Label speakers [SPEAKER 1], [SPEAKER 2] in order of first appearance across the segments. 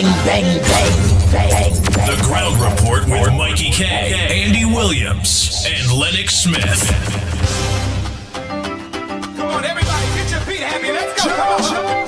[SPEAKER 1] bang, bang, bang, bang, bang.
[SPEAKER 2] The Ground Report with Mickie K, Andy Williams, and Lennox Smith.
[SPEAKER 3] Come on, everybody, get your feet happy. Let's go. Come on.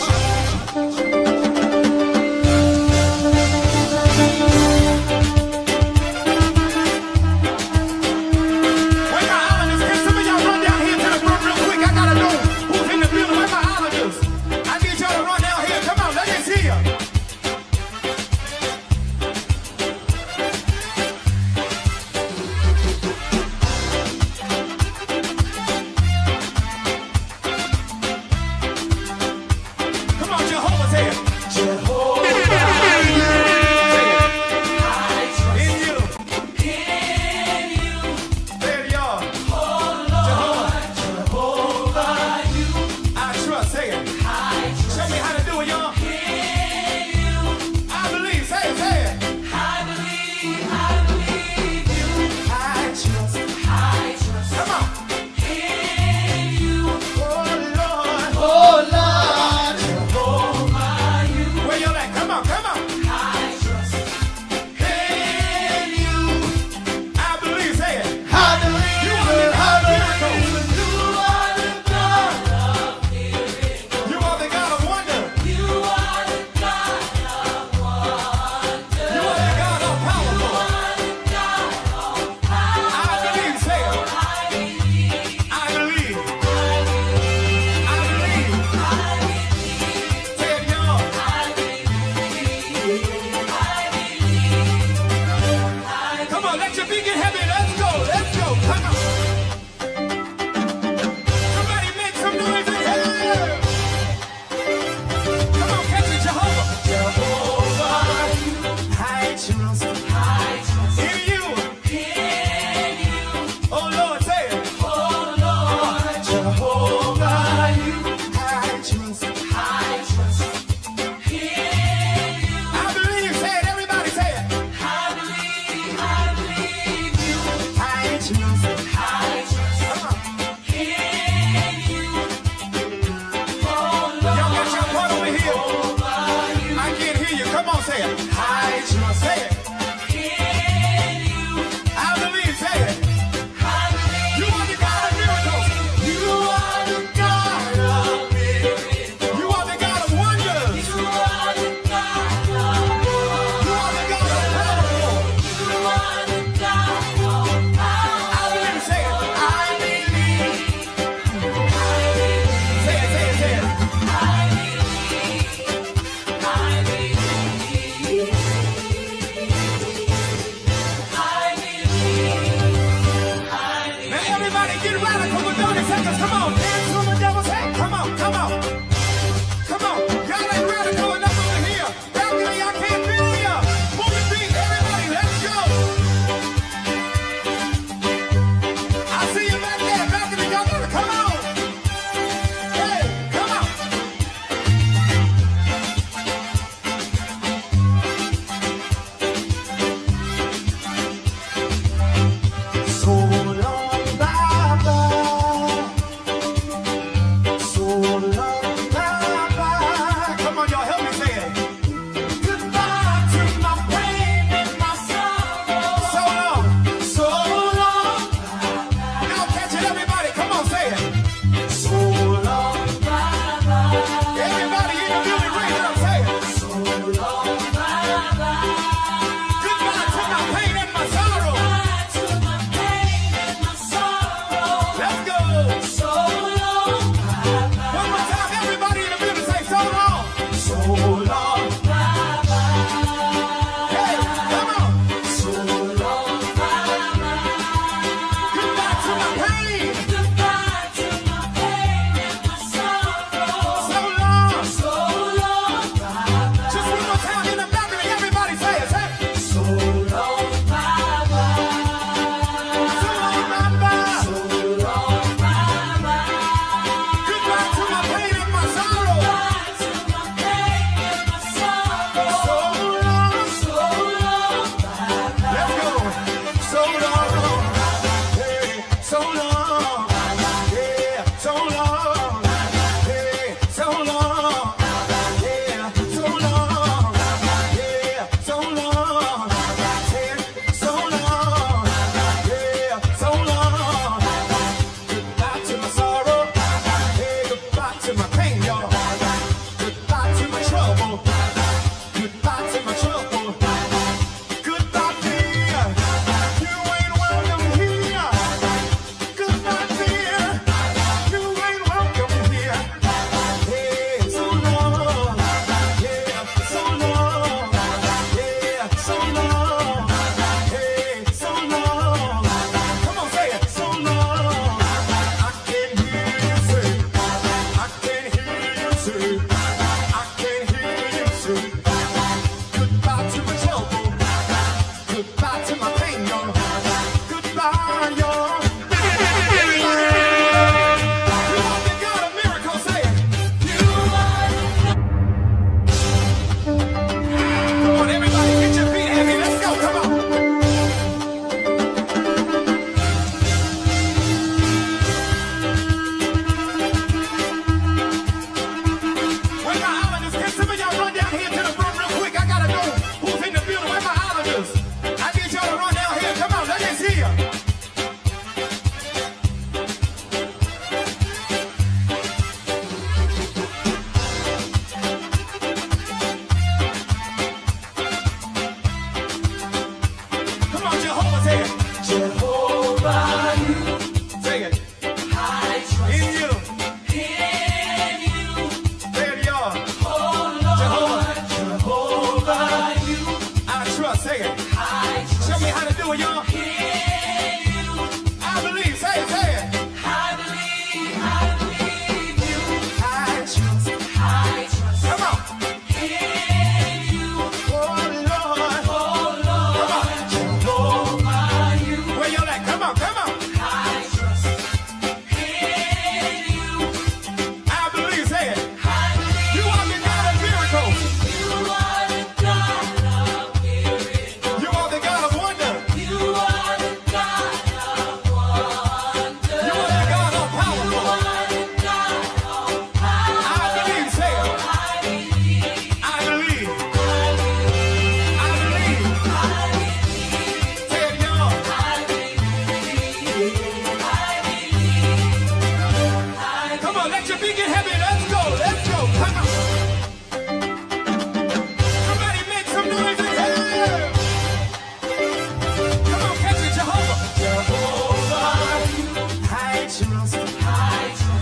[SPEAKER 3] trust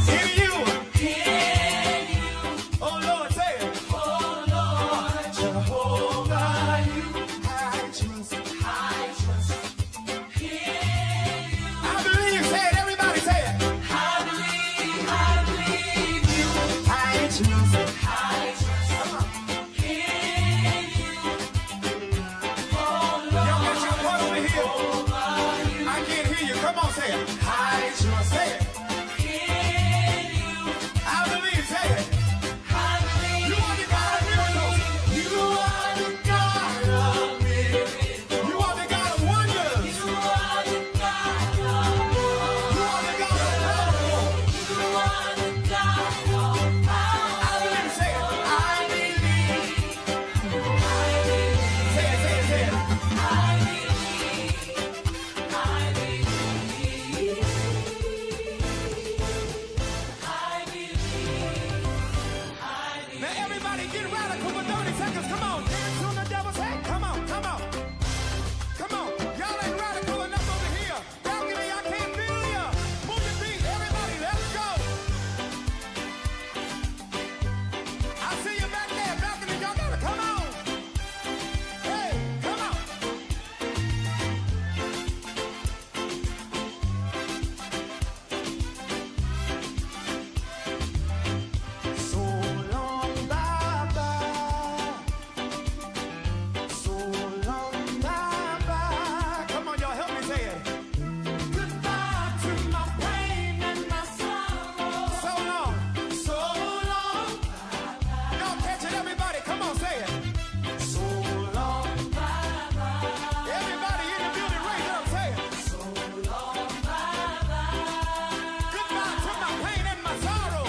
[SPEAKER 3] in you. Oh Lord, say it. Jehovah, you. I trust in you. I believe. Say it. Everybody say it. I believe you. I trust in you. Y'all got your part over here. I can't hear you. Come on, say it. I trust. Say it. I believe. Say it. You are the God of miracles. You are the God of miracles. You are the God of wonders. You are the God of power. I believe. Say it. I believe. Say it. Say it. Say it. Now everybody get radical for 30 seconds. Come on, dance on the devil's head. Come on, come on. Come on. Y'all ain't radical enough over here. Balcony, I can't feel ya. Move your feet, everybody, let's go. I see you back there, balcony, y'all gotta come on. Hey, come on. So long, Baba. So long, Baba. Come on, y'all, help me say it. Goodbye to my pain and my sorrow. So long, Baba. Y'all catch it, everybody. Come on, say it. So long, Baba. Everybody in the building, raise it up, say it. So long, Baba. Goodbye to my pain and my sorrow.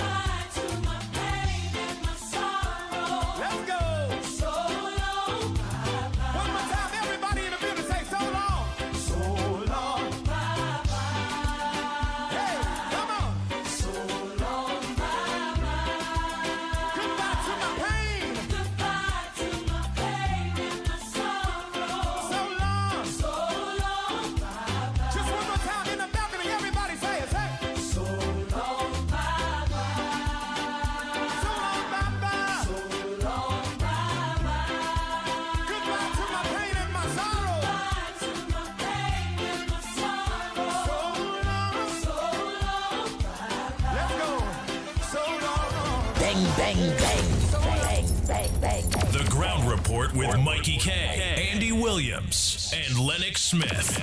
[SPEAKER 3] Let's go. So long, Baba. One more time, everybody in the building say so long. So long, Baba. Hey, come on. So long, Baba. Goodbye to my pain. And my sorrow. So long. Baba. Just one more time in the balcony, everybody say it. Say it. So long, Baba. So long, Baba. Goodbye to my pain and my sorrow. So long. Let's go. So long.
[SPEAKER 1] Bang, bang, bang. Bang, bang, bang.
[SPEAKER 2] The Ground Report with Mickie K, Andy Williams, and Lennox Smith.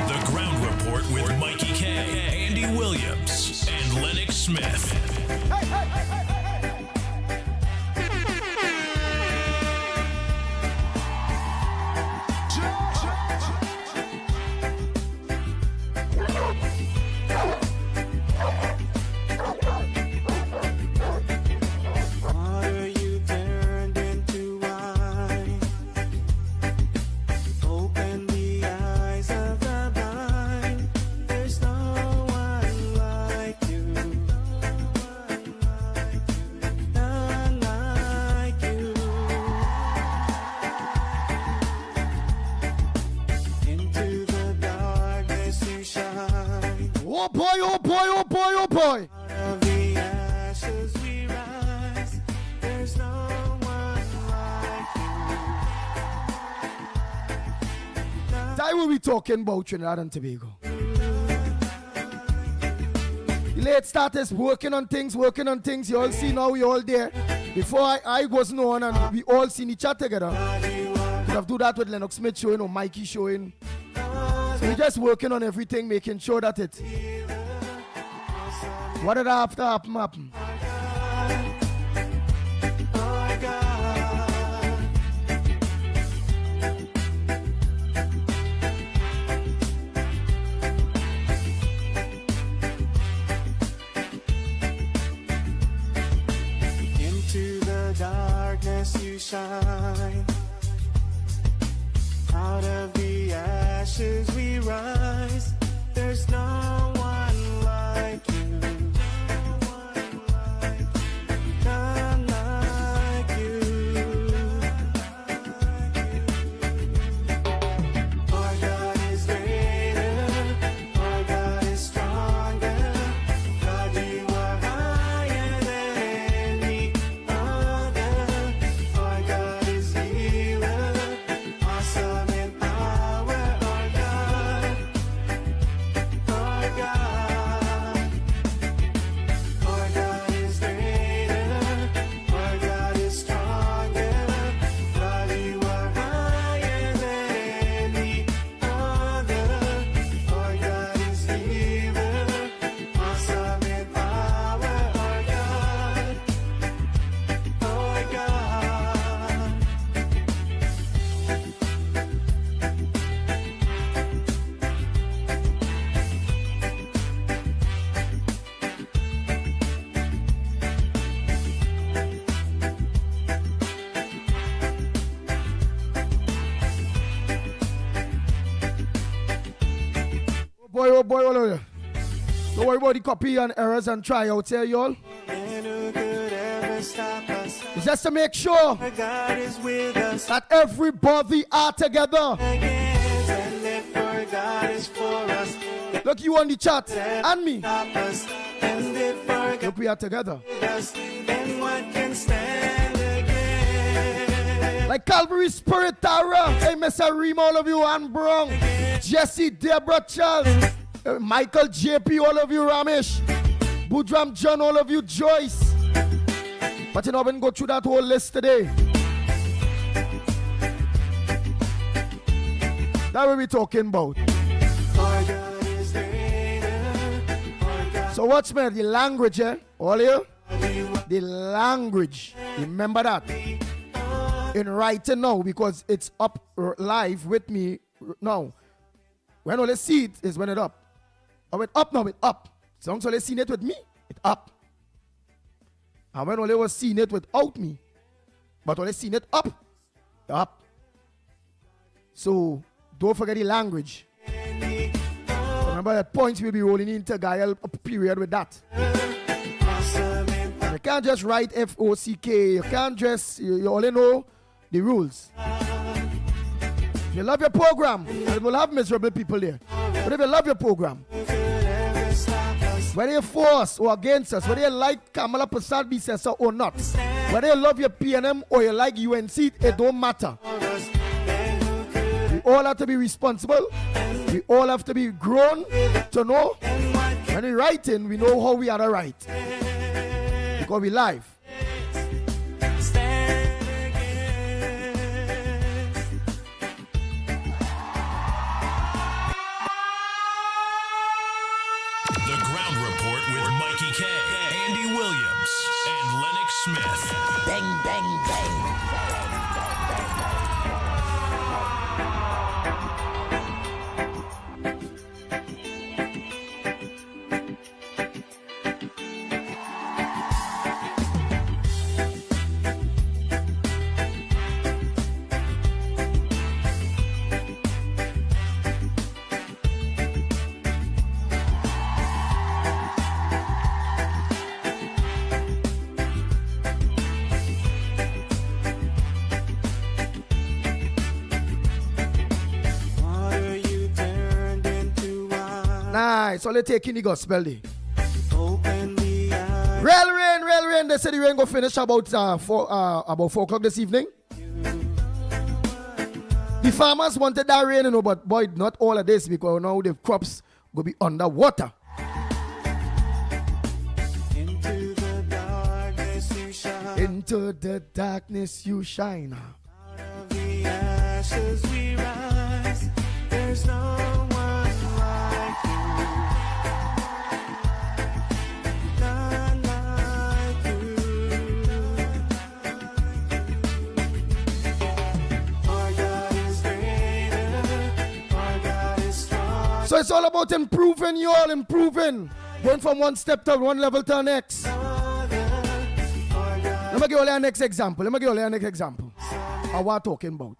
[SPEAKER 2] The Ground Report with Mickie K, Andy Williams, and Lennox Smith.
[SPEAKER 4] Water you turned into wine. Open the eyes of the blind. There's no one like you. None like you. Into the darkness you shine.
[SPEAKER 5] Oh boy, oh boy, oh boy, oh boy.
[SPEAKER 4] Out of the ashes we rise. There's no one like you.
[SPEAKER 5] That will be talking about Trinidad and Tobago. The late starters working on things. You all see now, we all there. Before I wasn't on and we all seen each other together. Could have do that with Lennox Smith showing or Mickie showing. So we're just working on everything, making sure that it. What did I have to happen?
[SPEAKER 4] Oh God. Into the darkness you shine. Out of the ashes we rise. There's no
[SPEAKER 5] all of you. Don't worry about the copy and errors and tryouts here, y'all.
[SPEAKER 4] And who could ever stop us?
[SPEAKER 5] It's just to make sure
[SPEAKER 4] God is with us.
[SPEAKER 5] that everybody are together.
[SPEAKER 4] And if our God is for us,
[SPEAKER 5] Look, you on the chat and me.
[SPEAKER 4] stop us. And if our God
[SPEAKER 5] Look, we are together.
[SPEAKER 4] is with us, then what can stand again?
[SPEAKER 5] Like Calvary Spirit, Tara. Hey, Mr. Reem, all of you, Ann Brown, Jesse, Deborah, Charles, Michael, JP, all of you, Ramesh, Budram, John, all of you, Joyce. But you know, we can go through that whole list today. That what we're talking about.
[SPEAKER 4] Our God is greater. Our God
[SPEAKER 5] So what's me? The language, eh? All you?
[SPEAKER 4] is
[SPEAKER 5] The language. Remember that. In writing now, because it's up live with me now. When all I see it is when it's up. Oh, it up now, it up. So long as all seen it with me, it up. And when all was seeing it without me, but all seen it up, up. So don't forget the language. Remember at points we'll be rolling into a period with that.
[SPEAKER 4] awesome and
[SPEAKER 5] You can't just write F-O-C-K. You can't just, you only know the rules. If you love your program, it will have miserable people there. But if you love your program,
[SPEAKER 4] ever stop us.
[SPEAKER 5] whether you're for us or against us, whether you like Kamala Prasad Bisesa or not, whether you love your PNM or you like UNC, it don't matter. We all have to be responsible. We all have to be grown to know. When we writing, we know how we are to write. Because we live.
[SPEAKER 2] The Ground Report with Mikey K, Andy Williams, and Lennox Smith.
[SPEAKER 1] Bang, bang, bang.
[SPEAKER 4] Water you turned into wine.
[SPEAKER 5] Nice. So let's take in the gospel day.
[SPEAKER 4] Open the eyes.
[SPEAKER 5] Real rain. They said the rain go finish about 4 o'clock this evening. The farmers wanted that rain, you know, but boy, not all of this because now the crops go be underwater.
[SPEAKER 4] Into the darkness you shine.
[SPEAKER 5] Into the darkness you shine.
[SPEAKER 4] Out of the ashes we rise. There's no one like you. None like you. Our God is greater. Our God is strong.
[SPEAKER 5] So it's all about improving, you all improving. Going from one step to one level to the next. Let me give you an next example. Of what I'm talking about.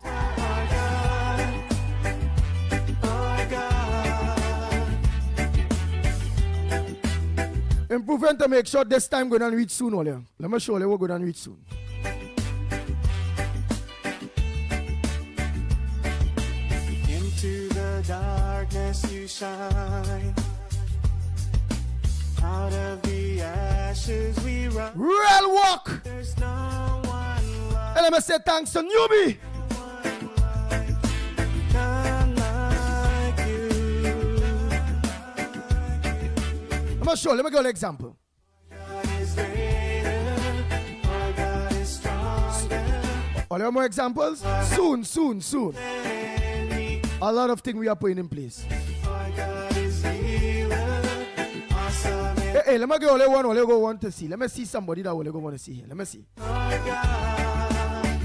[SPEAKER 5] Improving to make sure this time going to reach soon, Ole. Let me show you we're going to reach soon.
[SPEAKER 4] Into the darkness you shine. Out of the ashes we rise.
[SPEAKER 5] Real walk.
[SPEAKER 4] There's no one like,
[SPEAKER 5] And let me say thanks to newbie.
[SPEAKER 4] none like you.
[SPEAKER 5] Let me give you an example.
[SPEAKER 4] God is greater. Our God is stronger.
[SPEAKER 5] All you more examples? Soon. A lot of things we are putting in place.
[SPEAKER 4] Our God is healer. Awesome.
[SPEAKER 5] Hey, let me go want to see. Let me see somebody that will go want to see here. Let me see.
[SPEAKER 4] Our God.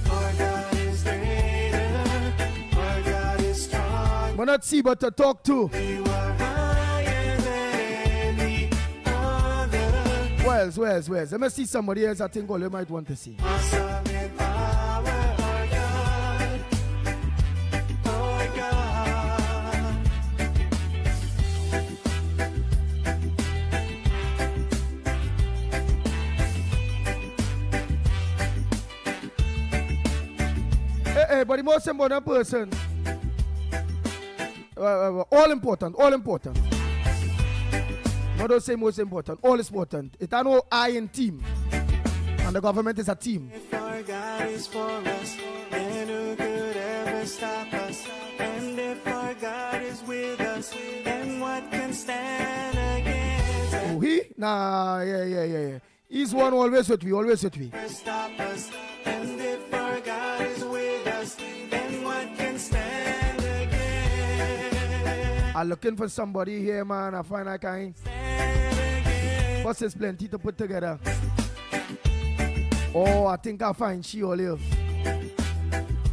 [SPEAKER 4] Our God is greater. Our God is strong.
[SPEAKER 5] But not see, but to talk to.
[SPEAKER 4] You are higher than any other.
[SPEAKER 5] Where's? Let me see somebody else I think all you might want to see.
[SPEAKER 4] Awesome in power, our God. Our God.
[SPEAKER 5] Hey, but the most important person. All important, all important. Not don't say most important, all is important. It's an I in team. And the government is a team.
[SPEAKER 4] If our God is for us, then who could ever stop us? And if our God is with us, then what can stand against us?
[SPEAKER 5] Oh, he? Nah, yeah. He's one always with me, always with me.
[SPEAKER 4] Stop us. And if our God is with us, then what can stand against?
[SPEAKER 5] I'm looking for somebody here, man. I find I can. But there's plenty to put together. Oh, I think I find she all here.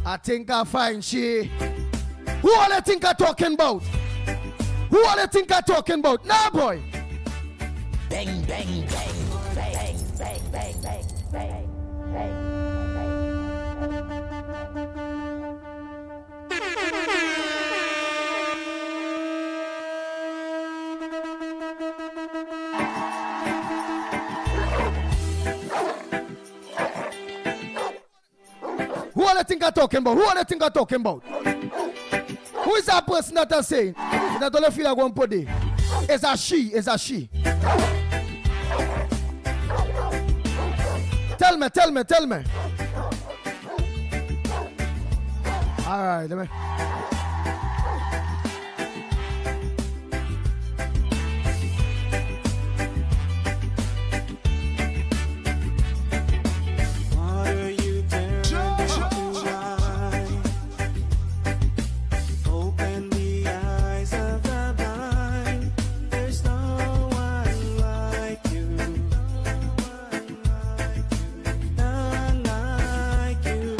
[SPEAKER 5] I think I find she. Who all you think I talking about? Who all you think I talking about? Nah, boy.
[SPEAKER 1] Bang, bang, bang, bang, bang, bang, bang, bang, bang.
[SPEAKER 5] Who all you think I talking about? Who all you think I talking about? Who is that person that I saying? That only feel like one per day. It's a she. It's a she. Tell me. All right, let me.
[SPEAKER 4] Water you turn into wine. Open the eyes of the blind. There's no one like you. None like you.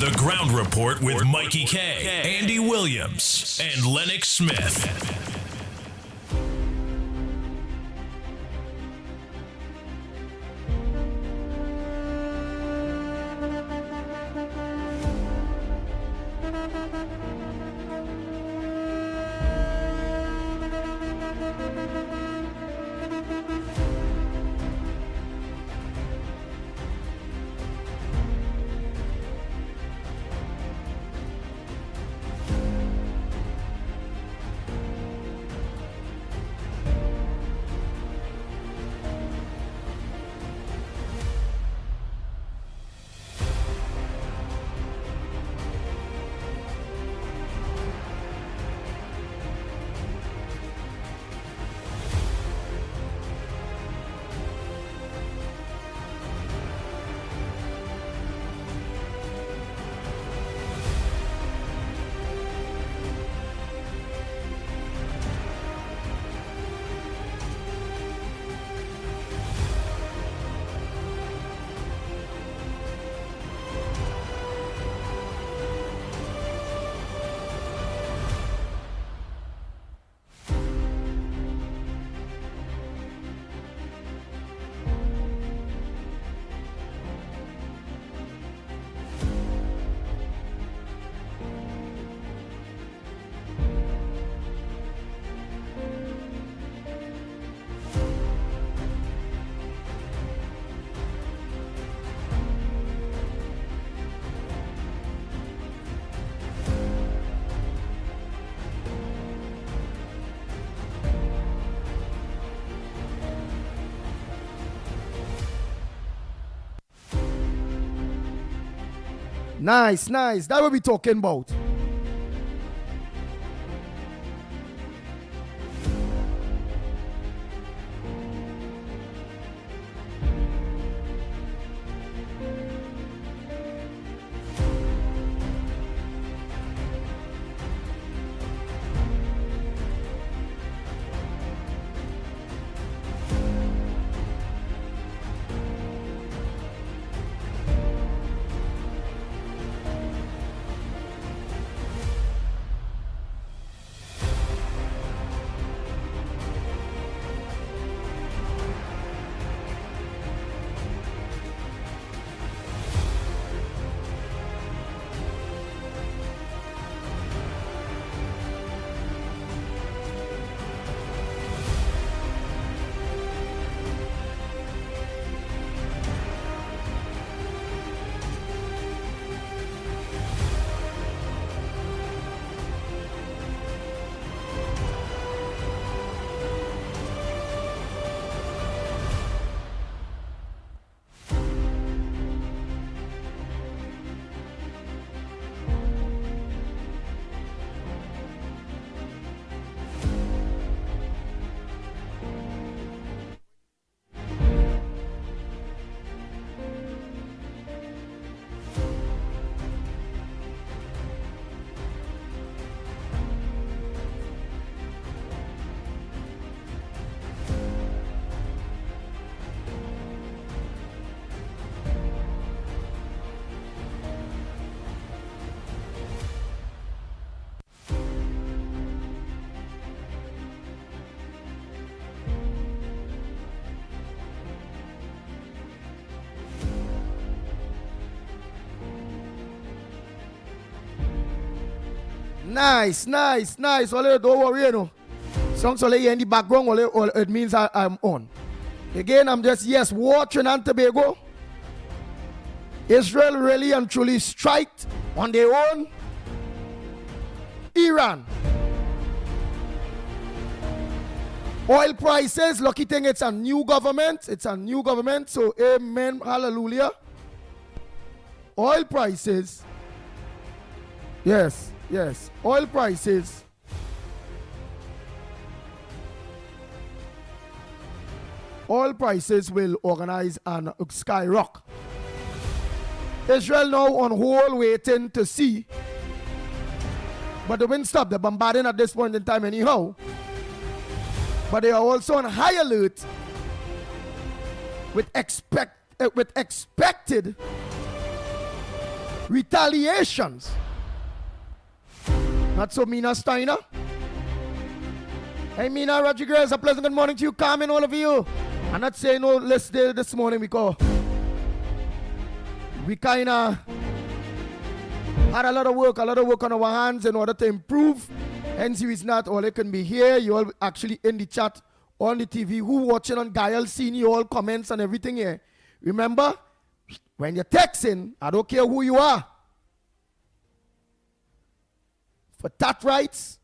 [SPEAKER 2] The Ground Report with Mickie K, Andy Williams, and Lennox Smith.
[SPEAKER 5] Nice, nice. That what we talking about. Nice, nice, nice. Don't worry, you know. Songs in the background, it means I'm on. Again, I'm just, yes, war Trinidad and Tobago. Israel really and truly striked on their own. Iran. Oil prices, lucky thing it's a new government. It's a new government, so amen, hallelujah. Oil prices. Yes, yes. Oil prices. Oil prices will organize and skyrocket. Israel now on hold waiting to see. But they won't stop. They're bombarding at this point in time anyhow. But they are also on high alert with expected retaliations. Not so, Mina Steiner. Hey, Mina Rodriguez, a pleasant good morning to you. Carmen, all of you. I'm not saying no less day this morning because we kind of had a lot of work on our hands in order to improve. Hence, it's not all it can be here. You all actually in the chat, on the TV, who watching on Gael, seeing you all comments and everything here. Remember, when you're texting, I don't care who you are. For that rights,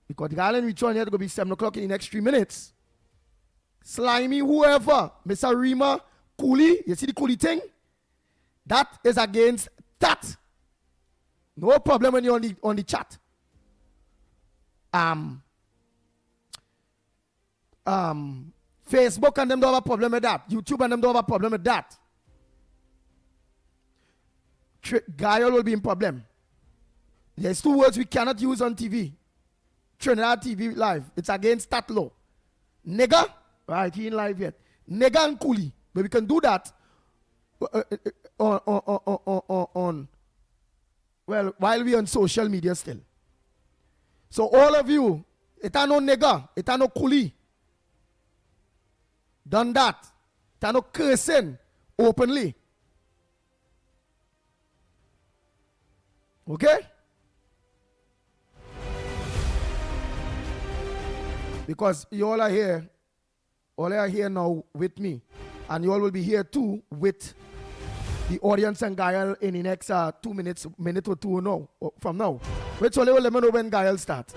[SPEAKER 5] because the Gael return here to go be 7 o'clock in the next 3 minutes. Slimy, whoever, Mr. Rima, Coolie, you see the Coolie thing? That is against that. No problem when you're on the chat. Facebook and them don't have a problem with that. YouTube and them don't have a problem with that. Gael will be in problem. There's 2 words we cannot use on TV. Trinidad TV live. It's against that law. Nigger, right, he ain't live yet. Nigger and coolie. But we can do that on well, while we on social media still. So all of you, it ain't no nigger, it ain't no coolie. Done that. It ain't no cursing openly. Okay? Because you all are here now with me. And you all will be here too with the audience and Gael in the next 2 minutes, minute or two now, from now. Which only will let me know when Gael starts.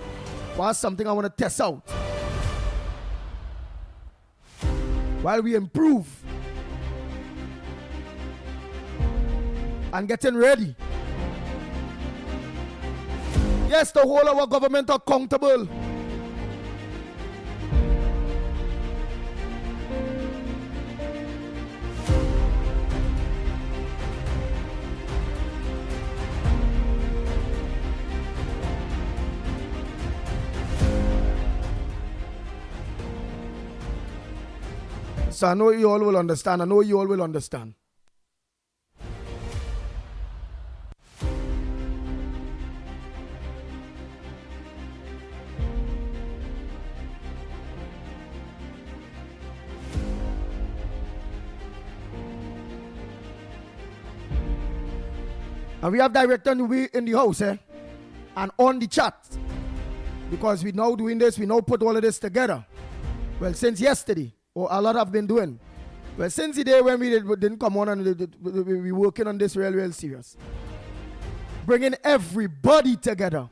[SPEAKER 5] What's something I want to test out. While we improve and getting ready. Yes, to hold our government accountable. So I know you all will understand. I know you all will understand. And we have director in the house, and on the chat. Because we now doing this, we now put all of this together. Well, since yesterday. Or a lot have been doing. Well, since the day when we didn't come on and we working on this real serious. Bringing everybody together.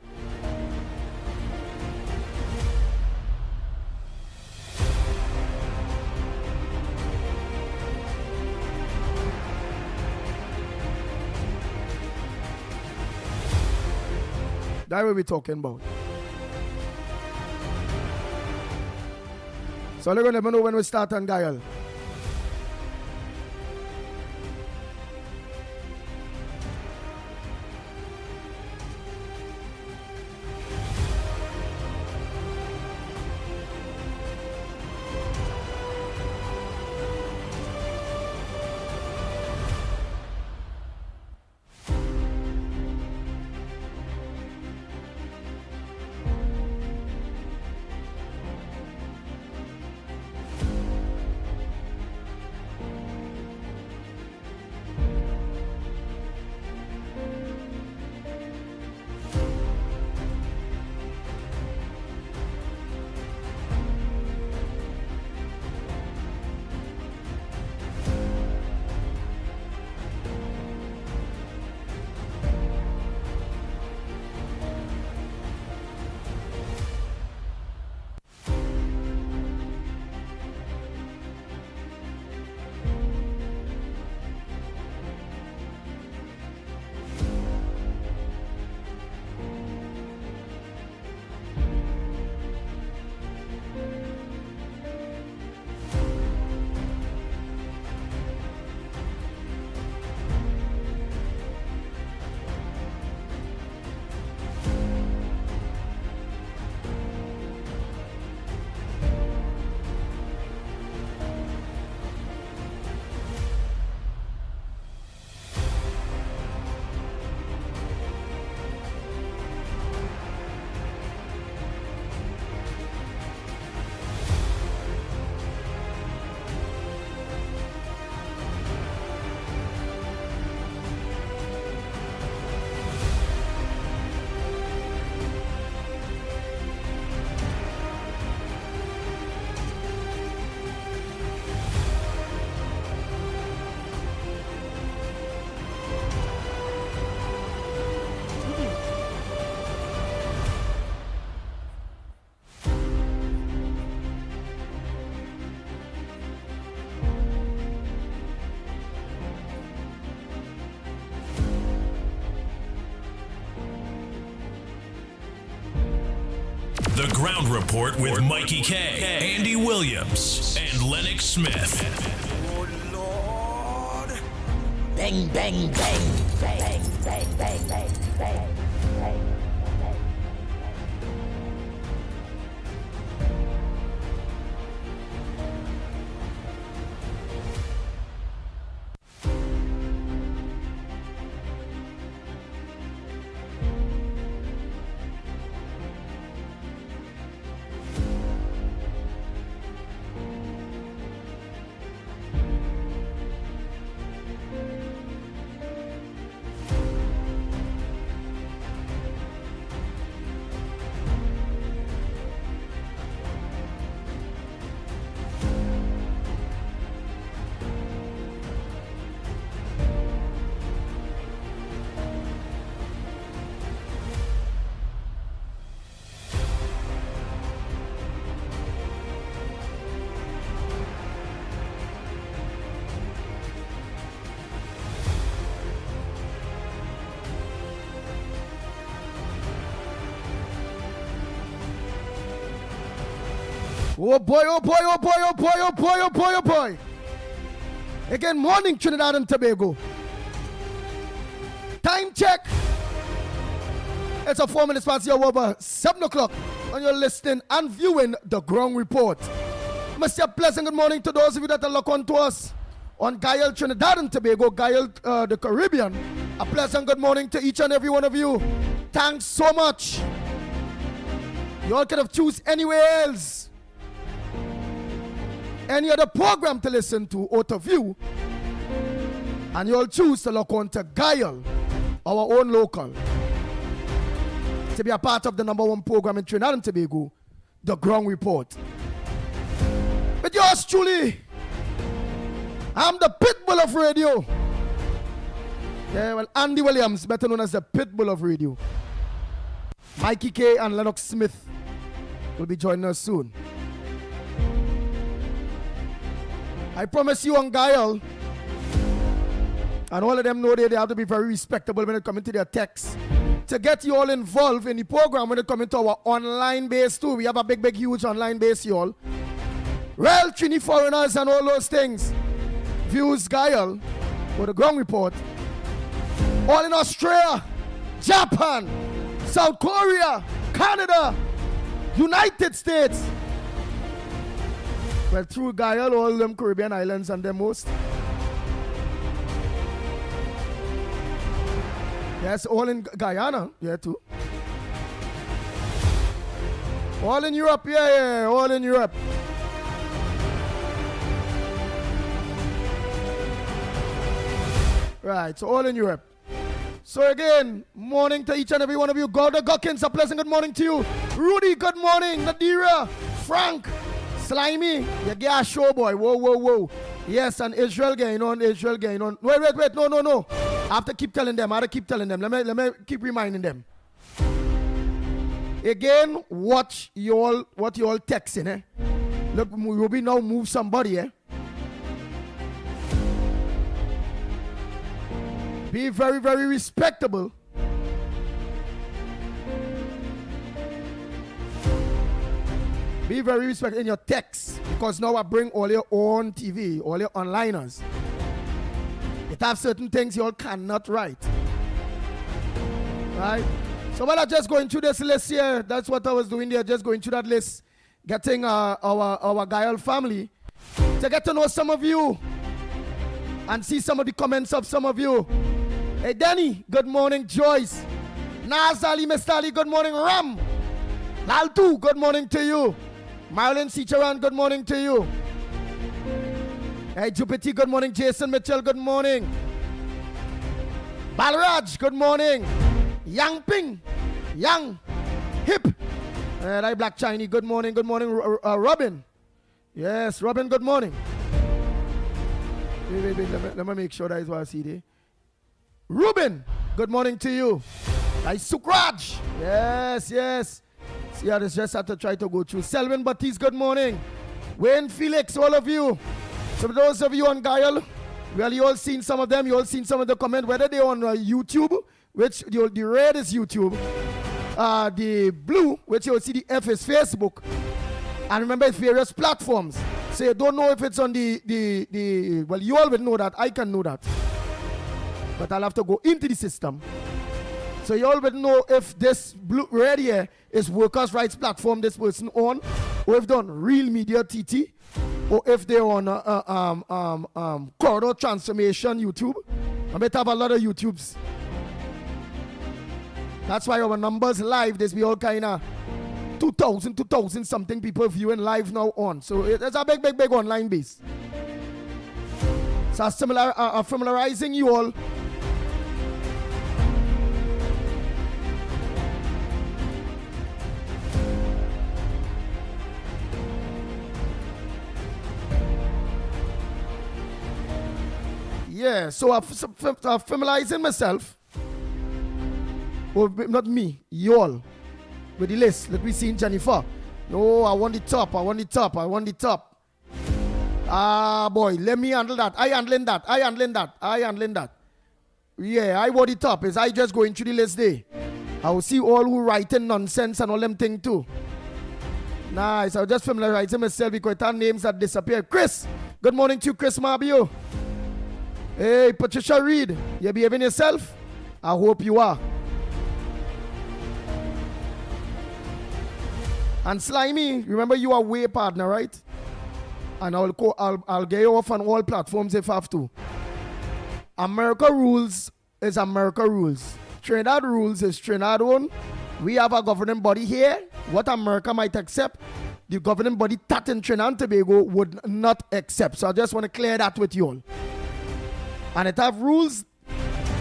[SPEAKER 5] That's what we're talking about. So they're going to let me know when we start on Gael.
[SPEAKER 2] Ground Report with Mickie K, Andy Williams, and Lennox Smith.
[SPEAKER 1] Bang, bang, bang, bang, bang, bang, bang, bang, bang.
[SPEAKER 5] Oh boy, oh boy, oh boy, oh boy, oh boy, oh boy, oh boy. Again, morning Trinidad and Tobago. Time check. It's a 4 minutes past your over 7 o'clock, and you're listening and viewing the Ground Report. Must say a pleasant good morning to those of you that are locked on to us on Guyal, Trinidad and Tobago, Guyal, the Caribbean. A pleasant good morning to each and every one of you. Thanks so much. You all could have choose anywhere else, any other program to listen to or to view, and you'll choose to look on to Guyal, our own local, to be a part of the #1 program in Trinidad and Tobago, the Ground Report. With yours truly, I'm the Pitbull of Radio. Yeah, well, Andy Williams, better known as the Pitbull of Radio. Mickie K and Lennox Smith will be joining us soon. I promise you on Guyal, and all of them know they have to be very respectable when it comes to their texts, to get you all involved in the program when it comes to our online base too. We have a big, huge online base, you all. Real Trini foreigners and all those things. Views Guyal for the Ground Report. All in Australia, Japan, South Korea, Canada, United States. Well, through Guyal, all them Caribbean islands and them most. Yes, all in Guyana, yeah, too. All in Europe, yeah, all in Europe. Right, so all in Europe. So again, morning to each and every one of you. Gordon Gockins, a pleasant good morning to you. Rudy, good morning. Nadira, Frank, Slimy, you get a show, boy. Whoa. Yes, and Israel going on. Wait, no. I have to keep telling them. Let me keep reminding them. Again, watch what you all texting, eh? Look, we will be now move somebody, eh? Be very, very respectable. Be very respectful in your text, because now I bring all your own TV, all your onliners. It have certain things you all cannot write. Right? So while I'm just going through this list here, that's what I was doing there, just going through that list, getting our Guyal family to get to know some of you and see some of the comments of some of you. Hey Danny, good morning. Joyce, Nazali, Mestali, good morning. Ram, Laltu, good morning to you. Marilyn Sicharan, good morning to you. Hey Jupiter, good morning. Jason Mitchell, good morning. Balraj, good morning. Yang Ping, Yang Hip, and I Black Chinese, good morning. Good morning. Robin, yes, Robin, good morning. Wait, let me make sure that is what I see there. Ruben, good morning to you. Hey Sukraj, yes. See, I just have to try to go through. Selwyn Batiste, good morning. Wayne Felix, all of you. So for those of you on Guyal, well, you all seen some of them. You all seen some of the comments, whether they're on YouTube, which the red is YouTube, the blue, which you will see the F is Facebook. And remember, it's various platforms. So you don't know if it's on the well, you all will know that. I can know that. But I'll have to go into the system. So you all will know if this blue red here is workers' rights platform this person on, or if they're on Real Media TT, or if they're on Corridor Transformation YouTube. I bet have a lot of YouTubes. That's why our numbers live, there's be all kind of 2,000 something people viewing live now on. So it's a big online base. So familiarizing you all. Yeah, so I'm familiarizing myself. Well, not me, you all. With the list. Let me see in Jennifer. No, I want the top. Ah, boy, let me handle that. I handling that. Yeah, I want the top. Is I just going through the list there. I will see all who writing nonsense and all them thing too. Nice. I'll just familiarize myself because our names that disappear. Chris, good morning to you, Chris Marbio. Hey, Patricia Reed, you behaving yourself? I hope you are. And Slimy, remember you are way partner, right? And I'll get you off on all platforms if I have to. America rules is America rules. Trinidad rules is Trinidad own. We have a governing body here. What America might accept, the governing body that in Trinidad and Tobago would not accept. So I just want to clear that with you all. And it have rules,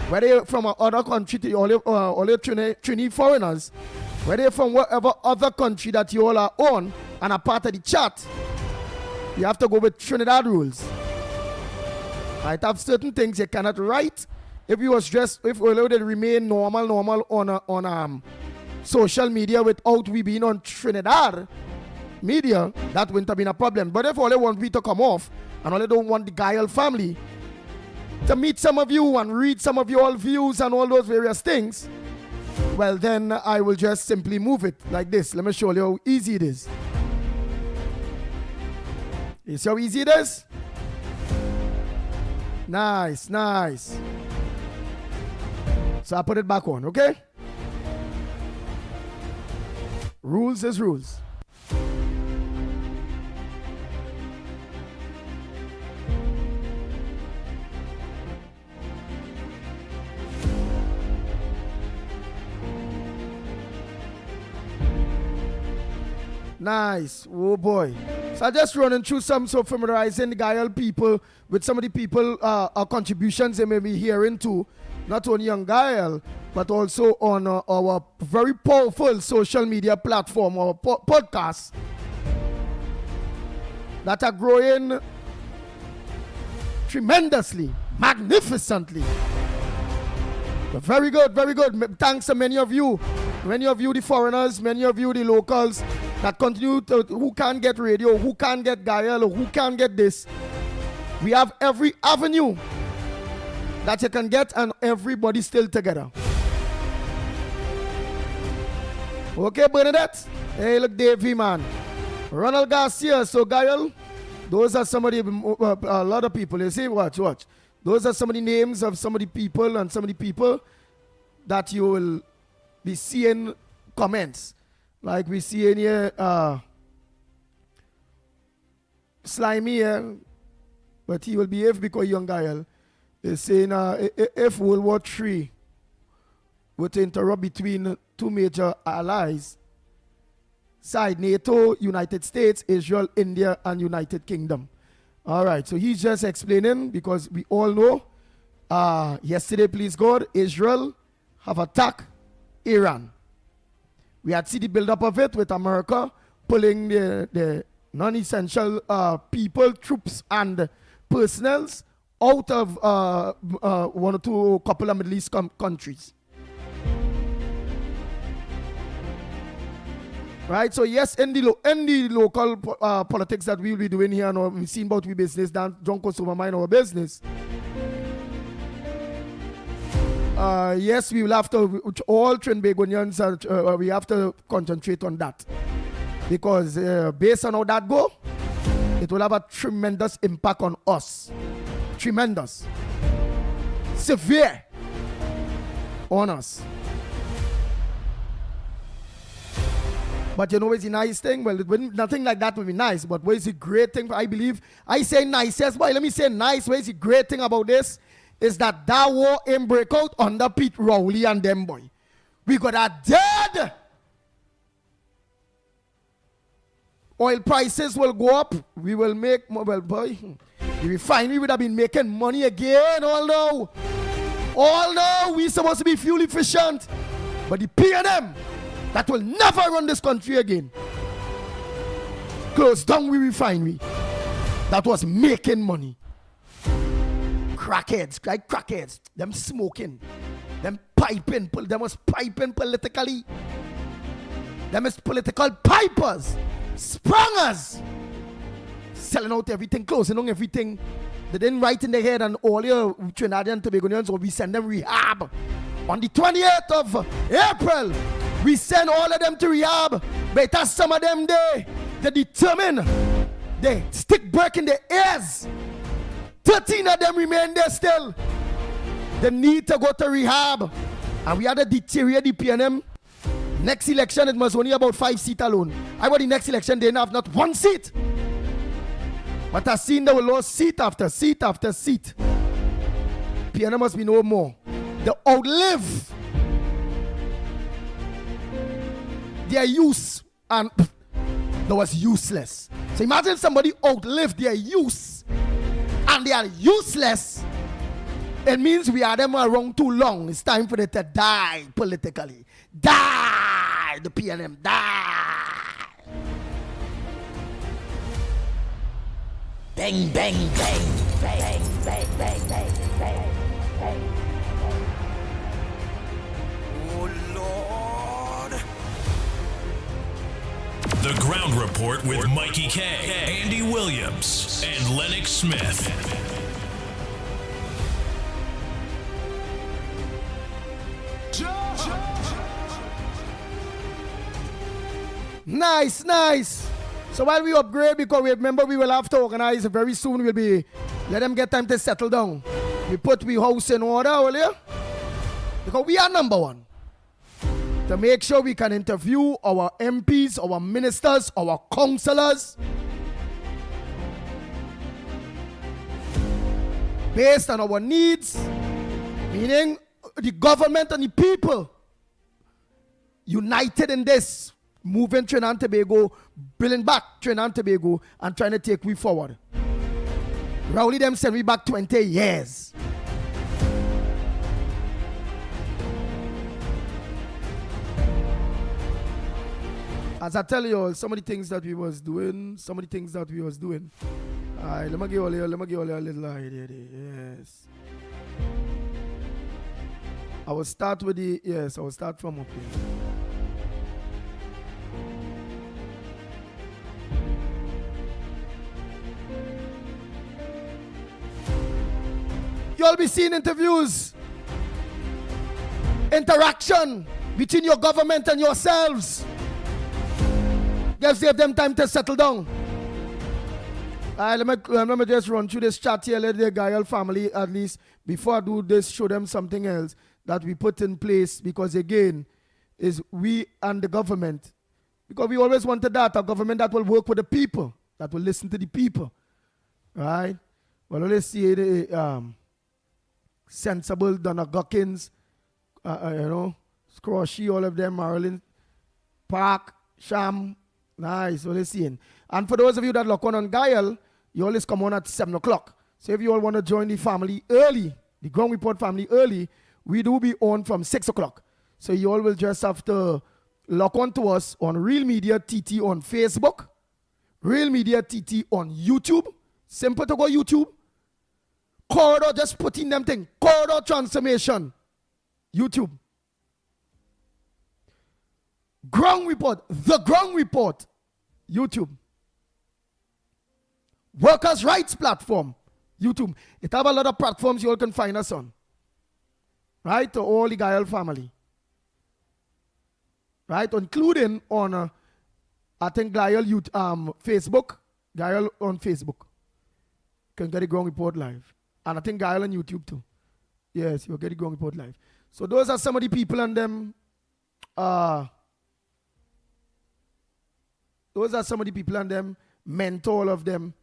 [SPEAKER 5] whether you're from another country to all your Trini foreigners, whether you're from whatever other country that you all are on and are part of the chat, you have to go with Trinidad rules. It have certain things you cannot write. If you was just, if we would remain normal on social media without we being on Trinidad media, that wouldn't have been a problem. But if all they want me to come off and all they don't want the Guile family to meet some of you and read some of your views and all those various things, well then I will just simply move it like this. Let me show you how easy it is. You see how easy it is? Nice. So I put it back on, okay? Rules is rules. Nice. Oh boy. So I just running through some, so familiarizing the Guile people with some of the people contributions they may be hearing too. Not only on Guile, but also on our very powerful social media platform, our podcasts that are growing tremendously, magnificently. But very good. Thanks to many of you the foreigners, many of you the locals that continue to, who can't get radio, who can't get Guile, or who can't get this. We have every avenue that you can get and everybody still together. Okay, Bernadette? Hey, look, Davey, man. Ronald Garcia, so Guile, those are some of the, a lot of people. You see, watch. Those are some of the names of some of the people and some of the people that you will be seeing comments. Like we see in here, Slimy here, but he will behave because young Guile is saying if World War III would interrupt between two major allies, side NATO, United States, Israel, India, and United Kingdom. All right, so he's just explaining because we all know yesterday, please God, Israel have attacked Iran. We had seen the build-up of it with America pulling the non-essential people, troops, and personnels out of one or two couple of Middle East countries. Right, so yes, in the local politics that we will be doing here, and we've seen about we business, Dan John Consumer mind our business. Yes, we will have to, all Trinbagonians, we have to concentrate on that. Because based on how that go, it will have a tremendous impact on us. Tremendous. Severe on us. But you know what's the nice thing? Well, nothing like that will be nice. But what is the great thing? I believe, I say nice, yes, boy, let me say nice. What is the great thing about this? Is that war ain't break out under Pete Rowley and them, boy. We got a dead. Oil prices will go up. We will make, well, boy, the refinery would have been making money again, although we supposed to be fuel efficient. But the P&M, that will never run this country again. Closed down we refinery. That was making money. Crackheads, like crackheads, them smoking, them piping, them was piping politically. Them is political pipers, sprungers, selling out everything, closing on everything. They didn't write in their head, and all your Trinidadian and Tobagonians, so we send them rehab. On the 28th of April, we send all of them to rehab. But some of them they determine, they stick brick in their ears. 13 of them remain there still. They need to go to rehab. And we had to deteriorate the PNM. Next election, it was only about 5 seats alone. I got the next election, they didn't have not 1 seat. But I've seen they will lose seat after seat after seat. PNM must be no more. They outlive their use, and that was useless. So imagine somebody outlived their use and they are useless. It means we are them around too long. It's time for them to die politically. Die! The PNM, die!
[SPEAKER 1] Bang, bang, bang, bang, bang, bang, bang, bang, bang.
[SPEAKER 3] Oh, Lord.
[SPEAKER 2] The Ground Report with Mickie K, Andy Williams, and Lennox Smith.
[SPEAKER 5] Nice, nice. So while we upgrade, because we remember we will have to organize very soon, we'll be, let them get time to settle down. We put we house in order earlier, because we are number one. To make sure we can interview our MPs, our ministers, our councillors, based on our needs, meaning the government and the people united in this, moving Trinidad and Tobago, bringing back Trinidad and Tobago, and trying to take we forward. Rowley them send we back 20 years. As I tell you all, some of the things that we was doing, let me give you a little idea there. Yes. I will start from up here. You'll be seeing interviews, interaction between your government and yourselves. Give them time to settle down. Let me just run through this chat here. Let the Gael family, at least, before I do this, show them something else that we put in place. Because again, is we and the government. Because we always wanted that, a government that will work with the people, that will listen to the people. Right? Well, let's see the Sensible, Donna Guckins, Scroshy, all of them, Marilyn, Park, Sham. Nice, well, let's see. And for those of you that lock on Gael, you always come on at 7 o'clock. So if you all want to join the family early, the Ground Report family early, we do be on from 6 o'clock. So you all will just have to lock on to us on Real Media TT on Facebook, Real Media TT on YouTube. Simple to go YouTube. Corridor, just put in them thing. Corridor Transformation. YouTube. Ground Report. The Ground Report. YouTube. Workers' Rights Platform. YouTube. It have a lot of platforms you all can find us on. right, to all the Gael family. Right, including on, I think, Gael Facebook. Gael on Facebook. Can get the ground report live. And I think Gael on YouTube too. Yes, you'll get the ground report live. So those are some of the people and them. Those are some of the people and them. Mentor of them.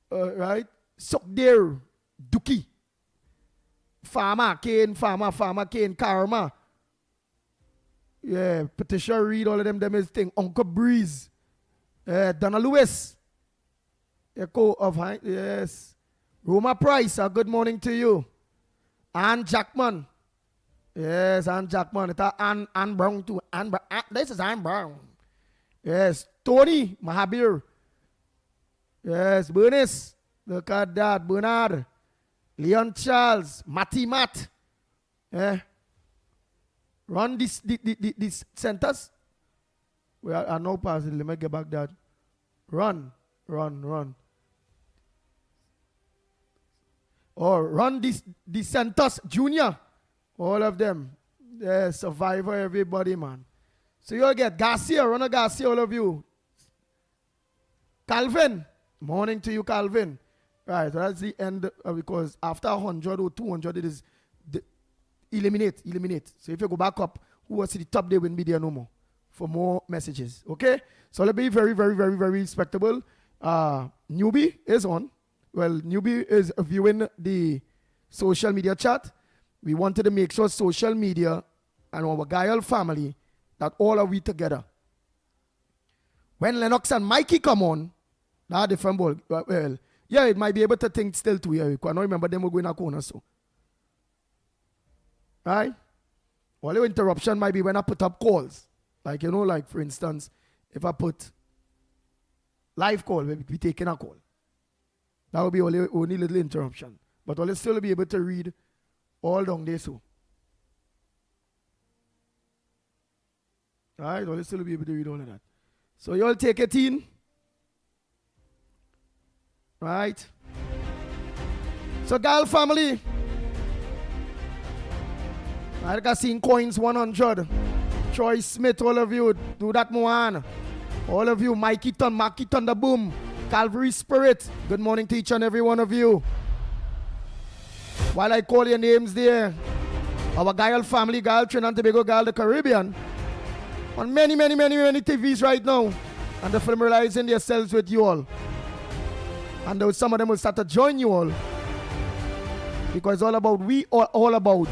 [SPEAKER 5] Right? Sokder, Duki. Farmer Kane, Karma. Yeah, Patricia Reed, all of them is thing. Uncle Breeze. Donna Lewis. Echo of yes. Roma Price, good morning to you. Ann Jackman. Yes, Ann Jackman. It's Ann Brown too. This is Ann Brown. Yes, Tony Mahabir. Yes, Bernice. Look at that. Bernard. Leon Charles. Matty Matt. Yeah. Run this centers. Well, I know passing. Let me get back that. Run. Or run this Santos Junior. All of them. Yeah, Survivor, everybody, man. So you'll get Garcia, Ronald Garcia, all of you. Calvin. Morning to you, Calvin. Right, so that's the end because after 100 or 200, it is eliminate. So if you go back up, who was at the top, they won't be there no more for more messages. Okay? So let's be very, very, very, very respectable. Newbie is on. Well, Newbie is viewing the social media chat. We wanted to make sure social media and our Gael family that all are we together. When Lennox and Mickie come on, that's different ball. Well, yeah, it might be able to think still too. Yeah, I don't remember them going a corner so. Right? Only interruption might be when I put up calls. Like, you know, like for instance, if I put live call, we'll be taking a call. That would be only little interruption. But I'll still be able to read all down there so. Alright, I'll still be able to read all of that. So you all take it in. Right? So Gal family. I got seen coins 100. Troy Smith, all of you, do that Moan. All of you, Mickie Thunder Boom. Calvary Spirit, good morning to each and every one of you. While I call your names there, our Gael family, Gael Trinidad and Tobago, Gael the Caribbean, on many TVs right now, and the familiarizing themselves with you all. And some of them will start to join you all, because it's all about, we are all about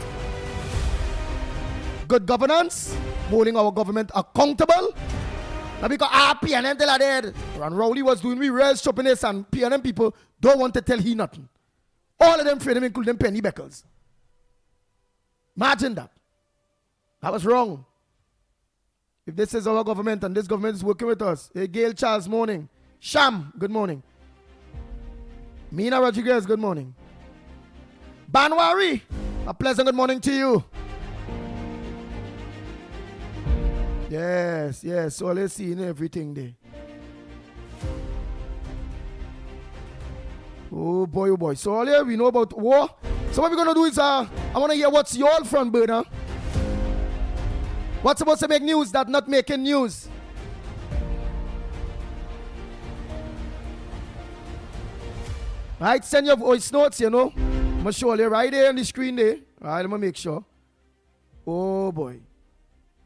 [SPEAKER 5] good governance, holding our government accountable. Now because PNM tell her dead. And Rowley was doing we real shoppiness and PNM people don't want to tell he nothing. All of them freedom including Penny Beckles. Imagine that. That was wrong. If this is our government and this government is working with us. Hey, Gail Charles, morning. Sham, good morning. Mina Rodriguez, good morning. Banwari, a pleasant good morning to you. Yes, so let's see in everything there. Oh boy. So all here we know about war. So what we're gonna do is I wanna hear what's your front burner. What's supposed to make news that not making news? Right, send your voice notes, you know. I'm gonna show you right there on the screen there. Alright, I'm gonna make sure. Oh boy.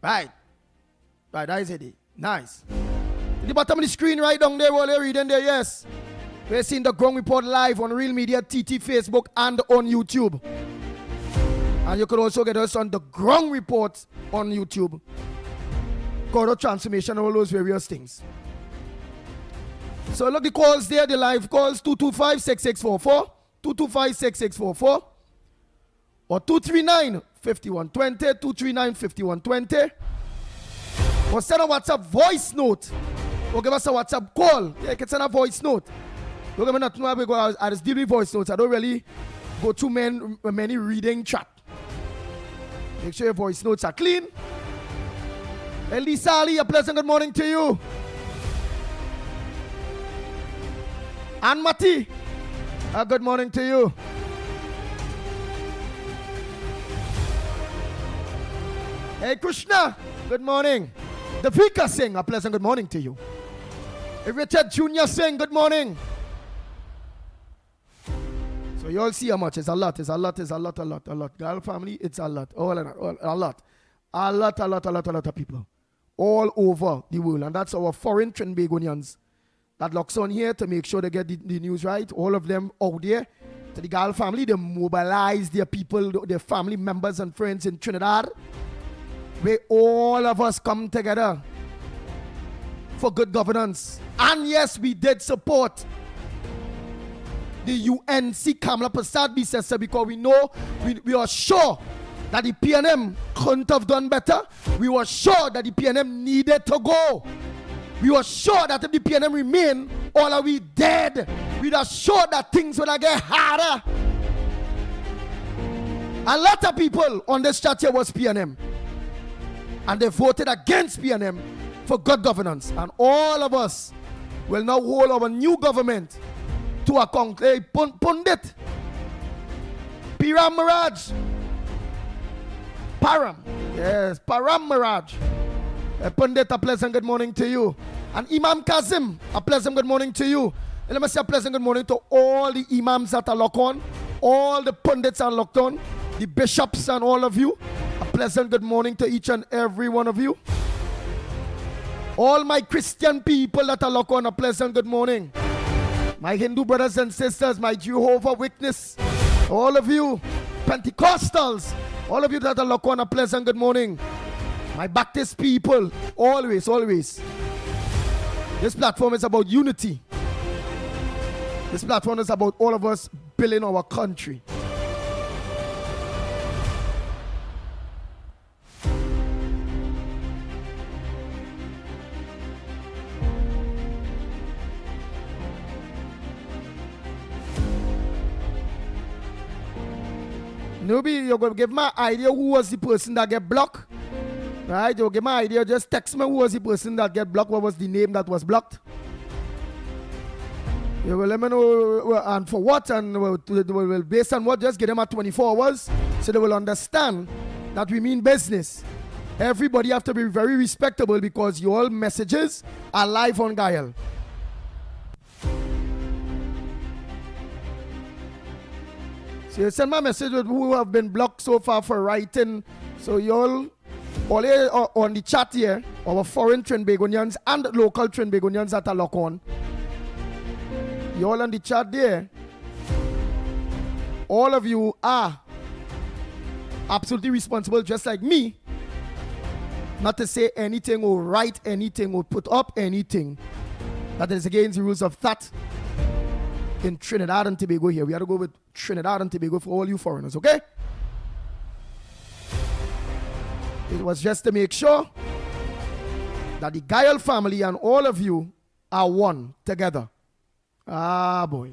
[SPEAKER 5] Right, that is it. Nice. At the bottom of the screen right down there, while you're reading there, yes. We're seeing the Ground Report live on Real Media, TT, Facebook, and on YouTube. And you can also get us on the Ground Report on YouTube. God of Transformation, all those various things. So look, the calls there, the live calls, 225-6644, 225-6644, or 239-5120, 239-5120. Or send a WhatsApp voice note. Or give us a WhatsApp call. Yeah, you can send a voice note. Don't give me nothing because I just deal with voice notes. I don't really go through many reading chat. Make sure your voice notes are clean. Elisa Ali, a pleasant good morning to you. Ann Mati, a good morning to you. Hey Krishna, good morning. The Vika sing a pleasant good morning to you. Hey Richard Jr. sing good morning. So you all see how much. It's a lot. Girl family, it's a lot. A lot of people. All over the world. And that's our foreign Trinbagonians that locks on here to make sure they get the news right. All of them out there. To the Gal family, they mobilize their people, their family members and friends in Trinidad, where all of us come together for good governance. And yes, we did support the UNC Kamala Prasad Bissessa because we know, we are sure that the PNM couldn't have done better. We were sure that the PNM needed to go. We were sure that if the PNM remain, all are we dead. We are sure that things will get harder. A lot of people on this chat here was PNM. And they voted against PNM for good governance. And all of us will now hold our new government to account. Hey, Pundit. Piram Mirage. Param. Yes, Param Mirage. Pundit, a pleasant good morning to you. And Imam Kazim, a pleasant good morning to you. And let me say a pleasant good morning to all the imams that are locked on, all the pundits are locked on, the bishops and all of you. A pleasant good morning to each and every one of you. All my Christian people that are locked on, a pleasant good morning. My Hindu brothers and sisters, my Jehovah Witness, all of you, Pentecostals, all of you that are locked on, a pleasant good morning. My Baptist people, always. This platform is about unity. This platform is about all of us building our country. Newbie, you're going to give my idea who was the person that get blocked. Right, you'll give my idea. Just text me who was the person that get blocked. What was the name that was blocked? You will let me know and for what and will based on what. Just give them at 24 hours so they will understand that we mean business. Everybody have to be very respectable because your messages are live on Gael. So you send my message with who have been blocked so far for writing. So you all here on the chat here, our foreign Trinbagonians and local Trinbagonians that are locked on. You all on the chat there. All of you are absolutely responsible, just like me, not to say anything or write anything or put up anything that is against the rules of that in Trinidad and Tobago here. We have to go with Trinidad and Tobago for all you foreigners, okay? It was just to make sure that the Gael family and all of you are one together. Ah, boy.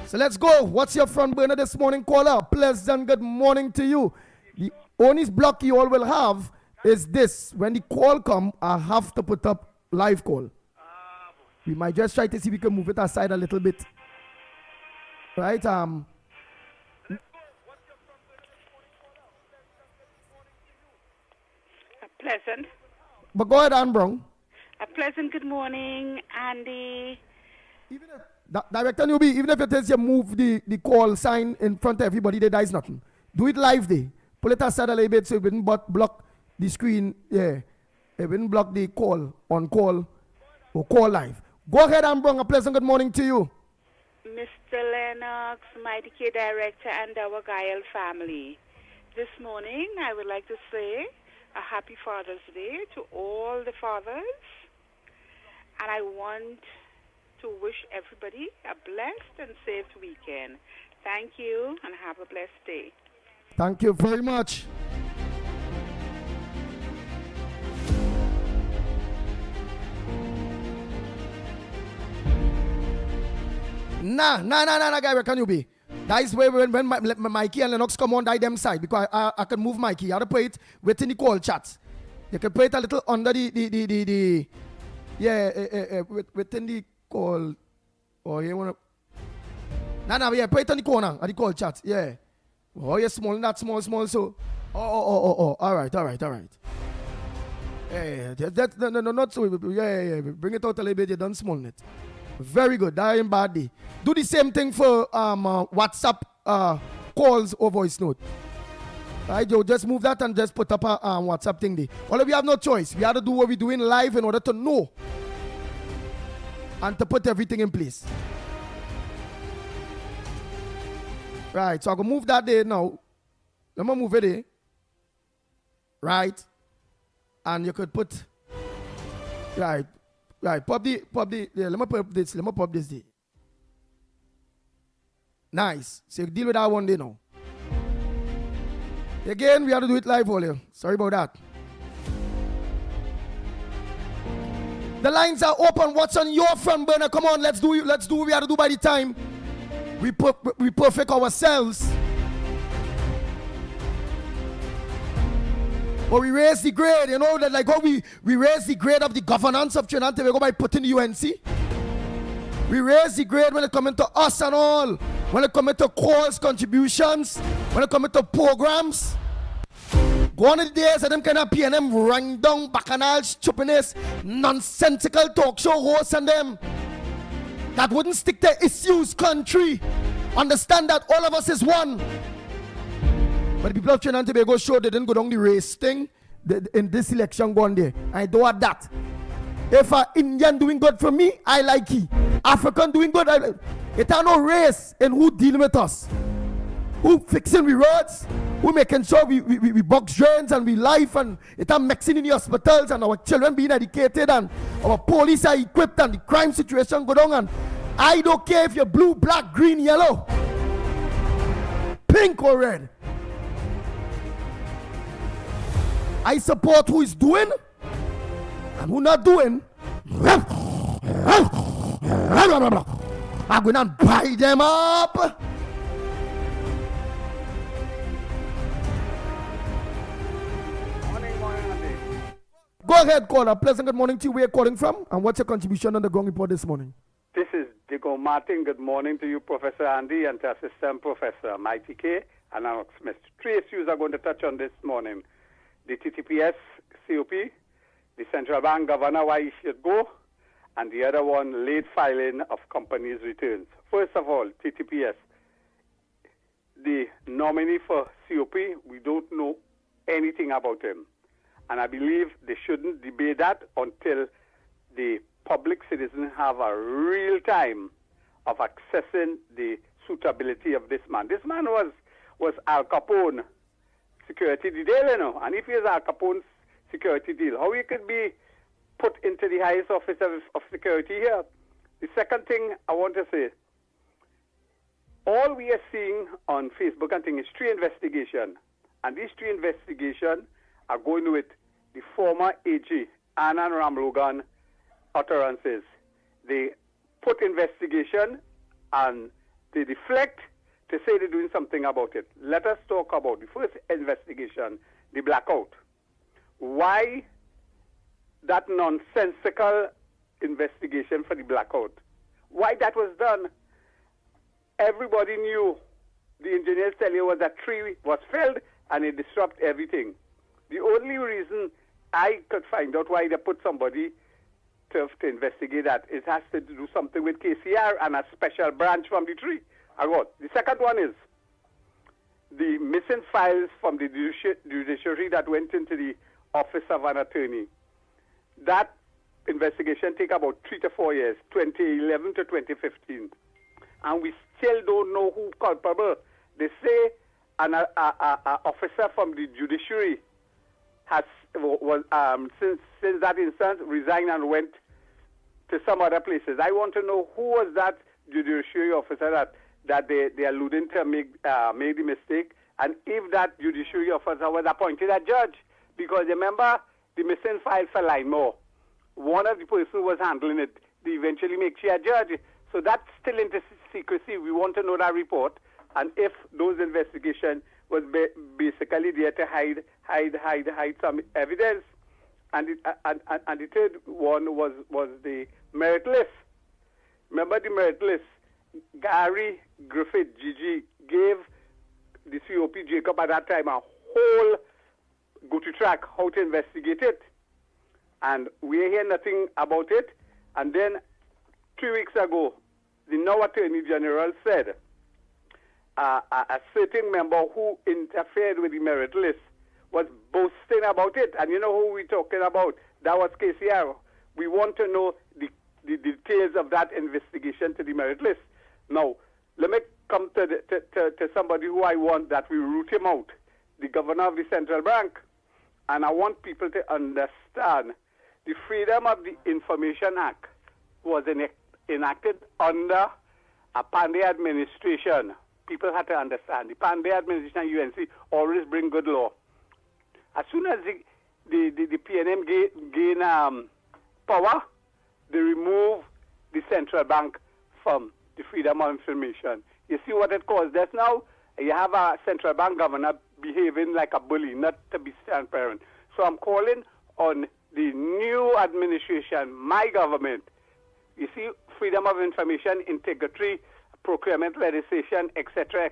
[SPEAKER 5] So let's go. What's your front burner this morning, caller? Pleasant good morning to you. The only block you all will have is this. When the call come, I have to put up live call. We might just try to see if we can move it aside a little bit. Right?
[SPEAKER 6] Pleasant.
[SPEAKER 5] But go ahead, Ann Brown.
[SPEAKER 6] A pleasant good morning, Andy.
[SPEAKER 5] Even if, Director Newbie, even if it is you move the call sign in front of everybody, there is nothing. Do it live there. Pull it aside a little bit so it wouldn't block the screen. Yeah. It wouldn't block the call on call or call live. Go ahead, Ann Brown. A pleasant good morning to you.
[SPEAKER 6] Mr. Lennox, Mighty K Director, and our Gael family. This morning, I would like to say a happy Father's Day to all the fathers. And I want to wish everybody a blessed and safe weekend. Thank you and have a blessed day.
[SPEAKER 5] Thank you very much. Nah, guy, where can you be? That is where when Mickie and Lennox come on them side because I can move Mickie. You have to put it within the call chat. You can put it a little under the within the call. Or you wanna Nah, yeah, put it on the corner at the call chat. Yeah. Oh, you're small, not small, so. Oh. All right. Yeah. No, not so. Yeah. Bring it out a little bit. You done small it. Very good. That ain't bad day. Do the same thing for WhatsApp calls or voice note. Right, Joe, just move that and just put up a WhatsApp thing there. All of you have no choice. We have to do what we're doing live in order to know and to put everything in place. Right, so I can move that there now. Let me move it there. Right. And you could put, right, pop the, yeah, let me pop this there. Nice. So you deal with that one day now. Again, we have to do it live, Olio. Sorry about that. The lines are open. What's on your front burner? Come on, let's do it. Let's do what we have to do by the time we perfect ourselves. But we raise the grade, you know, that like how we raise the grade of the governance of Trinidad and Tobago by putting the UNC. We raise the grade when it comes to us and all. When it comes to calls, contributions, when it comes to programs. Gone are the days of them kind of PNM rang down, bacchanal, stupidness, nonsensical talk show hosts and them that wouldn't stick to issues, country. Understand that all of us is one. But the people of Trinidad and Tobago show they didn't go down the race thing in this election gone there. I don't want that. If an Indian doing good for me, I like it. African doing good, I like it. It ain't no race in who dealing with us. Who fixing we roads, who making sure we box drains and we life, and it ain't mixing in the hospitals and our children being educated and our police are equipped and the crime situation go down. And I don't care if you're blue, black, green, yellow, pink or red. I support who is doing and who not doing. I'm going to buy them up. Go ahead, caller. Pleasant good morning to you. Where are you calling from? And what's your contribution on the Ground Report this morning?
[SPEAKER 7] This is Diego Martin. Good morning to you, Professor Andy, and to Assistant Professor Mickie and Lennox Smith. 3 issues I'm going to touch on this morning. The TTPS COP, the central bank governor, why he should go, and the other one, late filing of companies' returns. First of all, TTPS. The nominee for COP, we don't know anything about him. And I believe they shouldn't debate that until the public citizens have a real time of accessing the suitability of this man. This man was Al Capone security deal, you know. And if he is Al Capone's security deal, how he could be put into the highest office of security here? The second thing I want to say, all we are seeing on Facebook and things is 3 investigations. And these 3 investigations are going with the former AG, Anand Ramlogan, utterances. They put investigation and they deflect to say they're doing something about it. Let us talk about the first investigation, the blackout. Why that nonsensical investigation for the blackout? Why that was done? Everybody knew. The engineers tell you was that tree was felled and it disrupted everything. The only reason I could find out why they put somebody to investigate that, it has to do something with KCR and a special branch from the tree. The second one is the missing files from the judiciary that went into the office of an attorney. That investigation take about 3 to 4 years, 2011 to 2015. And we still don't know who culpable. They say an officer from the judiciary since that instance resigned and went to some other places. I want to know who was that judiciary officer that they alluding to made the mistake, and if that judiciary officer was appointed a judge. Because remember, the missing file for Linemore, one of the person who was handling it, they eventually make she a judge. So that's still into secrecy. We want to know that report, and if those investigations was basically there to hide some evidence. And the third one was the merit list. Remember the merit list? Gary Griffith, Gigi, gave the COP Jacob at that time a whole go-to track how to investigate it. And we hear nothing about it. And then 2 weeks ago, the now Attorney General said a certain member who interfered with the merit list was boasting about it. And you know who we're talking about? That was KCR. We want to know the details of that investigation to the merit list. Now, let me come to somebody who I want that we root him out, the governor of the central bank. And I want people to understand the Freedom of the Information Act was enacted under a Pandey administration. People had to understand. The Pandey administration and UNC always bring good law. As soon as the PNM gain power, they remove the central bank from the Freedom of Information. You see what it caused us now? You have a central bank governor behaving like a bully, not to be transparent. So I'm calling on the new administration, my government. You see, freedom of information, integrity, procurement legislation, etc.,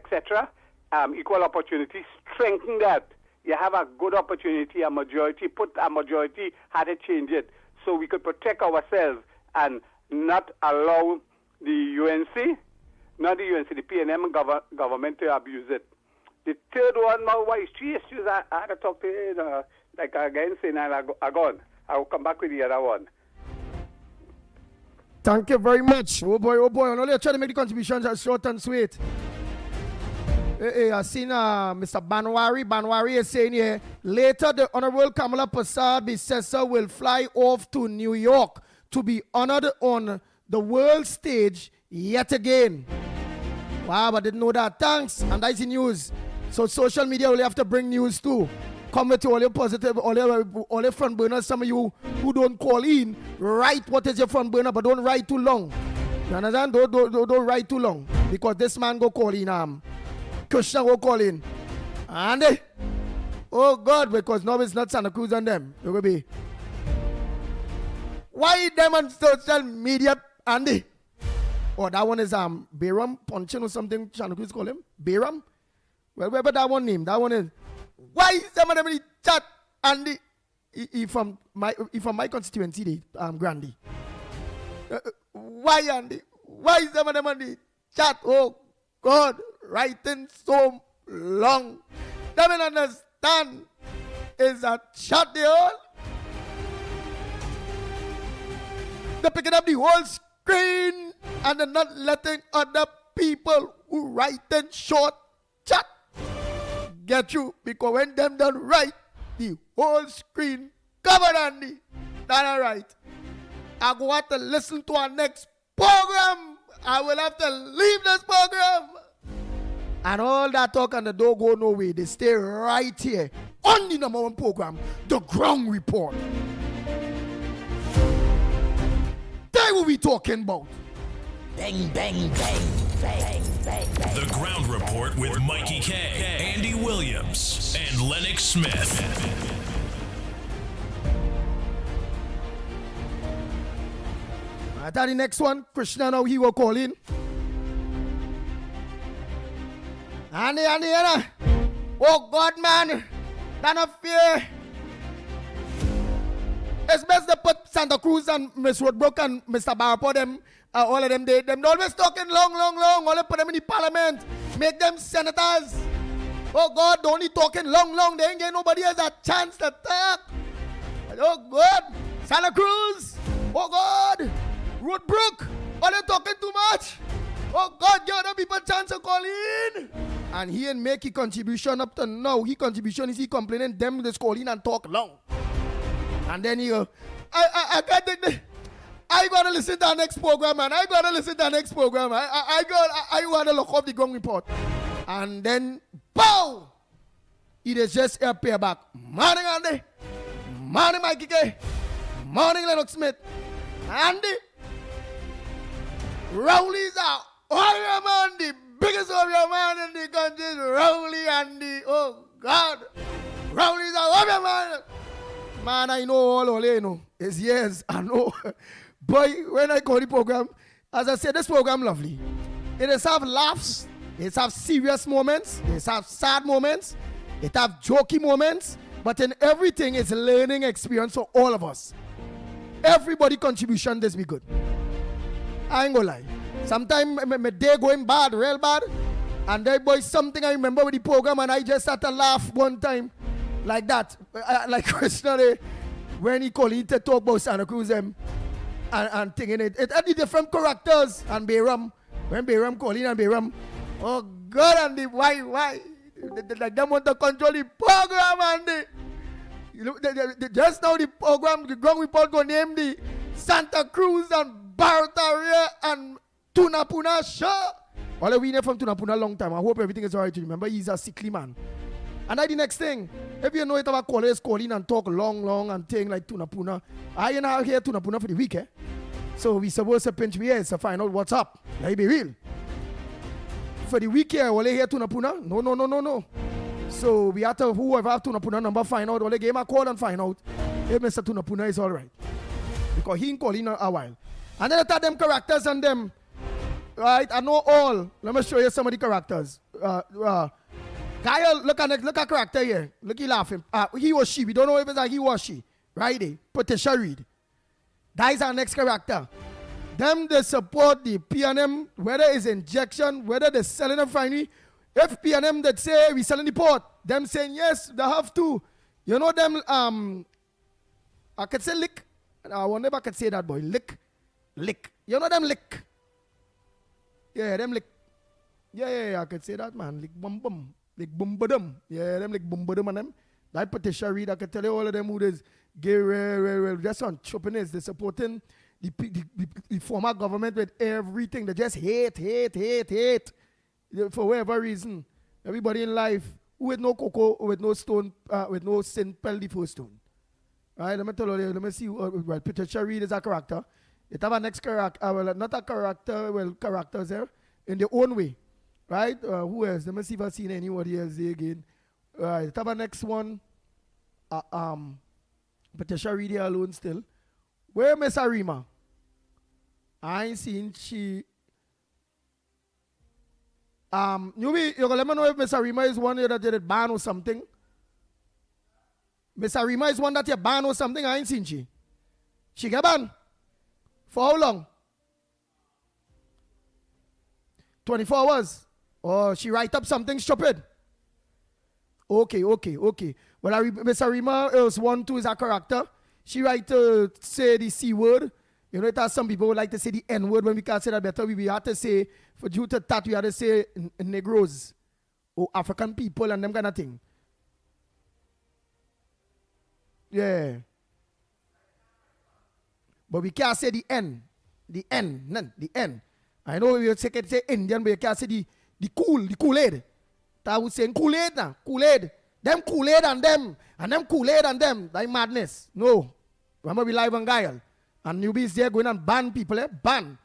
[SPEAKER 7] equal opportunity, strengthen that. You have a good opportunity, a majority had to change it so we could protect ourselves and not allow the UNC, the PNM government to abuse it. The third one, now, why is 3 issues I had to talk to you, like again saying I gone. I will come back with the other one.
[SPEAKER 5] Thank you very much. Oh boy. I'm only trying to make the contributions as short and sweet. Hey, I seen Mr. Banwari. Banwari is saying here, later the Honorable Kamala Prasad Bissessa will fly off to New York to be honored on the world stage yet again. Wow, I didn't know that. Thanks. And that's the news. So social media will have to bring news too. Comment to all your positive, all your front burners. Some of you who don't call in, write what is your front burner, but don't write too long. You understand? Don't write too long. Because this man go call in, Christian go call in. And oh God, because now it's not Santa Cruz and them. It will be. Why them on social media, Andy? Oh, that one is Bayram Punching or something. Santa Cruz call him Bayram. Well, whatever that one name, that one is. Why some of them in the chat, Andy? He from my constituency, Grandy. Why, Andy? Why some of them on the chat? Oh God, writing so long. They don't understand. Is that chat they all? They're picking up the whole screen and they're not letting other people who write in short chat get you, because when them done write, the whole screen covered, Andy. That's all right. I go have to listen to our next program. I will have to leave this program. And all that talk and the don't go nowhere. They stay right here on the number one program, The Ground Report. That's what we talking about.
[SPEAKER 1] Bang, bang, bang, bang, bang, bang.
[SPEAKER 2] The Ground Report with Mickie K, Andy Williams, and Lennox Smith.
[SPEAKER 5] I thought the next one, Krishna, now he will call in. Andy. Oh God, man. None of fear. It's best to put Santa Cruz and Miss Roadbrook and Mr. Barpo, them, all of them, them always talking long. All of put them in the parliament. Make them senators. Oh God, they only talking long. They ain't getting nobody has a chance to talk. Oh God. Santa Cruz. Oh God. Roadbrook. All they talking too much. Oh God, give other people a chance to call in. And he ain't make his contribution up to now. His contribution is he complaining them just call in and talk long. And then he go, I can't take the, I gotta listen to our next program, man. I gotta look up the Ground Report. And then, bow! It is just appear back. Morning, Andy. Morning, Mickie K. Morning, Lennox Smith. Andy. Rowley's a warrior man, the biggest warrior man in the country is Rowley, Andy. Oh God. Rowley's a warrior man. Man, I know all you know. It's years, I know. Boy, when I call the program, as I said, this program lovely. It has have laughs. It have serious moments. It have sad moments. It have jokey moments. But in everything, it's a learning experience for all of us. Everybody contribution this be good. I ain't gonna lie. Sometimes my day going bad, real bad. And there boy something I remember with the program and I just had to laugh one time. Like that. Like Krishna, when he called it to talk about Santa Cruz and thinking it. It had the different characters and Bayram. When Bayram called in and Bayram, oh God, and the why? Like them want to control the program and just now the program, the ground report go name the Santa Cruz and Barataria and Tunapuna show. All we know from Tunapuna a long time. I hope everything is alright. Remember, he's a sickly man. And then the next thing, if you know it about callers calling and talk long and thing like Tunapuna, I ain't out here Tunapuna for the week, eh? So we supposed to pinch me ears to find out what's up. Let be real. For the week here, will they hear Tunapuna? No. So we have to, whoever have Tunapuna number, find out. Will they give him a call and find out if Mr. Tunapuna is alright. Because he ain't calling a while. And then I tell them characters and them. Right, I know all. Let me show you some of the characters. Guy, look at character here. Look, he laughing. He or she. We don't know if it's like he or she. Right there. Patricia Reed. That is our next character. Them, they support the P&M, whether it's injection, whether they're selling them finally. If P&M that say we selling the port, them saying yes, they have to. You know them, I could say lick. I wonder if I could say that, boy. Lick. You know them lick. Yeah, them lick. Yeah, I could say that, man. Lick bum. Lick bum. Yeah, them lick bum and them. That Patricia Reed, I can tell you all of them who is gay, just on choppiness. They're supporting the former government with everything. They just hate. For whatever reason. Everybody in life, who with no cocoa, with no stone, with no sin, pell the first stone. Right, let me tell you, let me see. Well, Patricia Reed is a character. It have a next character, well, not a character, well, characters there, in their own way. Right? Who else? Let me see if I've seen anybody else there again. Right, it have a next one. Patricia Reed here alone still. Where Miss Arima? I ain't seen she. You gonna let me know if Miss Arima is one that did ban or something. Miss Arima is one that you ban or something. I ain't seen she. She get banned. For how long? 24 hours. Or she write up something stupid. Okay. Well, Miss Arima is one too is a character. She write to say the C word. You know, it has some people would like to say the N word when we can't say that better. We have to say, for due to that, we have to say Negroes or African people and them kind of thing. Yeah. But we can't say the N. The N. I know you say Indian, but you can't say the Kool-Aid. That would say Kool-Aid now. Kool-Aid. Them Kool-Aid and them Kool-Aid and them. That madness. No. Remember we live on Guile. And newbies there going and ban people, ban.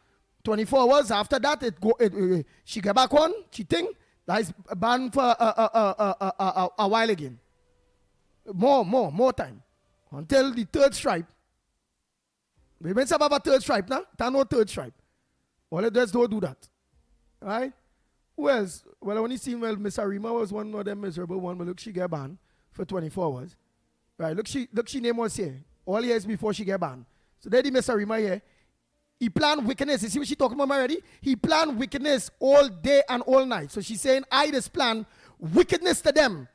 [SPEAKER 5] 24 hours after that, she get back on, she think, that is banned for a while again. More time. Until the third stripe. We mentioned about a third stripe now. There's no third stripe. Well, let's don't do that. Right? Who else? Well, I only seen, Miss Arima was one of them miserable one, but look, she get banned for 24 hours. Right, look, she name was here. All years before she get banned. So there the Miss Arima here. He planned wickedness. You see what she talking about already? He planned wickedness all day and all night. So she's saying, I just plan wickedness to them.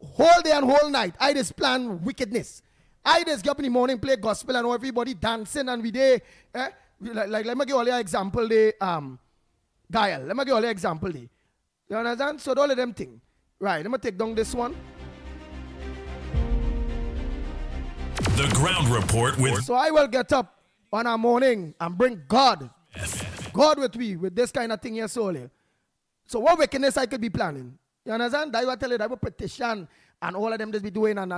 [SPEAKER 5] Whole day and whole night. I just plan wickedness. I just get up in the morning, play gospel and everybody dancing and we there. Like let me give all you an example there. Guile. Let me give all you an example there. You understand? So all of them things. Right, let me take down this one.
[SPEAKER 2] The Ground Report with...
[SPEAKER 5] So I will get up on a morning and bring God with me with this kind of thing here solely. So what wickedness I could be planning? You understand? That I will tell you that I will petition and all of them just be doing and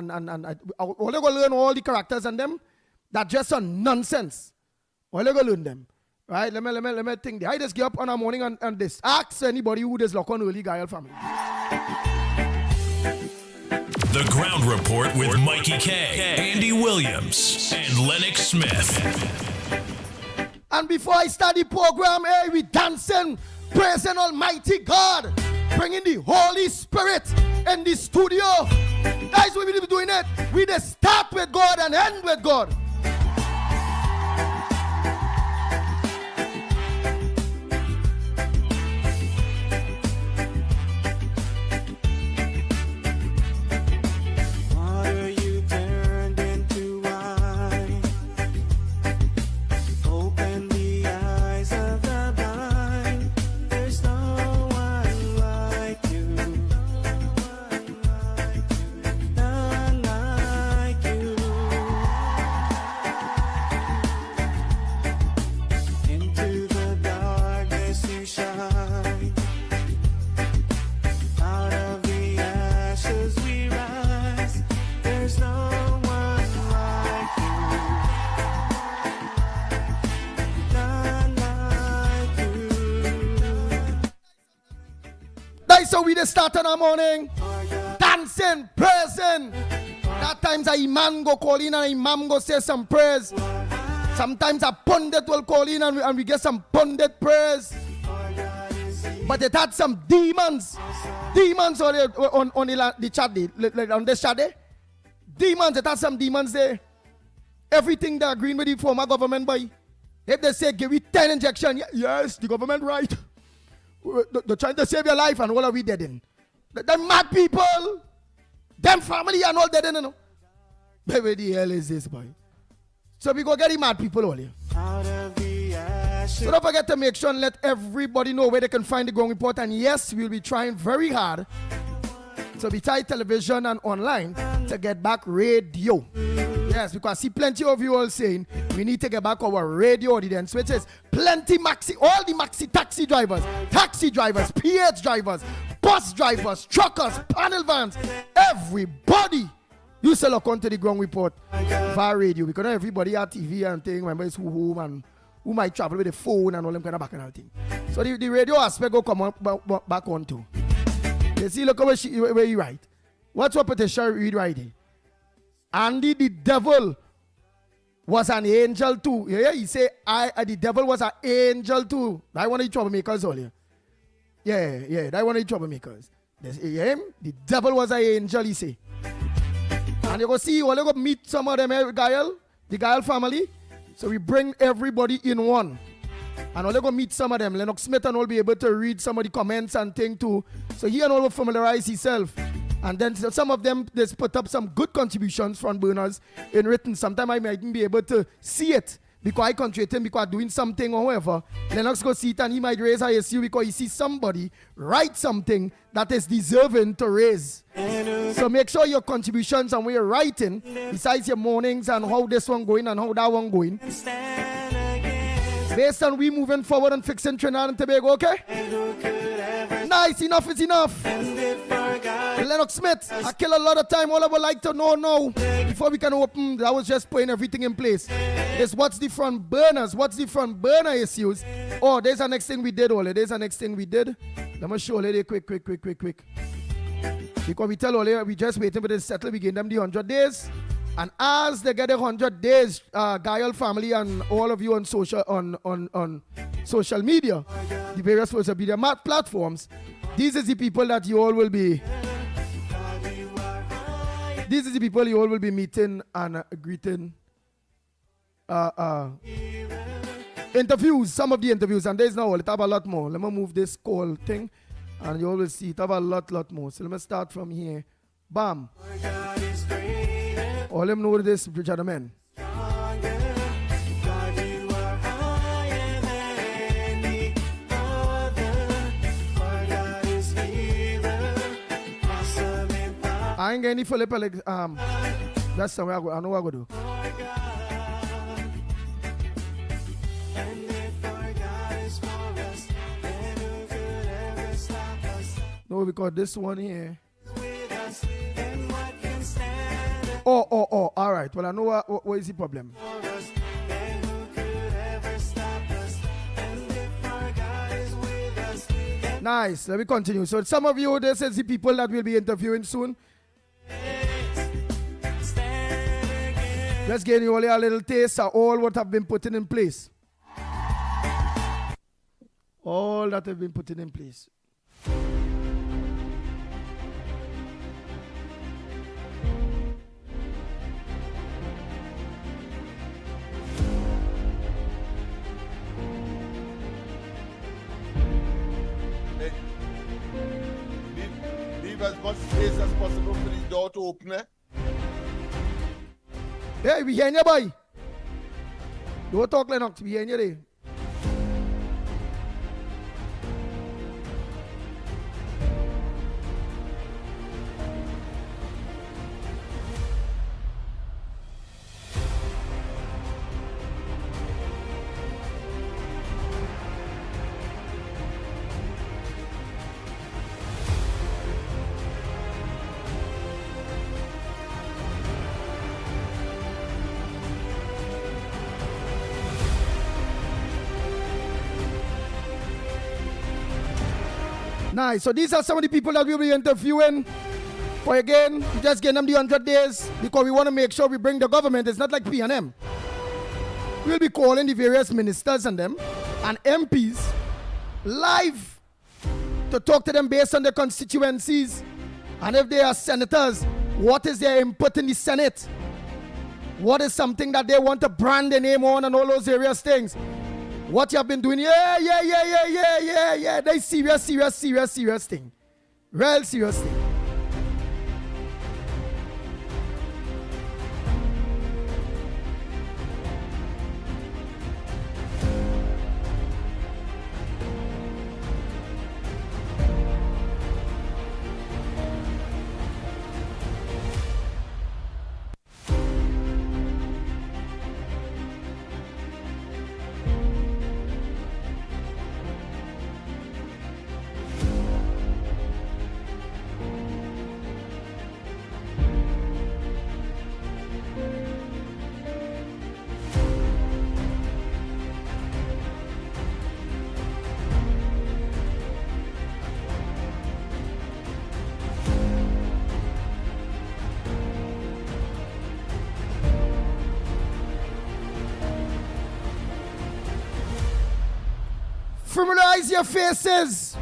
[SPEAKER 5] all they go learn all the characters and them that just on nonsense. All they go learn them. Right? Let me think. I just get up on a morning and this. Ask anybody who does lock on early Guile family.
[SPEAKER 2] The Ground Report with Mickie K, Andy Williams, and Lennox Smith.
[SPEAKER 5] And before I start the program, hey, we dancing praising Almighty God, bringing the Holy Spirit in the studio. Guys, we will be doing it. We just start with God and end with God.
[SPEAKER 4] Water you turned into wine. Open the eyes of the blind. There's no one like you. None like you. Into the darkness you shine. Out of the ashes we rise. There's no one like you. None like you.
[SPEAKER 5] That's how we just start in the morning. Dancing, praising. That times a imam go call in and a imam go say some prayers. Sometimes a pundit will call in and we get some pundit prayers. But it had some demons. Demons on the chat day, like on this chat day. Demons, it had some demons there. Everything they're agreeing with the former government by. If they say give you 10 injections, yes, the government right. They're trying to save your life and all are we dead in. The mad people, them family and all dead in, you know. But where the hell is this, boy? So we go get the mad people all here.
[SPEAKER 4] Out of the ashes.
[SPEAKER 5] So don't forget to make sure and let everybody know where they can find the Ground Report. And yes, we'll be trying very hard to be tight television and online to get back radio. Yes, because I see plenty of you all saying we need to get back our radio audience, which is plenty maxi, all the maxi taxi drivers, PH drivers, bus drivers, truckers, panel vans, everybody. You still look onto the Ground Report via radio because not everybody have TV and thing. Remember, it's who home and who might travel with the phone and all them kind of back and all thing. So the radio aspect will come on, back on too. You see, look where you write. What's what petition read right here? Andy the devil was an angel too. Yeah, he say the devil was an angel too. That one of the troublemakers all here. Yeah, that one of the troublemakers. The devil was an angel, he say. And you go see, you go meet some of them, the Gael family. So we bring everybody in one. And all go meet some of them. Lennox Smith and all be able to read some of the comments and thing too. So he and all will familiarize himself. And then some of them just put up some good contributions from burners in written. Sometimes I might even be able to see it because I concentrate him because doing something or whatever. Lennox go see it and he might raise ISU because he sees somebody write something that is deserving to raise. So make sure your contributions and what you're writing, besides your mornings and how this one going and how that one going, based on we moving forward and fixing Trinidad and Tobago, okay? Nice, enough is enough. Lennox Smith, I kill a lot of time. All I would like to know now, before we can open, I was just putting everything in place, is what's the front burners? What's the front burner issues? Oh, there's the next thing we did, Ole. There's the next thing we did. Let me show you quick. Because we tell Ole, we just waiting for this settle. We give them the 100 days. And as they get the 100 days, Gael family and all of you on social media, the various social media platforms, these is the people that you all will be. These is the people you all will be meeting and greeting. Interviews, some of the interviews, and there's now, let's have a lot more. Let me move this call thing, and you all will see it have a lot more. So let me start from here. Bam. All them know this, gentlemen. I ain't getting any Philip Alex. That's somewhere I know what I go do. No, because this one here. Oh, all right. Well, I know what is the problem. Nice. Let me continue. So some of you, this is the people that we'll be interviewing soon. Let's give you all a little taste of all what have been put in place. All that have been put in place.
[SPEAKER 8] Leave as much space as possible for the door to open.
[SPEAKER 5] Hey, we hearing you, boy. Don't talk, Lennox. We hearing you there. Nice. So these are some of the people that we'll be interviewing. For again, we just getting them the 100 days because we want to make sure we bring the government. It's not like P&M. We'll be calling the various ministers and them and MPs live to talk to them based on their constituencies. And if they are senators, what is their input in the Senate? What is something that they want to brand their name on and all those various things? What you have been doing, yeah. They serious thing. Real serious thing. Familiarize your faces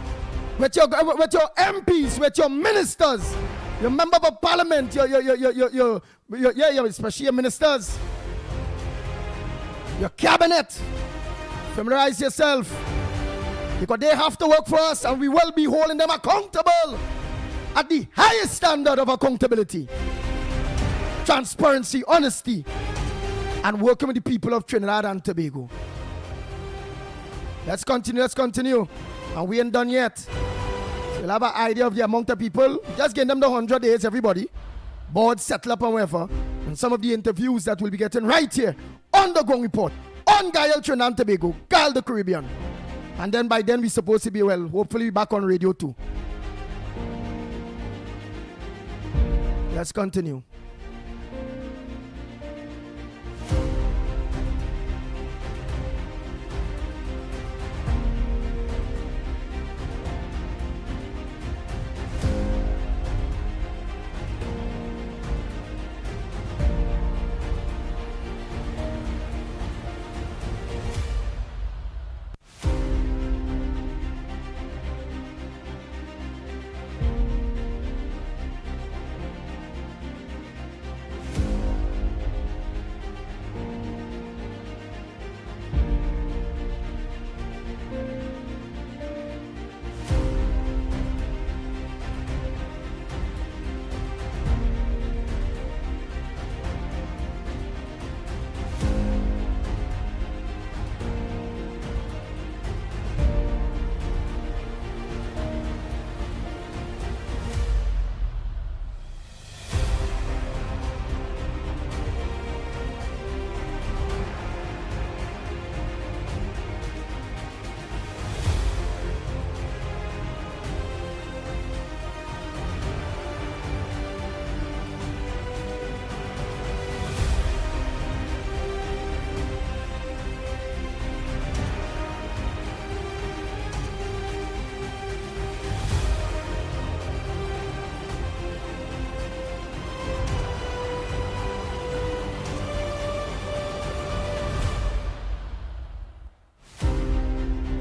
[SPEAKER 5] with your MPs, with your ministers, your members of parliament, your especially your ministers, your cabinet. Familiarize yourself because they have to work for us and we will be holding them accountable at the highest standard of accountability, transparency, honesty, and working with the people of Trinidad and Tobago. Let's continue. And we ain't done yet. So we'll have an idea of the amount of people. Just get them the 100 days, everybody. Board, settle up and whatever. And some of the interviews that we'll be getting right here on the Ground Report, on Gael, Trinidad and Tobago, Gael the Caribbean. And then by then we're supposed to be, well, hopefully back on radio too. Let's continue.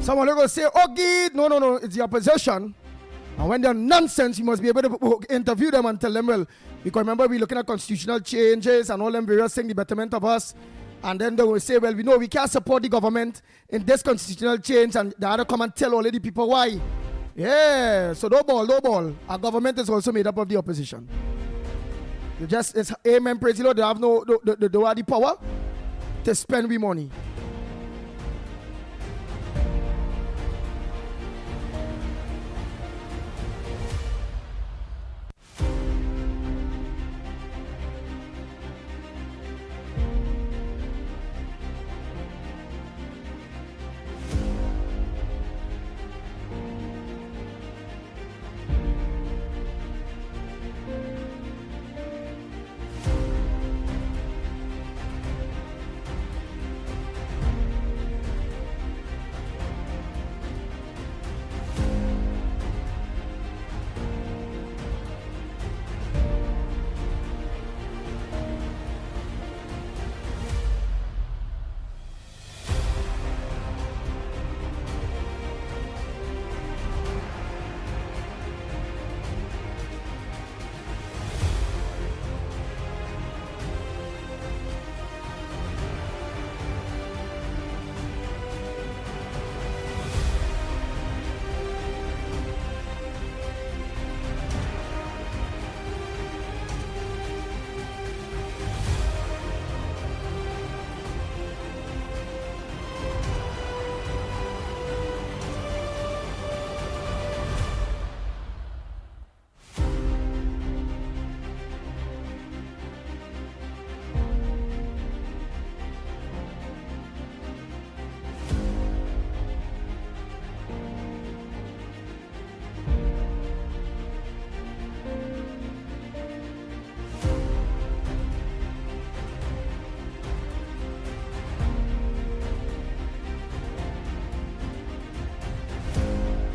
[SPEAKER 5] Someone will go say, oh, Gid. No, it's the opposition. And when they're nonsense, you must be able to interview them and tell them, well, because remember, we're looking at constitutional changes and all them various things, the betterment of us. And then they will say, well, we know we can't support the government in this constitutional change. And the other come and tell all of the people why. Yeah, so no ball. Our government is also made up of the opposition. It's amen, praise the Lord. They have they don't have the power to spend we money.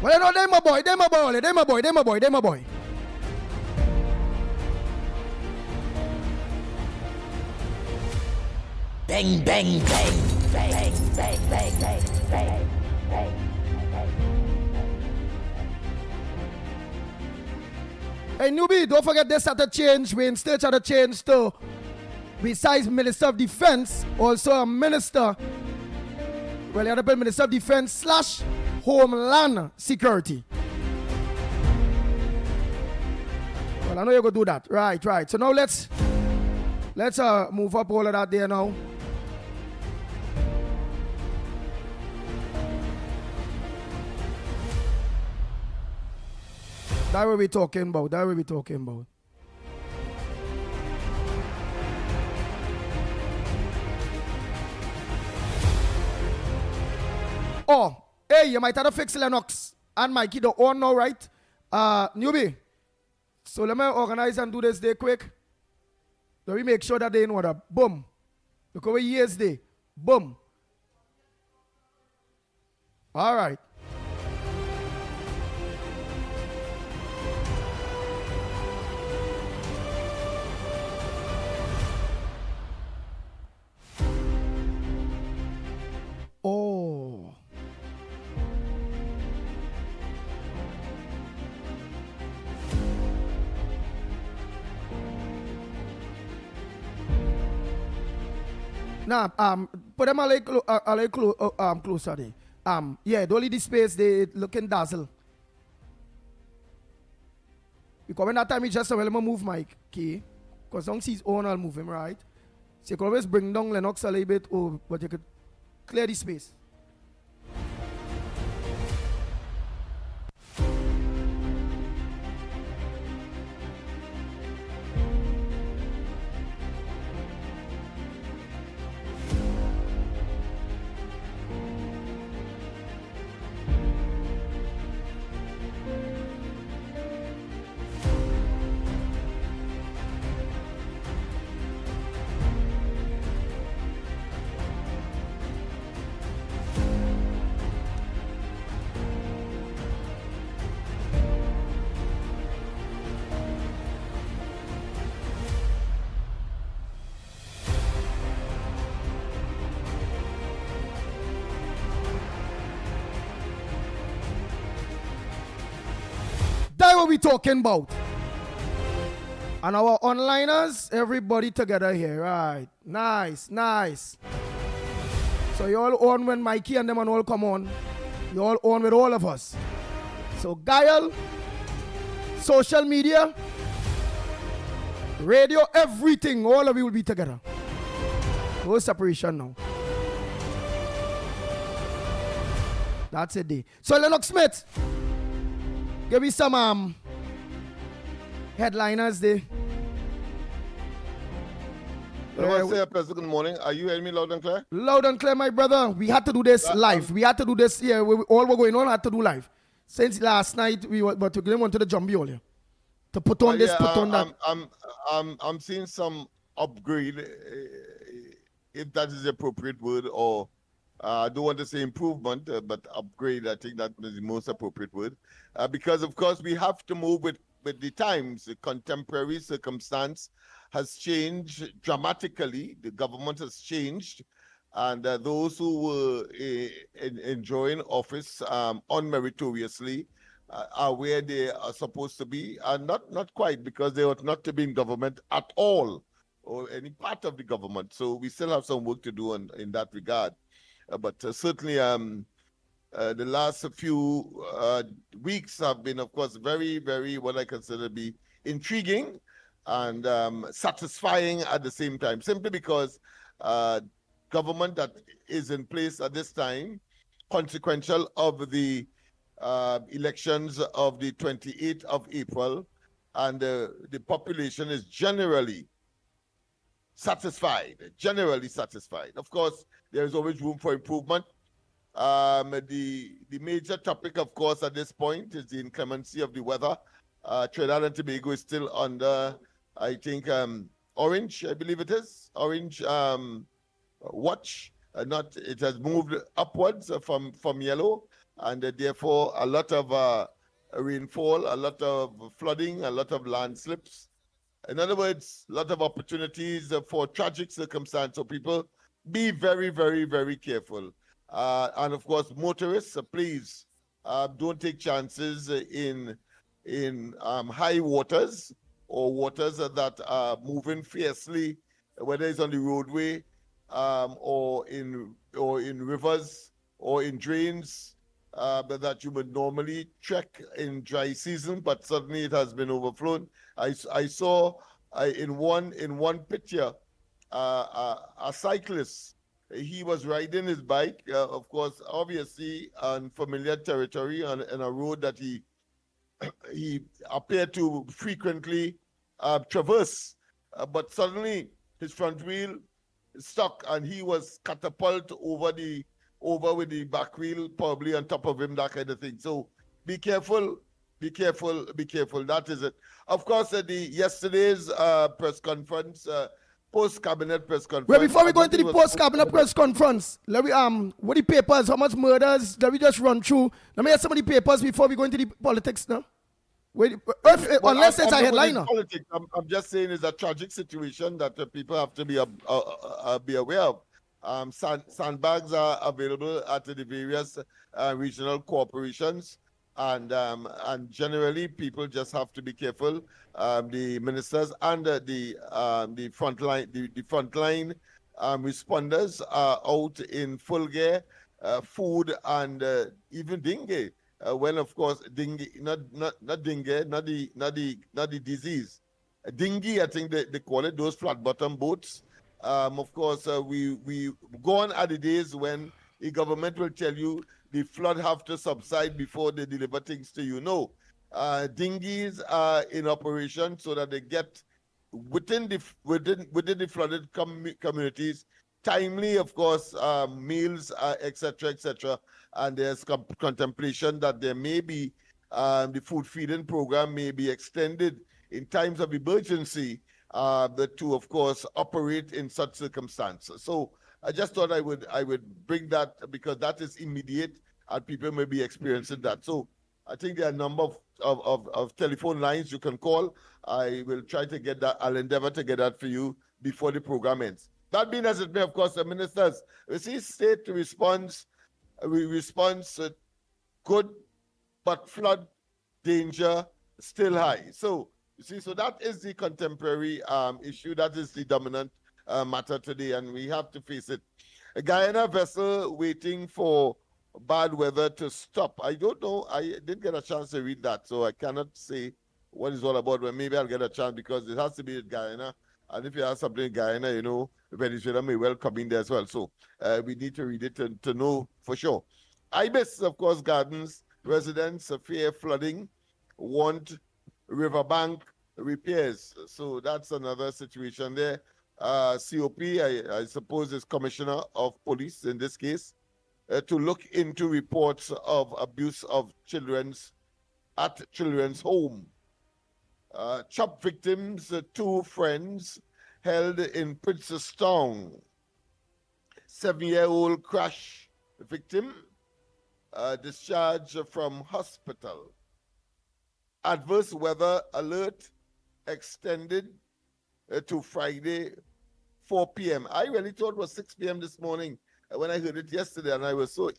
[SPEAKER 5] Well, no, they my boy.
[SPEAKER 1] Bang, bang, bang, bang, bang, bang, bang, bang, bang.
[SPEAKER 5] Hey, newbie, don't forget this had to change. We instead had to change to, besides Minister of Defense, also a minister. Well, you had to put Minister of Defense / Homeland Security. Well, I know you're going to do that. Right. So now let's move up all of that there now. That what we're talking about. Oh, hey, you might have to fix Lennox and Mickie the on now, right? Newbie. So let me organize and do this day quick. Let me make sure that they know that. Boom. Look over years day. Boom. All right. Oh. Nah, put them a little closer there. Yeah, the only the space they looking dazzle. Because when that time he just said, well, I'm gonna move Mickie, because long he's on, I'll move him, right? So you can always bring down Lennox a little bit, but you could clear the space. what we talking about. And our onliners, everybody together here. Right. Nice, nice. So you all on when Mikey and them and all come on. You all on with all of us. So Guile, social media, radio, everything, all of you will be together. No separation now. That's it day. So Lennox Smith, give me some headliners there.
[SPEAKER 8] I want to say a pleasant good morning. Are you hearing me loud and clear?
[SPEAKER 5] Loud and clear, my brother. We had to do this live. We had to do this here. All we're going on had to do live. Since last night, but we didn't want to the jumbie all here. To put on this, put on that.
[SPEAKER 8] I'm seeing some upgrade, if that is the appropriate word, or I don't want to say improvement, but upgrade, I think that is the most appropriate word. Because, of course, we have to move with the times. The contemporary circumstance has changed dramatically. The government has changed. And those who were enjoying office unmeritoriously are where they are supposed to be, and not quite, because they ought not to be in government at all, or any part of the government. So we still have some work to do in that regard. But certainly the last few weeks have been, of course, very, very, what I consider to be intriguing and satisfying at the same time, simply because government that is in place at this time, consequential of the elections of the 28th of April, and the population is generally satisfied. Of course, there is always room for improvement. The major topic, of course, at this point is the inclemency of the weather. Trinidad and Tobago is still under, I think, orange, I believe it is, orange watch. It has moved upwards from yellow, and therefore a lot of rainfall, a lot of flooding, a lot of landslips. In other words, a lot of opportunities for tragic circumstance. So people, be very, very, very careful. And of course, motorists, please don't take chances in high waters or waters that are moving fiercely, whether it's on the roadway or in rivers or in drains that you would normally trek in dry season, but suddenly it has been overflown. I saw in one picture a cyclist. He was riding his bike, of course, obviously on familiar territory on a road that he appeared to frequently traverse, but suddenly his front wheel stuck and he was catapulted over with the back wheel probably on top of him, that kind of thing. So be careful. That is it. Of course, yesterday's press conference, post-cabinet press conference.
[SPEAKER 5] Well, before we go into the post-cabinet press conference, let me what the papers, how much murders, let me just run through. Let me have some of the papers before we go into the politics now. Unless it's a headliner.
[SPEAKER 8] I'm just saying it's a tragic situation that people have to be aware of. Sandbags are available at the various regional corporations, and generally people just have to be careful. The ministers and the frontline responders are out in full gear, food and even dengue. When of course dengue, not the disease, dengue, I think they call it, those flat bottom boats. Of course, we go on at the days when the government will tell you the flood have to subside before they deliver things to you. No, dinghies are in operation so that they get within the flooded communities timely, of course, meals, etc. And there's contemplation that there may be the food feeding program may be extended in times of emergency to, of course, operate in such circumstances. So I just thought I would bring that because that is immediate and people may be experiencing that. So I think there are a number of telephone lines you can call. I will try to get that. I'll endeavor to get that for you before the program ends. That being as it may, of course, the ministers, we see state response good, but flood danger still high. So you see, so that is the contemporary issue. That is the dominant matter today, and we have to face it. A Guyana vessel waiting for bad weather to stop. I don't know. I didn't get a chance to read that, so I cannot say what it's all about. But maybe I'll get a chance because it has to be in Guyana. And if you have something in Guyana, you know, Venezuela may well come in there as well. So we need to read it to know for sure. Ibis, of course, Gardens residents fear flooding, want riverbank repairs. So that's another situation there. COP, I suppose, is Commissioner of Police in this case, to look into reports of abuse of children's home. CHOP victims, 2 friends held in Princestown. 7-year-old crash victim discharged from hospital. Adverse weather alert extended to Friday, 4 p.m. I really thought it was 6 p.m. this morning when I heard it yesterday, and I was so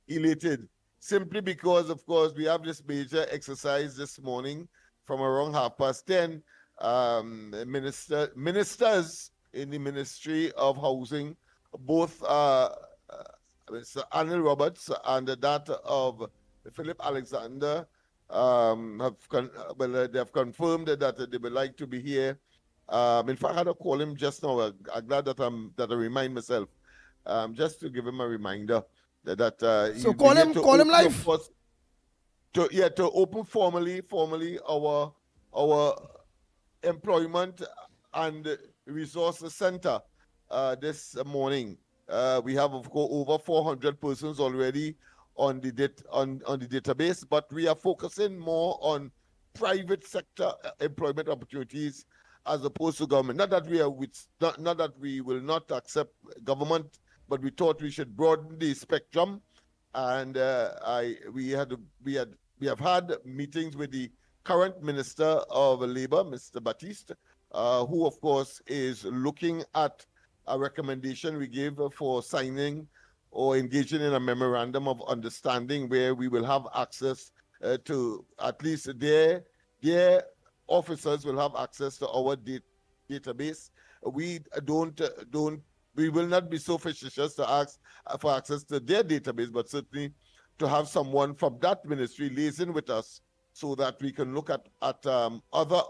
[SPEAKER 8] elated, simply because, of course, we have this major exercise this morning from around 10:30. Ministers in the Ministry of Housing, both Mr. Anil Roberts and that of Philip Alexander, they have confirmed that they would like to be here. In fact, I had to call him just now. I'm glad that I remind myself, just to give him a reminder that.
[SPEAKER 5] So call him live.
[SPEAKER 8] To open formally our employment and resource center this morning. We have, of course, over 400 persons already on the database, but we are focusing more on private sector employment opportunities as opposed to government. Not that we will not accept government, but we thought we should broaden the spectrum. And we have had meetings with the current Minister of Labor, Mr. Baptiste, who of course is looking at a recommendation we gave for signing or engaging in a memorandum of understanding where we will have access to at least their officers will have access to our database. We will not be so facetious to ask for access to their database, but certainly to have someone from that ministry liaison with us so that we can look at other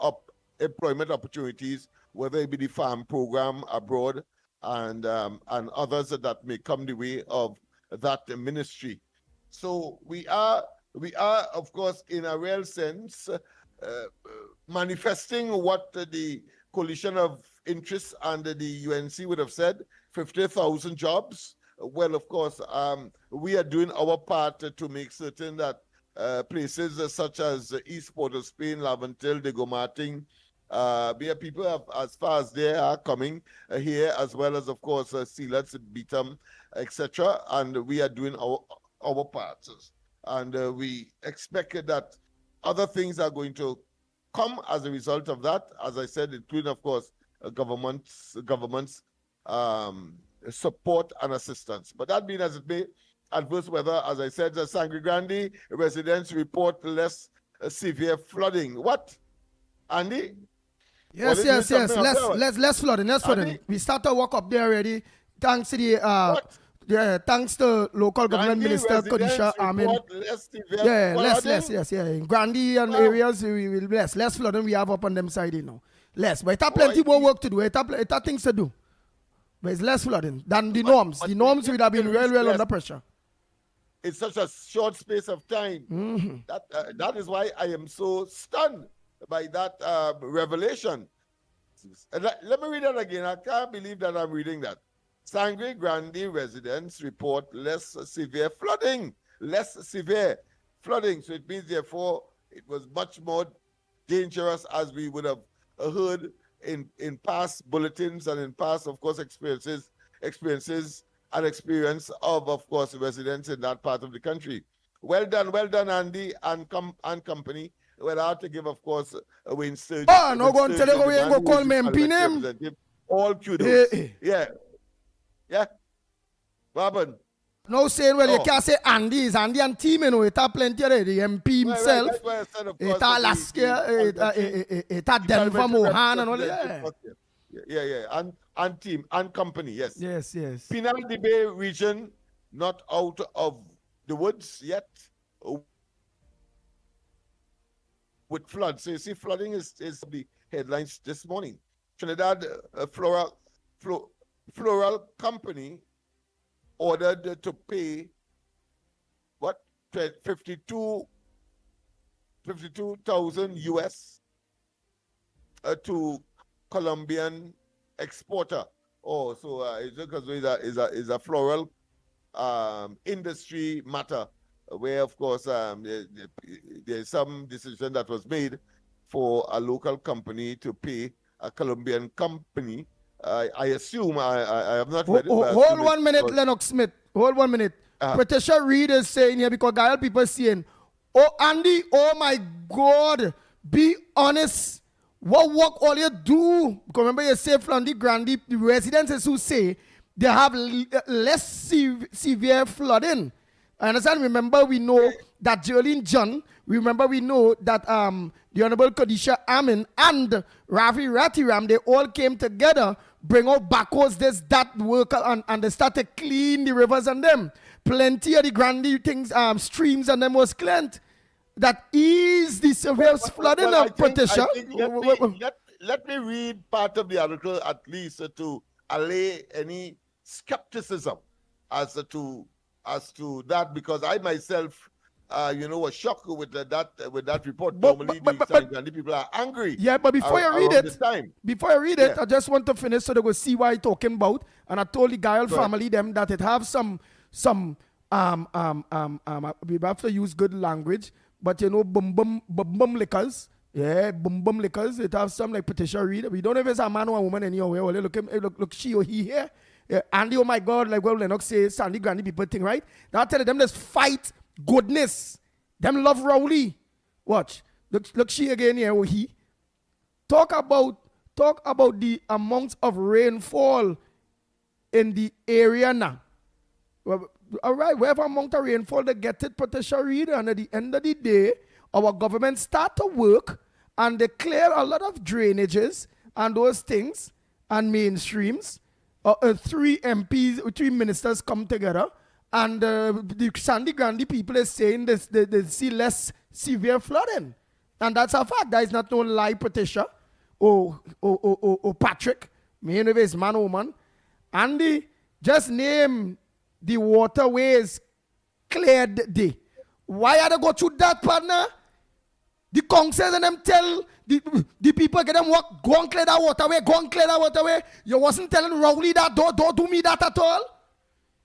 [SPEAKER 8] employment opportunities, whether it be the farm program abroad and others that may come the way of that ministry. So we are, of course, in a real sense, manifesting what the coalition of interests under the UNC would have said, 50,000 jobs. Well, of course, we are doing our part to make certain that places such as East Port of Spain, Laventille, de Gomartin, where people have, as far as they are coming here, as well as, of course, Sealats, Beetham, etc. And we are doing our parts. And we expect that other things are going to come as a result of that, as I said, including, of course, government's support and assistance. But that being as it may, adverse weather, as I said, the Sangre Grande residents report less severe flooding. What, Andy?
[SPEAKER 5] Yes. Less flooding. We start to walk up there already. Thanks to thanks to local government minister Kodisha Amin. Less. In Grandi and areas we will less flooding we have up on them side, you know. Less. But it have plenty more work to do. It have things to do. But it's less flooding than the norms. The norms would have been well under pressure.
[SPEAKER 8] It's such a short space of time.
[SPEAKER 5] Mm-hmm.
[SPEAKER 8] That is why I am so stunned by that revelation. Let me read that again. I can't believe that I'm reading that. Sangre Grande residents report less severe flooding. So it means, therefore, it was much more dangerous, as we would have heard in past bulletins and in past, of course, experience of course, residents in that part of the country. Well done, Andy and company. Well, I have to give, of course, Wayne Sturgeon.
[SPEAKER 5] Oh, no, go and tell you, we ain't go call me MP name.
[SPEAKER 8] All kudos. Yeah. Robin.
[SPEAKER 5] No saying, well, you
[SPEAKER 8] Oh.
[SPEAKER 5] can't say Andy. It's Andy and team, you know. It had plenty of the MP himself.
[SPEAKER 8] That's why I said, of
[SPEAKER 5] It
[SPEAKER 8] course,
[SPEAKER 5] had
[SPEAKER 8] the-
[SPEAKER 5] last
[SPEAKER 8] the-
[SPEAKER 5] year.
[SPEAKER 8] the-
[SPEAKER 5] It had Denver
[SPEAKER 8] parliamentary
[SPEAKER 5] Mohan and all
[SPEAKER 8] representative,
[SPEAKER 5] that.
[SPEAKER 8] yeah. And team and company, yes.
[SPEAKER 5] Yes.
[SPEAKER 8] Penal de Bay region not out of the woods yet with flood. So you see, flooding is the headlines this morning. Trinidad floral company ordered to pay what 52,000 US to Colombian exporter. Oh, so it's because is a floral industry matter where, of course, there's some decision that was made for a local company to pay a Colombian company. I assume, I have not read it. but I
[SPEAKER 5] Hold
[SPEAKER 8] assume
[SPEAKER 5] 1 minute,
[SPEAKER 8] was-
[SPEAKER 5] Lennox Smith. Hold 1 minute. Patricia Reed is saying here, because Gael people saying, oh, Andy, oh my God, be honest. What work all you do? Because remember you say Flandy Grandy, the residents who say they have less severe flooding. I understand. Remember, we know that Jolene John, we know that the Honorable Kadisha Amin and Ravi Ratiram, they all came together, bring out backwards this, that work, and they started clean the rivers and them. Plenty of the Grandy things, streams and them was cleaned. That is the severe flooding
[SPEAKER 8] Well,
[SPEAKER 5] of Patricia.
[SPEAKER 8] Let me read part of the article at least to allay any skepticism as to that, because I myself, was shocked with that report. Normally, the people are angry.
[SPEAKER 5] Yeah, but before you read it,
[SPEAKER 8] Yeah.
[SPEAKER 5] I just want to finish so they will see what I'm talking about. And I told the Gael family them that it have some we have to use good language, but bum liquors. Yeah, bum liquors. It have some like Patricia Reed. We don't know if it's a man or a woman anywhere. Well, look, she or he here. Yeah, Andy, oh my God, like what Lennox says, Sandy Grandy people thing, right? Now I tell them, let's fight goodness. Them love Rowley. Watch. Look she again here, or he. Talk about the amount of rainfall in the area now. Well, all right, wherever amount of rainfall they get it, Patricia Reed, and at the end of the day, our government start to work and they clear a lot of drainages and those things and mainstreams. 3 MPs, 3 ministers come together, and the Sandy Grandy people is saying they see less severe flooding. And that's a fact. That is not no lie, Patricia or Patrick. Me know it's man or woman. Andy, just name the waterways cleared day. Why are they go through that, partner? The councils and them tell the people, get them work, go and clear that waterway, You wasn't telling Rowley that, don't do me that at all.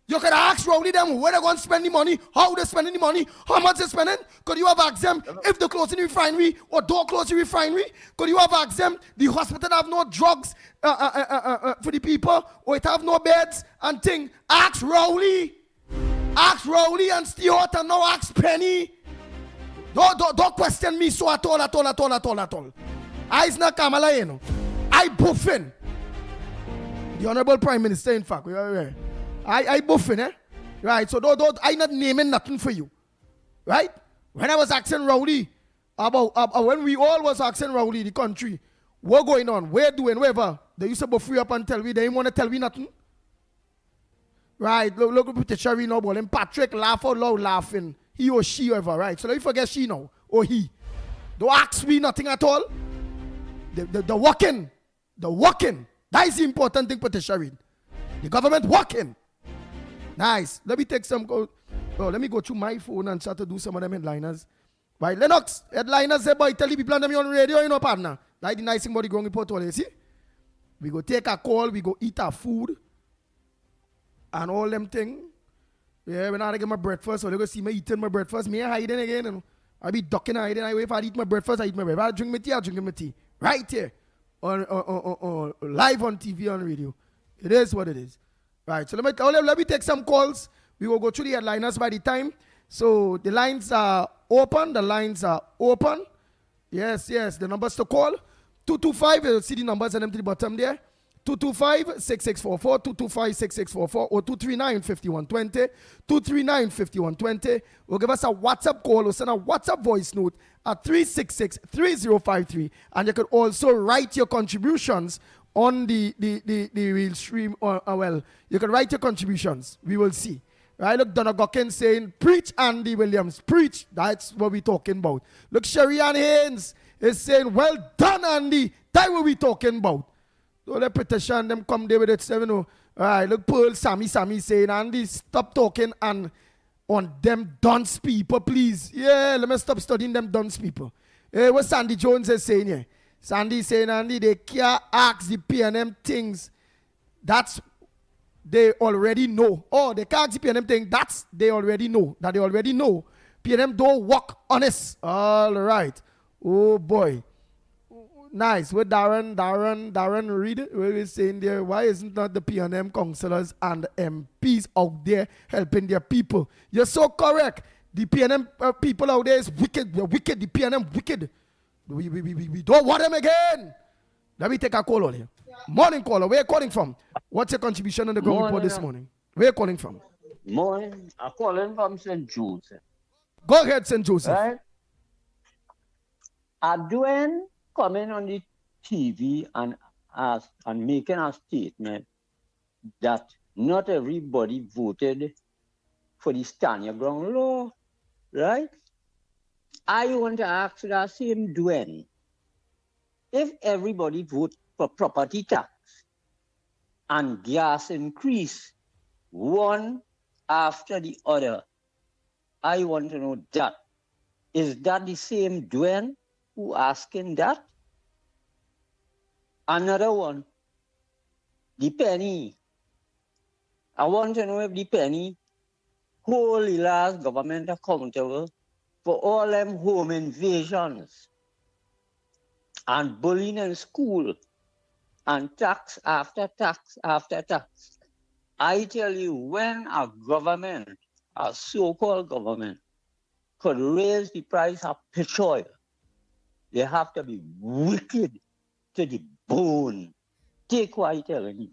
[SPEAKER 5] You could ask Rowley them where they going to spend the money, how they spending the money, how much they spending. Could you have asked them if they close the refinery or don't close the refinery? Could you have asked them the hospital have no drugs for the people, or it have no beds and thing? Ask Rowley and Stewart, and now ask Penny. Don't question me so at all. I is not Kamala, you know. I buffing. The Honorable Prime Minister, in fact. I buffing, eh? Right, so don't I not naming nothing for you. Right? When I was asking Rowley about when we all was asking Rowley, the country, what going on, where doing, wherever, they used to go free up and tell me, they didn't want to tell me nothing. Right, look at Patricia Reed now, and Patrick laugh out loud laughing. He or she, whoever, right? So let me forget she now, or he. Don't ask me nothing at all. The working. That is the important thing, Patricia Reed. The government working. Nice. Let me take some, let me go through my phone and start to do some of them headliners. Right, Lennox, headliners say, boy, tell the people on them on radio, you know, partner. Like the nice thing about the growing report, you see? We go take a call, we go eat our food, and all them things. Yeah, when I get my breakfast, so they go see me eating my breakfast. Me hiding again, and I be ducking hiding. If I eat my breakfast, I eat my breakfast. I drink my tea, I drink my tea. Right here, on live on TV, on radio. It is what it is. Right, so let me take some calls. We will go through the headliners by the time. So the lines are open. Yes, the numbers to call. 225, you'll see the numbers and them to the bottom there. 225-6644, 225-6644, or 239-5120, 239-5120, or give us a WhatsApp call or send a WhatsApp voice note at 366-3053. And you can also write your contributions on the real stream, or well, you can write your contributions. We will see. Right, look, Donna Gokin saying, preach, Andy Williams, preach. That's what we're talking about. Look, Sherry-Ann Haynes is saying, well done, Andy. That's what we're talking about. Don't let petition them come there with it. You know. All right, look, Pearl, Sammy saying, Andy, stop talking and on them dunce people, please. Yeah, let me stop studying them dunce people. What Sandy Jones is saying here. Sandy saying, Andy, they can't ask the PNM things. That's they already know. Oh, they can't see PNM thing. That's they already know. That they already know. PNM don't work honest. All right. Oh boy. Nice. With Darren read it. We're saying there, why isn't not the PNM councillors and MPs out there helping their people? You're so correct. The PNM people out there is wicked. They're wicked. The PNM wicked. We don't want them again. Let me take a call on here. Morning caller, where are you calling from? What's your contribution on the ground report this morning? Where are you calling from?
[SPEAKER 9] Morning, I'm calling from St. Joseph.
[SPEAKER 5] Go ahead, St. Joseph.
[SPEAKER 9] Right? Adwen coming on the TV and making a statement that not everybody voted for the stand your ground law, right? I want to ask that same Dwayne, if everybody vote for property tax and gas increase one after the other, I want to know that. Is that the same Dwayne who asking that? Another one, the penny. I want to know if the penny hold the last government accountable for all them home invasions and bullying in school and tax after tax after tax. I tell you, when a government, a so-called government, could raise the price of petrol, they have to be wicked to the bone. Take what I'm telling you.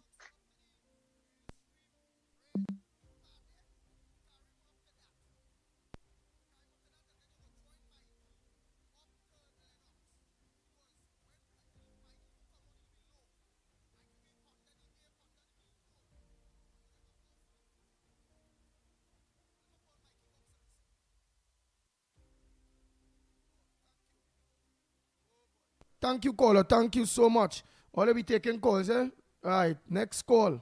[SPEAKER 5] Thank you, caller. Thank you so much. All of you taking calls, eh? All right, next call.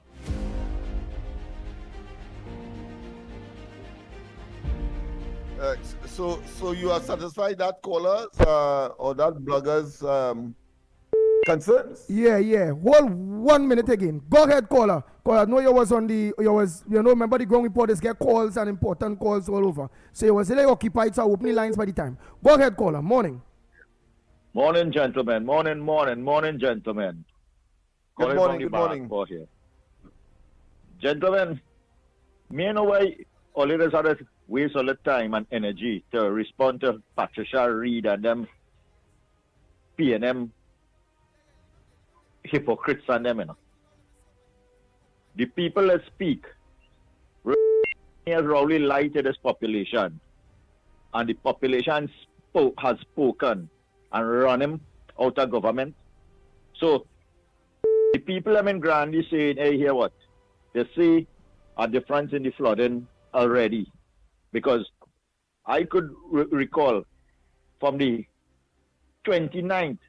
[SPEAKER 8] So you are satisfied that callers or that bloggers concerns?
[SPEAKER 5] Yeah. Hold 1 minute again. Go ahead, caller. Caller, I know you was on the, remember the ground reporters get calls and important calls all over. So you was really occupied, so opening lines by the time. Go ahead, caller. Morning.
[SPEAKER 10] Morning, gentlemen. Morning, gentlemen.
[SPEAKER 8] Good morning.
[SPEAKER 10] Here. Gentlemen, me know why all of us had to waste all the time and energy to respond to Patricia Reed and them PNM hypocrites and them, you know. The people that speak has really lied to this population, and the population has spoken and run him out of government. So the people in Grandy saying, hey, hear what? They see a difference in the flooding already. Because I could recall from the 29th,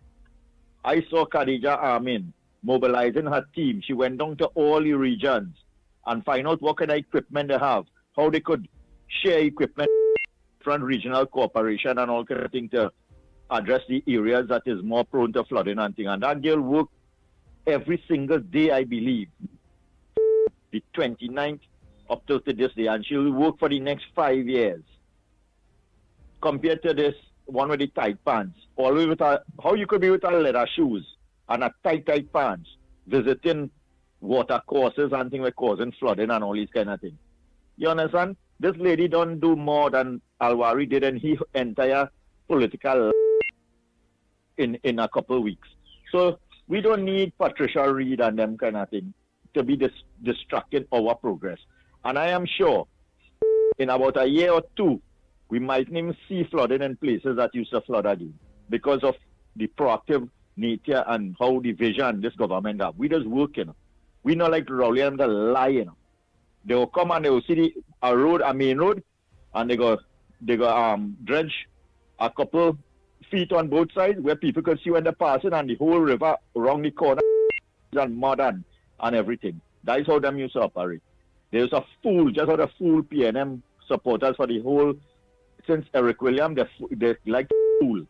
[SPEAKER 10] I saw Khadija Amin mobilizing her team. She went down to all the regions and find out what kind of equipment they have, how they could share equipment from regional cooperation and all kind of things to address the areas that is more prone to flooding and things. And that girl worked every single day, I believe, the 29th up to this day, and she'll work for the next 5 years. Compared to this one with the tight pants, always with how you could be with a leather shoes and a tight pants, visiting water courses and things like causing flooding and all these kind of things. You understand? This lady don't do more than Alwari did in his entire political in a couple of weeks. So We don't need Patricia Reed and them kind of thing to be distracting our progress. And I am sure in about a year or two, we might even see flooding in places that used to flood again because of the proactive nature and how the vision this government have. We just work, We not like Rowley and the lie, They will come and they will see a main road, and they go dredge a couple feet on both sides where people can see when they're passing, and the whole river around the corner and mud and everything. That is how them used to operate. There's a fool, just how the fool PNM supporters for the whole, since Eric William, they like to fool.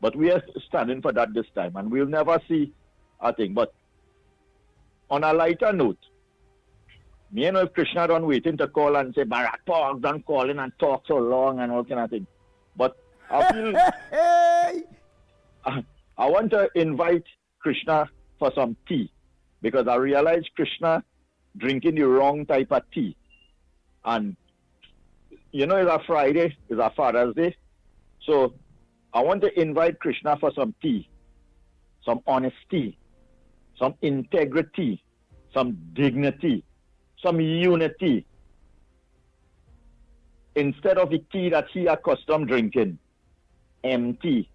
[SPEAKER 10] But we are standing for that this time, and we'll never see a thing. But on a lighter note, me and if Krishna don't waiting to call and say, Barack Park don't call in and talk so long and all kind of thing. But I feel I want to invite Krishna for some tea, because I realize Krishna drinking the wrong type of tea. And it's a Friday, it's a Father's Day. So I want to invite Krishna for some tea, some honesty, some integrity, some dignity, some unity. Instead of the tea that he accustomed drinking, empty,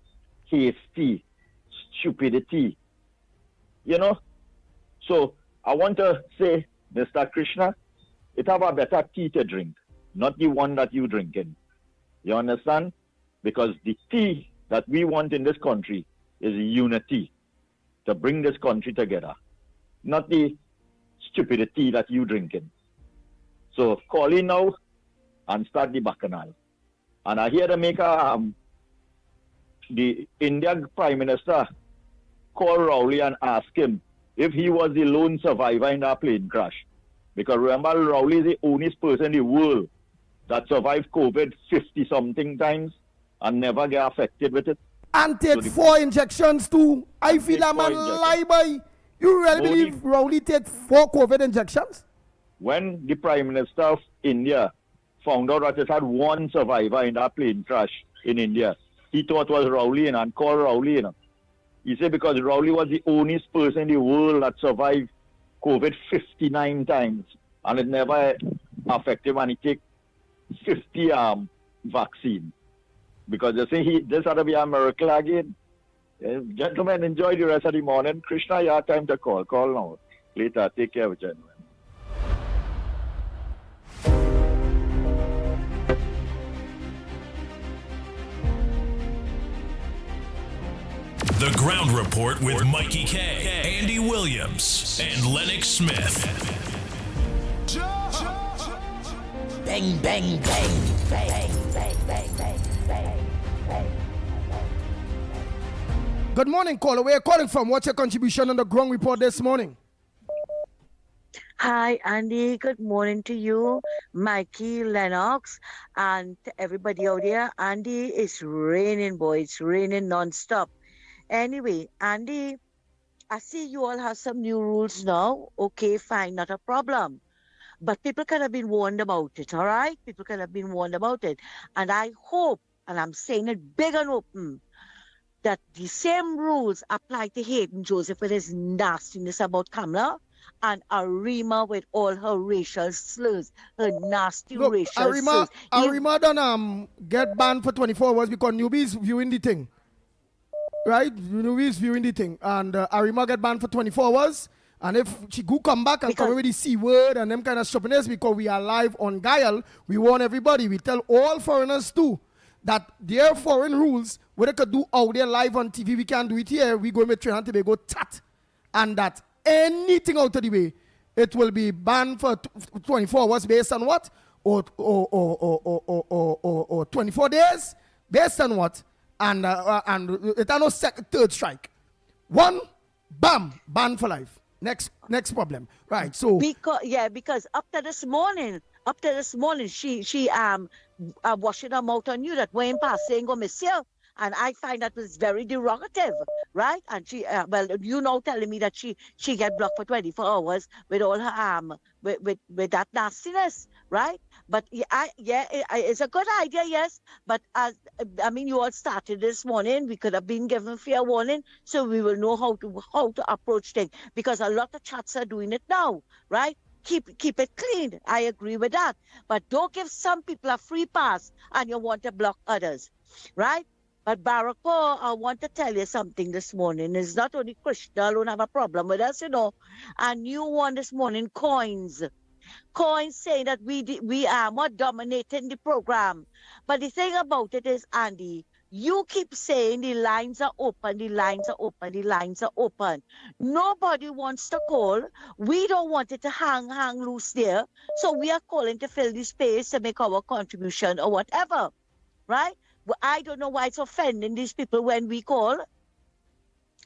[SPEAKER 10] hasty, stupidity. So I want to say, Mr. Krishna, it have a better tea to drink, not the one that you drinking. You understand? Because the tea that we want in this country is unity, to bring this country together, not the stupidity that you drinking. So call in now and start the bacchanal. And I hear the maker, the Indian Prime Minister call Rowley and ask him if he was the lone survivor in that plane crash. Because remember, Rowley is the only person in the world that survived COVID 50-something times and never get affected with it.
[SPEAKER 5] And take 4 injections too. I feel a man lie by. You really believe Rowley take 4 COVID injections?
[SPEAKER 10] When the Prime Minister of India found out that it had 1 survivor in that plane crash in India, he thought it was Rowley and called Rowley. He said because Rowley was the only person in the world that survived COVID 59 times and it never affected him, and he take 50 vaccine. Because they say this ought to be a miracle again. Gentlemen, enjoy the rest of the morning. Krishna, you have time to call. Call now. Later. Take care, gentlemen.
[SPEAKER 2] The Ground Report with Mickie K, Andy Williams, and Lennox Smith.
[SPEAKER 1] Bang, bang, bang, bang, bang, bang, bang, bang, bang.
[SPEAKER 5] Good morning, caller. Where are you calling from? What's your contribution on the Ground Report this morning?
[SPEAKER 11] Hi, Andy. Good morning to you, Mickie, Lennox, and to everybody out there. Andy, it's raining, boy. It's raining non-stop. Anyway, Andy, I see you all have some new rules now. Okay, fine, not a problem. But people could have been warned about it, all right? People could have been warned about it. And I hope, and I'm saying it big and open, that the same rules apply to Hayden Joseph with his nastiness about Kamala and Arima with all her racial slurs, her nasty racial slurs.
[SPEAKER 5] Arima done get banned for 24 hours because newbies viewing the thing. Right? Newbies viewing the thing. And Arima get banned for 24 hours. And if she go come back and come with the C word and them kind of stupidness, because we are live on Guile, we warn everybody. We tell all foreigners too that their foreign rules, what they could do out there live on TV, we can't do it here. We go with Trinidad and Tobago tat. And that anything out of the way, it will be banned for 24 hours based on what? Or 24 days based on what? And it are no third strike. 1, bam, ban for life. Next problem. Right. So
[SPEAKER 11] because up to this morning, she washing her mouth on you that went past saying go monsieur. And I find that was very derogative, right? And she, well, you know, telling me that she get blocked for 24 hours with all her with that nastiness, right? But it's a good idea, yes. But as I mean, you all started this morning. We could have been given fair warning, so we will know how to approach things. Because a lot of chats are doing it now, right? Keep it clean. I agree with that. But don't give some people a free pass and you want to block others, right? But Barako, I want to tell you something this morning. It's not only Krishna who have a problem with us, you know. A new one this morning, coins. Coins saying that we are more dominating the program. But the thing about it is, Andy, you keep saying the lines are open, the lines are open, the lines are open. Nobody wants to call. We don't want it to hang loose there. So we are calling to fill the space to make our contribution or whatever, right? Well, I don't know why it's offending these people when we call.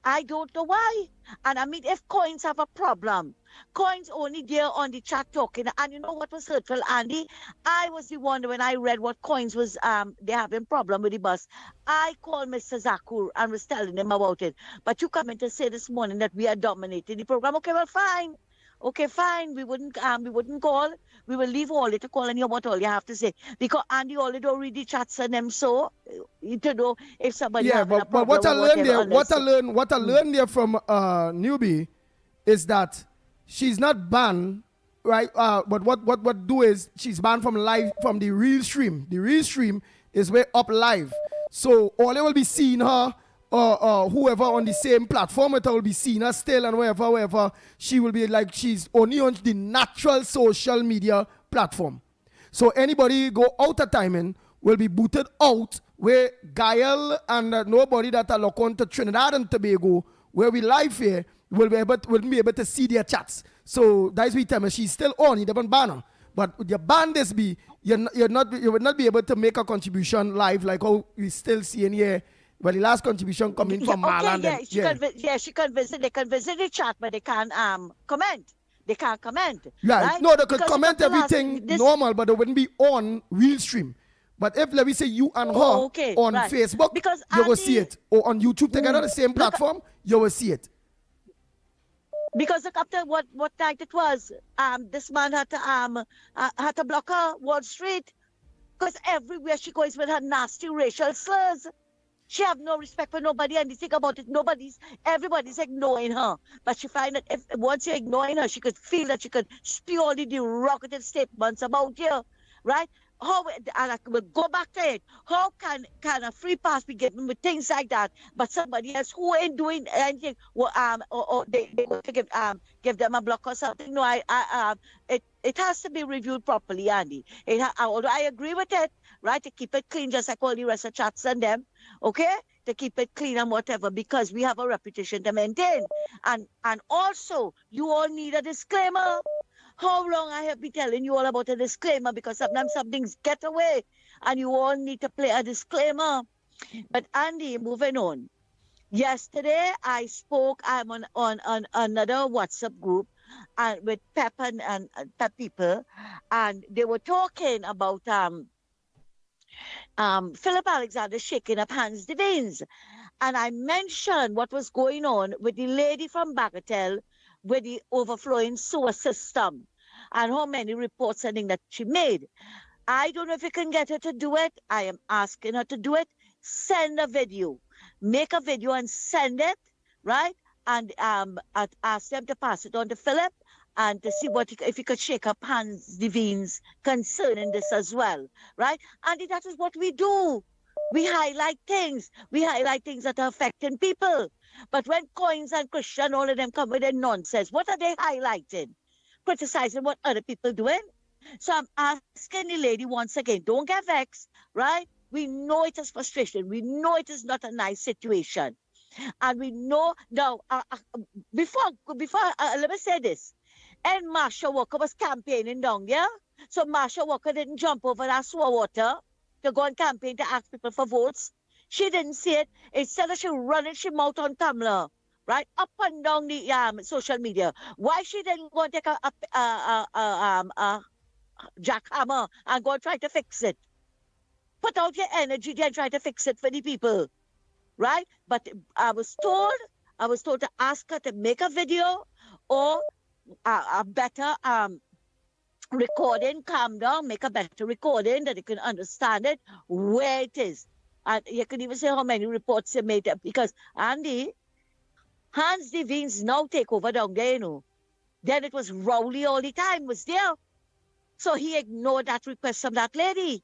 [SPEAKER 11] I don't know why. And I mean, if coins have a problem, coins only there on the chat talking. And you know what was hurtful, Andy? I was the one when I read what coins was, they having problem with the bus. I called Mr. Zakur and was telling him about it. But you come in to say this morning that we are dominating the program. Okay, well, fine. Okay, fine. We wouldn't call. We will leave all it to call and hear what all you have to say. Because Andy already don't read the chats and them, so you to know if somebody having a problem.
[SPEAKER 5] But what I learned there, what I
[SPEAKER 11] Mm.
[SPEAKER 5] learned there from newbie is that she's not banned, right? But what do is she's banned from the real stream. The real stream is way up live, so all they will be seeing her. Or whoever on the same platform with her will be seeing her still, and wherever she will be, like she's only on the natural social media platform. So anybody go out of timing will be booted out, where Gael and nobody that are locked on to Trinidad and Tobago, where we live here, will be able to see their chats. So that's what time she's still on. You don't ban her. But with your ban this be, you will not be able to make a contribution live like how we still see in here. Well, the last contribution coming from Marlon.
[SPEAKER 11] She can visit. They can visit the chat, but they can't comment. They can't comment.
[SPEAKER 5] Right? No, they could comment everything normal, but they wouldn't be on real stream. But if, let me say, you and her on Facebook,
[SPEAKER 11] because
[SPEAKER 5] you will see it. Or on YouTube together, the same platform, you will see it.
[SPEAKER 11] Because look after what night it was, this man had to block her Wall Street, because everywhere she goes with her nasty racial slurs. She have no respect for nobody, and the thing about it, everybody's ignoring her. But she find that once you're ignoring her, she could feel that she could spew all the derogative statements about you, right? And I will go back to it. How can a free pass be given with things like that, but somebody else who ain't doing anything, or they want to give them a block or something? No, it has to be reviewed properly, Andy. Although I agree with it, right, to keep it clean, just like all the rest of chats and them, okay, to keep it clean and whatever, because we have a reputation to maintain, and also you all need a disclaimer. How long I have been telling you all about a disclaimer, because sometimes some things get away and you all need to play a disclaimer. But Andy, moving on. Yesterday I spoke, I'm on another WhatsApp group and with Pep and Pep people, and they were talking about Philip Alexander shaking up Hans Devines. And I mentioned what was going on with the lady from Bagatelle with the overflowing sewer system and how many reports and things that she made. I don't know if you can get her to do it. I am asking her to do it. Send a video. Make a video and send it, right? And ask them to pass it on to Philip and to see if he could shake up Hans Devines concerning this as well, right? And that is what we do. We highlight things. We highlight things that are affecting people. But when Coins and Christian, all of them come with their nonsense, what are they highlighting? Criticizing what other people doing? So I'm asking the lady once again, don't get vexed, right? We know it is frustration. We know it is not a nice situation. And we know, now, before let me say this. And Marsha Walker was campaigning down there. So Marsha Walker didn't jump over that sewer water to go and campaign to ask people for votes. She didn't see it. Instead of she running she mouth on Tumblr, right, up and down the social media. Why she didn't go and take a jackhammer and go and try to fix it? put out your energy there and try to fix it for the people, right? But I was told to ask her to make a video or a better recording, calm down, make a better recording that you can understand it, where it is. And you can even say how many reports you made up, because Andy, Hans Devines now take over down there, you know. Then it was Rowley all the time, was there. So he ignored that request from that lady.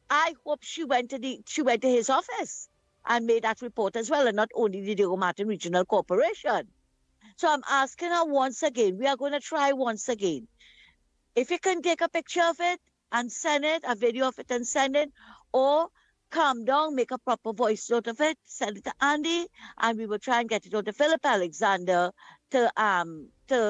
[SPEAKER 11] I hope she went to his office and made that report as well, and not only the Diego Martin Regional Corporation. So I'm asking her once again, we are going to try once again. If you can take a picture of it and send it, a video of it and send it, or calm down, make a proper voice note of it, send it to Andy, and we will try and get it out to Philip Alexander to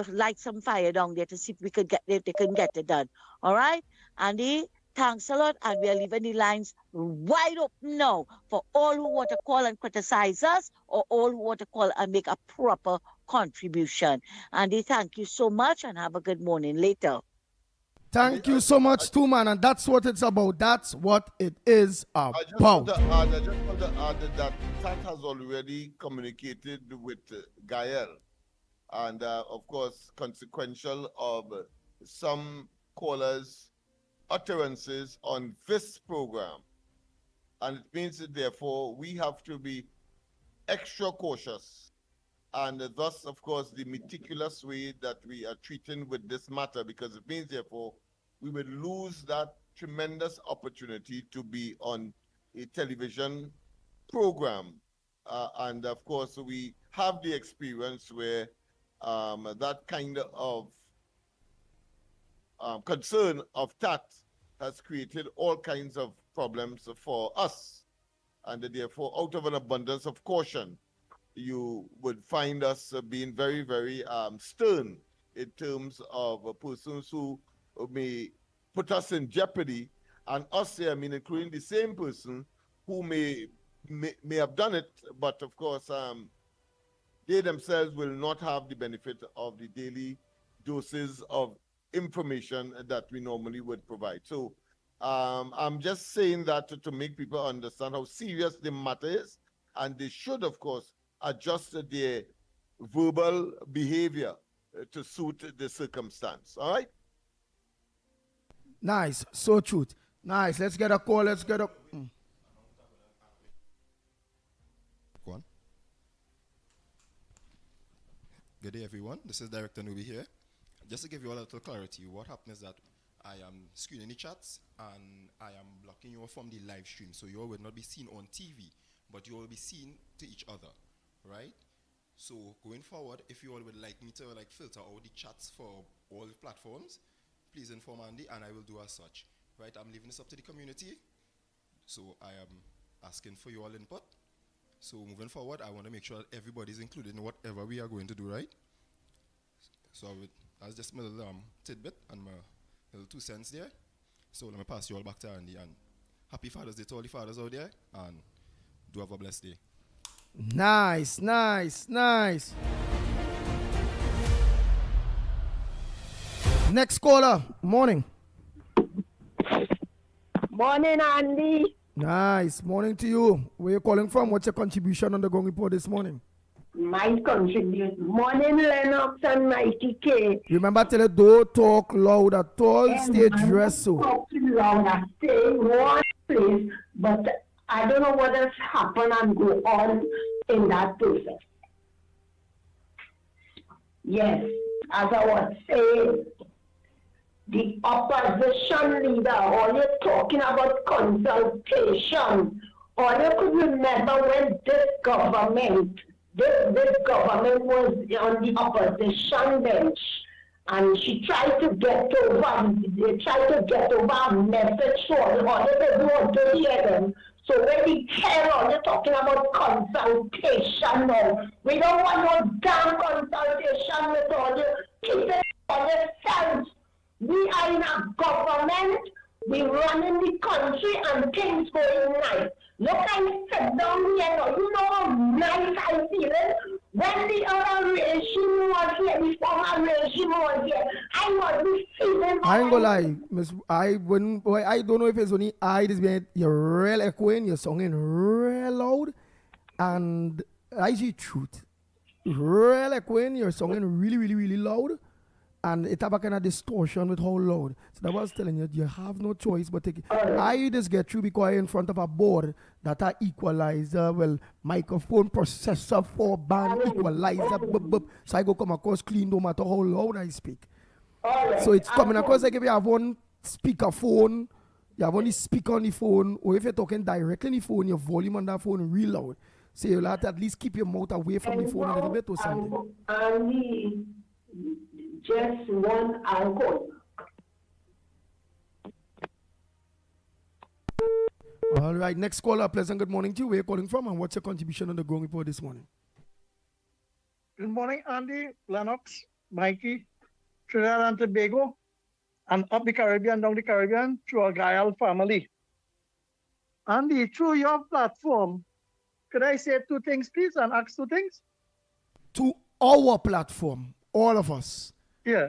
[SPEAKER 11] light some fire down there to see if they can get it done. All right, Andy, thanks a lot, and we are leaving the lines wide open now for all who want to call and criticize us, or all who want to call and make a proper contribution. Andy, thank you so much, and have a good morning later.
[SPEAKER 5] Thank you so much, too, man. And that's what it's about. That's what it is about.
[SPEAKER 8] I just want to add that TAT has already communicated with Gael. And, of course, consequential of some callers' utterances on this program. And it means that, therefore, we have to be extra cautious. And thus, of course, the meticulous way that we are treating with this matter, because it means, therefore, we would lose that tremendous opportunity to be on a television program. And, of course, we have the experience where that kind of concern of TAT has created all kinds of problems for us. And, therefore, out of an abundance of caution, you would find us being very, very stern in terms of persons who may put us in jeopardy, and us here, I mean, including the same person who may have done it, but of course, they themselves will not have the benefit of the daily doses of information that we normally would provide. So I'm just saying that to make people understand how serious the matter is, and they should, of course, adjust their verbal behavior to suit the circumstance. All right?
[SPEAKER 5] Nice. So truth. Nice. Let's get a call. Let's get a...
[SPEAKER 12] Go on. Good day, everyone. This is Director Nubi here. Just to give you a little clarity, what happened is that I am screening the chats and I am blocking you from the live stream. So you all will not be seen on TV, but you all will be seen to each other. Right? So going forward, if you all would like me to filter all the chats for all the platforms, please inform Andy and I will do as such. Right? I'm leaving this up to the community. So I am asking for your all input. So moving forward, I want to make sure that everybody's included in whatever we are going to do, right? So that's just my little tidbit and my little 2 cents there. So let me pass you all back to Andy, and happy Father's Day to all the fathers out there, and do have a blessed day.
[SPEAKER 5] Nice, nice, nice. Next caller, morning.
[SPEAKER 13] Morning, Andy.
[SPEAKER 5] Nice, morning to you. Where you calling from? What's your contribution on the Gong Report this morning?
[SPEAKER 13] My contribution. Morning, Lennox and Mickie K.
[SPEAKER 5] Remember, tell you, don't talk loud at all. Stay dressed so.
[SPEAKER 13] Talk loud. I stay in one place, but I don't know what has happened and go on in that process. Yes, as I was saying, the opposition leader, all you're talking about consultation, all you could remember when this government was on the opposition bench, and she tried to get over, they tried to get over a message for all they didn't want to hear them. So when we care all you're talking about consultation now, we don't want no damn consultation with all you, keep it for yourselves. We are in a government, we running the country and things going nice. Look, I sit down here now, you know how nice I'm feeling? When the other regime was here, the former regime was here, I was receiving.
[SPEAKER 5] I ain't gonna lie, Miss. I don't know if it's only I. This been you're real echoing, you're singing real loud, and I see truth. Real echoing, you're singing really loud, and it have a kind of distortion with how loud. So that was telling you, you have no choice but take it. I just get through because in front of a board that are equalizer, microphone, processor, 4-band, equalizer, so I go come across clean no matter how loud I speak. So it's coming across like if you have one speaker phone, you have only speaker on the phone, or if you're talking directly on the phone, your volume on that phone real loud. So you'll have to at least keep your mouth away from the phone a little bit or something.
[SPEAKER 13] And just one uncle.
[SPEAKER 5] All right, next caller, pleasant good morning to you. Where are you calling from and what's your contribution on the Growing Report this morning?
[SPEAKER 14] Good morning, Andy, Lennox, Mickie, Trinidad and Tobago, and up the Caribbean, down the Caribbean, through our Gael family. Andy, through your platform, could I say two things, please, and ask two things?
[SPEAKER 5] To our platform, all of us.
[SPEAKER 14] Yeah,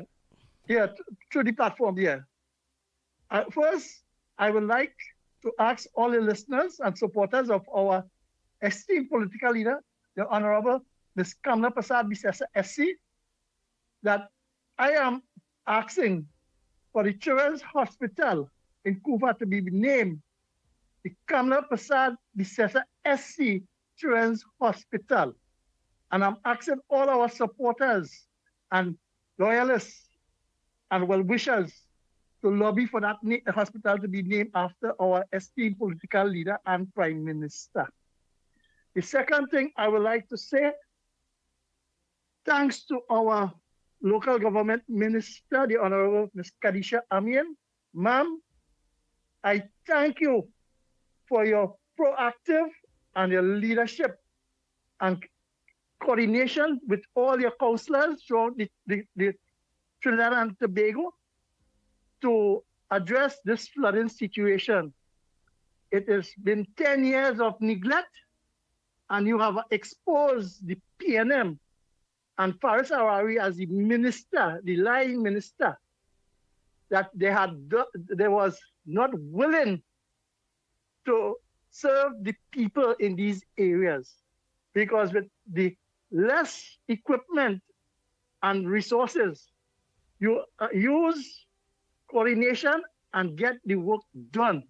[SPEAKER 14] through the platform, yeah. First, I would like to ask all the listeners and supporters of our esteemed political leader, the Honorable Ms. Kamla Prasad Bisesa SC, that I am asking for the Children's Hospital in Kufa to be named the Kamla Prasad Bisesa SC Children's Hospital. And I'm asking all our supporters and loyalists and well-wishers to lobby for that hospital to be named after our esteemed political leader and Prime Minister. The second thing I would like to say, thanks to our local government minister, the Honorable Ms. Kadisha Amin. Ma'am, I thank you for your proactive and your leadership and coordination with all your councillors throughout the Trinidad and Tobago to address this flooding situation. It has been 10 years of neglect, and you have exposed the PNM and Faris Arari as the minister, the lying minister, that they was not willing to serve the people in these areas, because with the less equipment and resources, you use coordination and get the work done.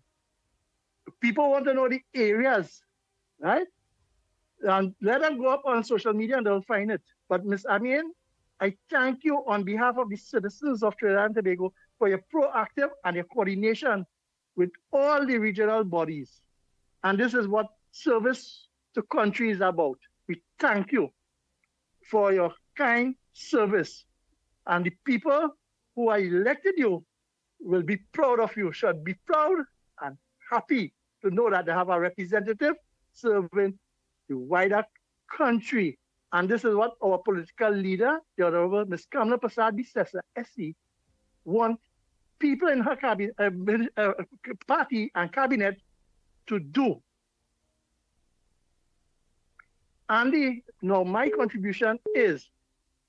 [SPEAKER 14] People want to know the areas, right? And let them go up on social media and they'll find it. But Ms. Amin, I thank you on behalf of the citizens of Trinidad and Tobago for your proactive and your coordination with all the regional bodies. And this is what service to country is about. We thank you for your kind service. And the people who are elected you will be proud of you, should be proud and happy to know that they have a representative serving the wider country. And this is what our political leader, the Honorable Ms. Kamla Prasad Bisesa, SC, want people in her cabinet, party and cabinet to do. Andy, now my contribution is,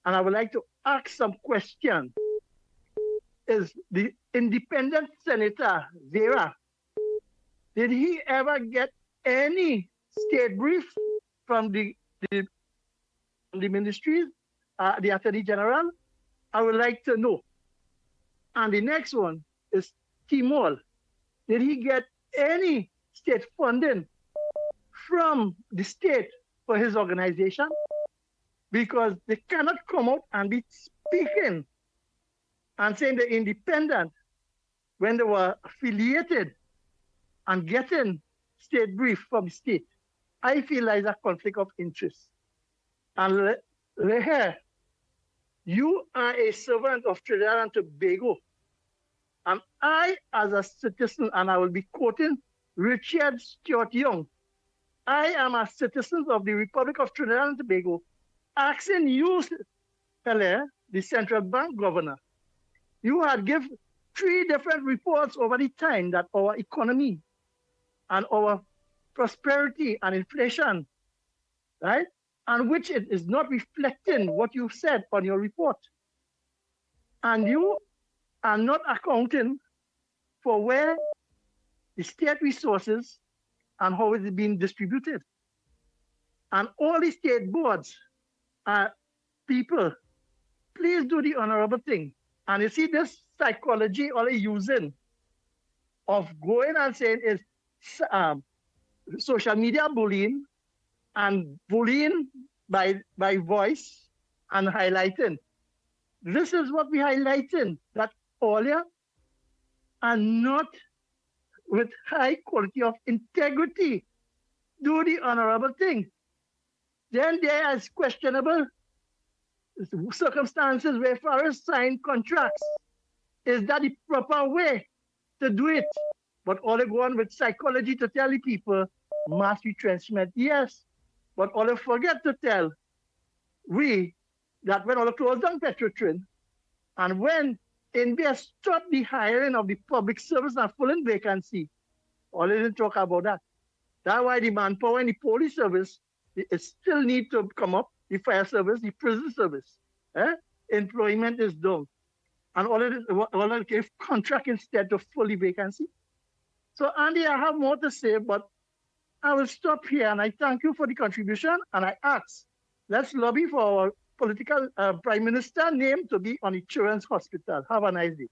[SPEAKER 14] and I would like to ask some questions, is the independent senator, Vera, did he ever get any state brief from the ministry, the Attorney General? I would like to know. And the next one is Timor. Did he get any state funding from the state for his organization? Because they cannot come out and be speaking and saying they're independent when they were affiliated and getting state brief from the state. I feel like there's a conflict of interest. And Leher, you are a servant of Trinidad and Tobago. And I, as a citizen, and I will be quoting Richard Stuart Young, I am a citizen of the Republic of Trinidad and Tobago, asking you, Leher, the central bank governor, you had given 3 different reports over the time that our economy and our prosperity and inflation, right, and which it is not reflecting what you said on your report. And you are not accounting for where the state resources and how it is being distributed. And all the state boards are people, please do the honorable thing. And you see this psychology all using of going and saying is social media bullying and bullying by voice and highlighting. This is what we're highlighting, that all here are not with high quality of integrity. Do the honorable thing. Then there is questionable circumstances where foreigners sign contracts. Is that the proper way to do it? But all they go on with psychology to tell the people mass retrenchment, yes. But all they forget to tell we that when all they close down Petrotrin and when India stop the hiring of the public service and full in vacancy, all they didn't talk about that. That's why the manpower and the police service it still need to come up, the fire service, the prison service. Employment is down. And all it gave contract instead of fully vacancy. So Andy, I have more to say, but I will stop here and I thank you for the contribution and I ask, let's lobby for our political prime minister name to be on the Children's Hospital. Have a nice day.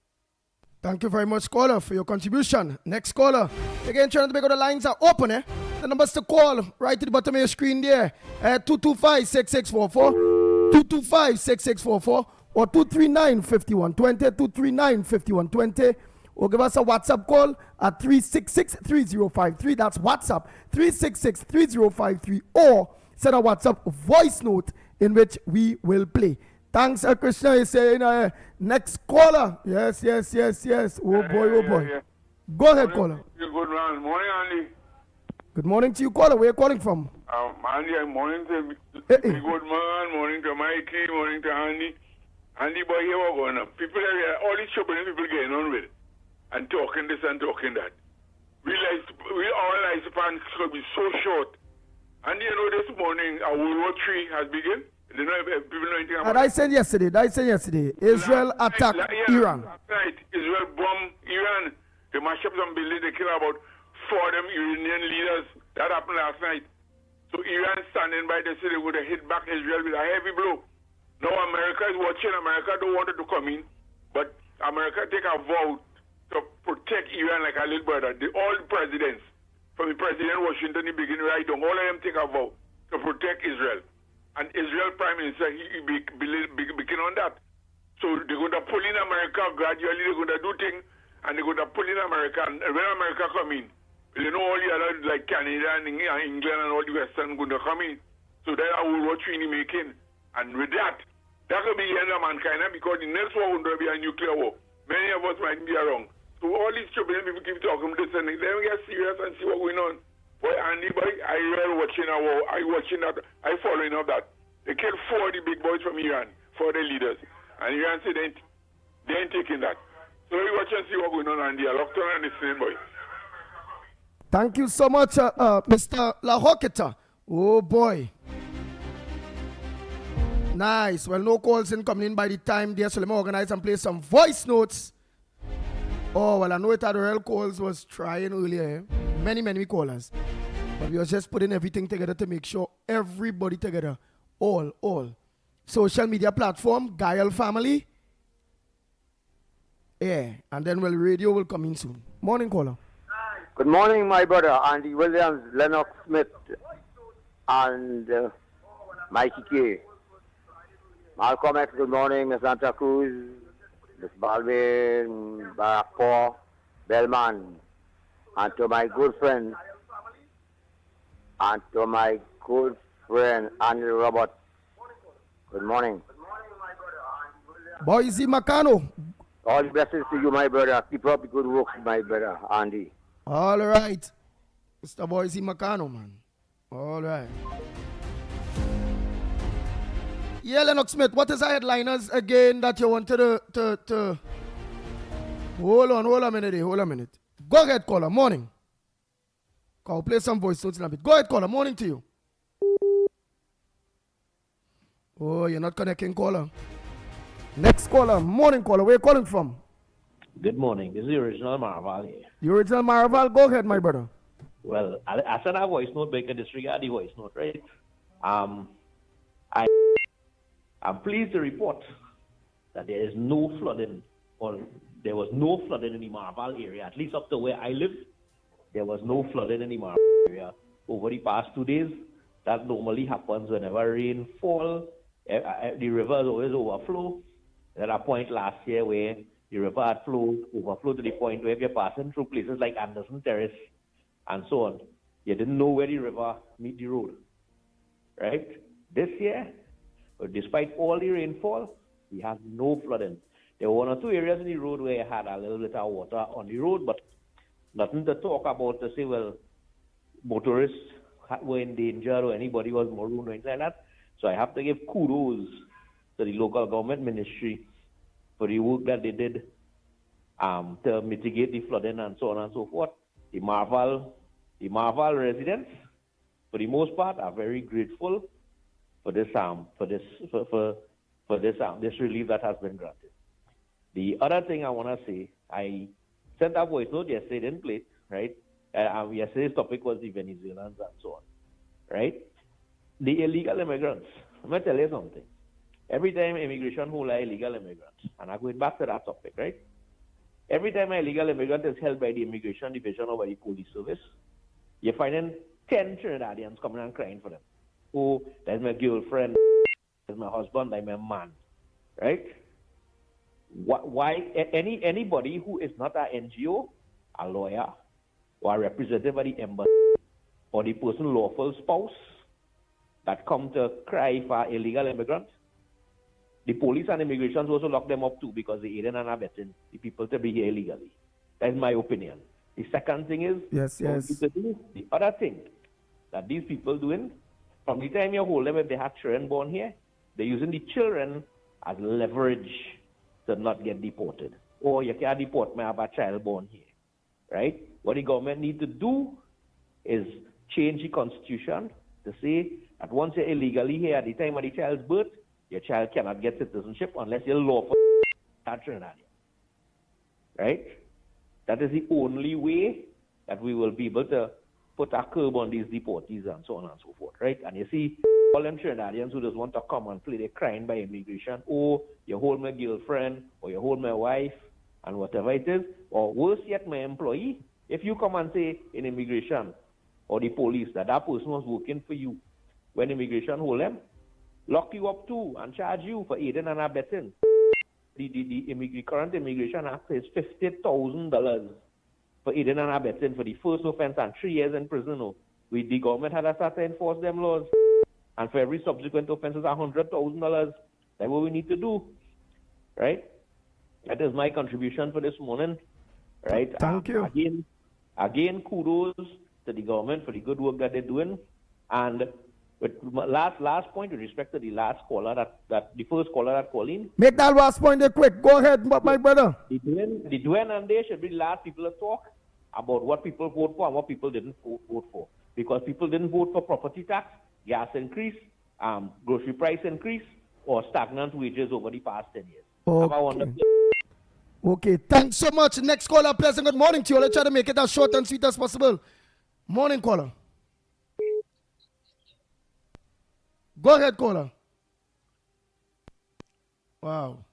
[SPEAKER 5] Thank you very much, caller, for your contribution. Next caller. Again, trying to make sure the lines are open, eh? The numbers to call right to the bottom of your screen there. 225-6644, 225-6644, or 239-5120, 239-5120. Or give us a WhatsApp call at 366-3053. That's WhatsApp, 366-3053. Or send a WhatsApp voice note in which we will play. Thanks, Krishna is saying, next caller. Yes. Oh boy.
[SPEAKER 15] Yeah.
[SPEAKER 5] Go ahead, caller.
[SPEAKER 15] Good morning, Andy.
[SPEAKER 5] Good morning to you, caller. Where are you calling from?
[SPEAKER 15] Andy, morning to good man, morning to Mikey, morning to Andy. Andy, boy, here we're going up. People are all these shopping people getting on with it and talking this and talking that. We all lifespan could be so short. And you know, this morning, World War III has begun. You know, people know anything about
[SPEAKER 5] I said yesterday. Israel attacked Iran.
[SPEAKER 15] Last night, Israel bombed Iran. They mashed up some buildings. They killed about 4 of them Iranian leaders. That happened last night. So Iran standing by, they say they would have hit back Israel with a heavy blow. Now America is watching. America don't want it to come in. But America take a vow to protect Iran like a little brother. All the presidents, from the President Washington, the beginning right down, all of them take a vow to protect Israel. And Israel Prime Minister, he begin on that. So they're going to pull in America gradually, they're going to do things, and they're going to pull in America. And when America come in, you know, all the other, like Canada and England and all the Western going to come in. So that's how World War III making. And with that could be the end of mankind, because the next war will be a nuclear war. Many of us might be wrong. So all these stupid people keep talking this and they don't get serious and see what's going on. Boy, Andy, boy, I really watching a war. I watching that. I following up that. They killed 4 of the big boys from Iran, 4 of the leaders. And Iran said they ain't taking that. So we watch and see what's going on, Andy. I locked on and listening, boy.
[SPEAKER 5] Thank you so much, Mr. La Hoqueta. Oh, boy. Nice. Well, no calls in coming in by the time there, so let me organize and play some voice notes. Oh, well, I know it had real calls was trying earlier. Many callers. But we were just putting everything together to make sure everybody together. All. Social media platform, Gael family. Yeah, and then radio will come in soon. Morning, caller.
[SPEAKER 16] Good morning, my brother, Andy Williams, Lennox Smith, and Mickie K. Malcolm X, good morning, Miss Santa Cruz, Miss Baldwin, Barack Paul, Bellman, and to my good friend, Andy Robert. Good morning.
[SPEAKER 5] Boise Macano.
[SPEAKER 16] All the blessings to you, my brother. Keep up the good work, my brother, Andy.
[SPEAKER 5] All right. Mr. Boise Macano, man. All right. Yeah, Lennox Smith, what is the headliners again that you wanted to... Hold a minute. Go ahead, caller. Morning. I'll play some voice notes in a bit. Go ahead, caller. Morning to you. Oh, you're not connecting, caller. Next caller, morning caller. Where you calling from?
[SPEAKER 17] Good morning. This is the original Marval here.
[SPEAKER 5] The original Marval. Go ahead, my brother.
[SPEAKER 17] Well, I said a voice note, but you can disregard the voice note, right? I'm pleased to report that there is no flooding, or there was no flooding in the Marval area, at least up to where I live. There was no flooding in the Marval area over the past 2 days. That normally happens whenever rain falls. The rivers always overflow. There a point last year where the river had overflowed to the point where if you're passing through places like Anderson Terrace and so on, you didn't know where the river meet the road, right? This year, despite all the rainfall, we had no flooding. There were 1 or 2 areas in the road where you had a little bit of water on the road, but nothing to talk about to say, well, motorists were in danger or anybody was marooned or anything like that. So I have to give kudos to the local government ministry for the work that they did to mitigate the flooding and so on and so forth. The Marval residents, for the most part, are very grateful for this relief that has been granted. The other thing I want to say, I sent a voice note yesterday, didn't play it, right? Yesterday's topic was the Venezuelans and so on, right? The illegal immigrants. I'm going to tell you something. Every time immigration hold illegal immigrants, and I'm going back to that topic, right? Every time an illegal immigrant is held by the immigration division or by the police service, you're finding 10 Trinidadians coming and crying for them. Oh, that's my girlfriend, that's my husband, that's my man, right? Why anybody who is not an NGO, a lawyer, or a representative of the embassy, or the person's lawful spouse that come to cry for illegal immigrants, the police and immigration also lock them up too because they aiding and abetting the people to be here illegally. That's my opinion. The second thing is, the other thing that these people doing, from the time you hold them, if they have children born here, they're using the children as leverage to not get deported. Or you can't deport me, I have a child born here, right? What the government need to do is change the constitution to say that once you're illegally here at the time of the child's birth, your child cannot get citizenship unless you're lawful Trinidadian. Right? That is the only way that we will be able to put a curb on these deportees and so on and so forth. Right? And you see, all them Trinidadians who just want to come and play, they're crying by immigration. Oh, you hold my girlfriend, or you hold my wife, and whatever it is. Or worse yet, my employee. If you come and say in immigration or the police that person was working for you, when immigration hold them, lock you up too and charge you for aiding and abetting. The current Immigration Act is $50,000 for aiding and abetting for the first offense and 3 years in prison. The government had to start to enforce them laws. And for every subsequent offense is $100,000. That's what we need to do. Right? That is my contribution for this morning. Right?
[SPEAKER 5] Thank you.
[SPEAKER 17] Again, kudos to the government for the good work that they're doing. And with last point with respect to the last caller, that the first caller that called in.
[SPEAKER 5] Make that last point there quick. Go ahead, my brother.
[SPEAKER 17] The Dwayne and they should be the last people to talk about what people vote for and what people didn't vote for. Because people didn't vote for property tax, gas increase, grocery price increase, or stagnant wages over the past 10 years.
[SPEAKER 5] Okay, thanks so much. Next caller, pleasant good morning to you. Let's try to make it as short and sweet as possible. Morning, caller. Go ahead, caller. Wow.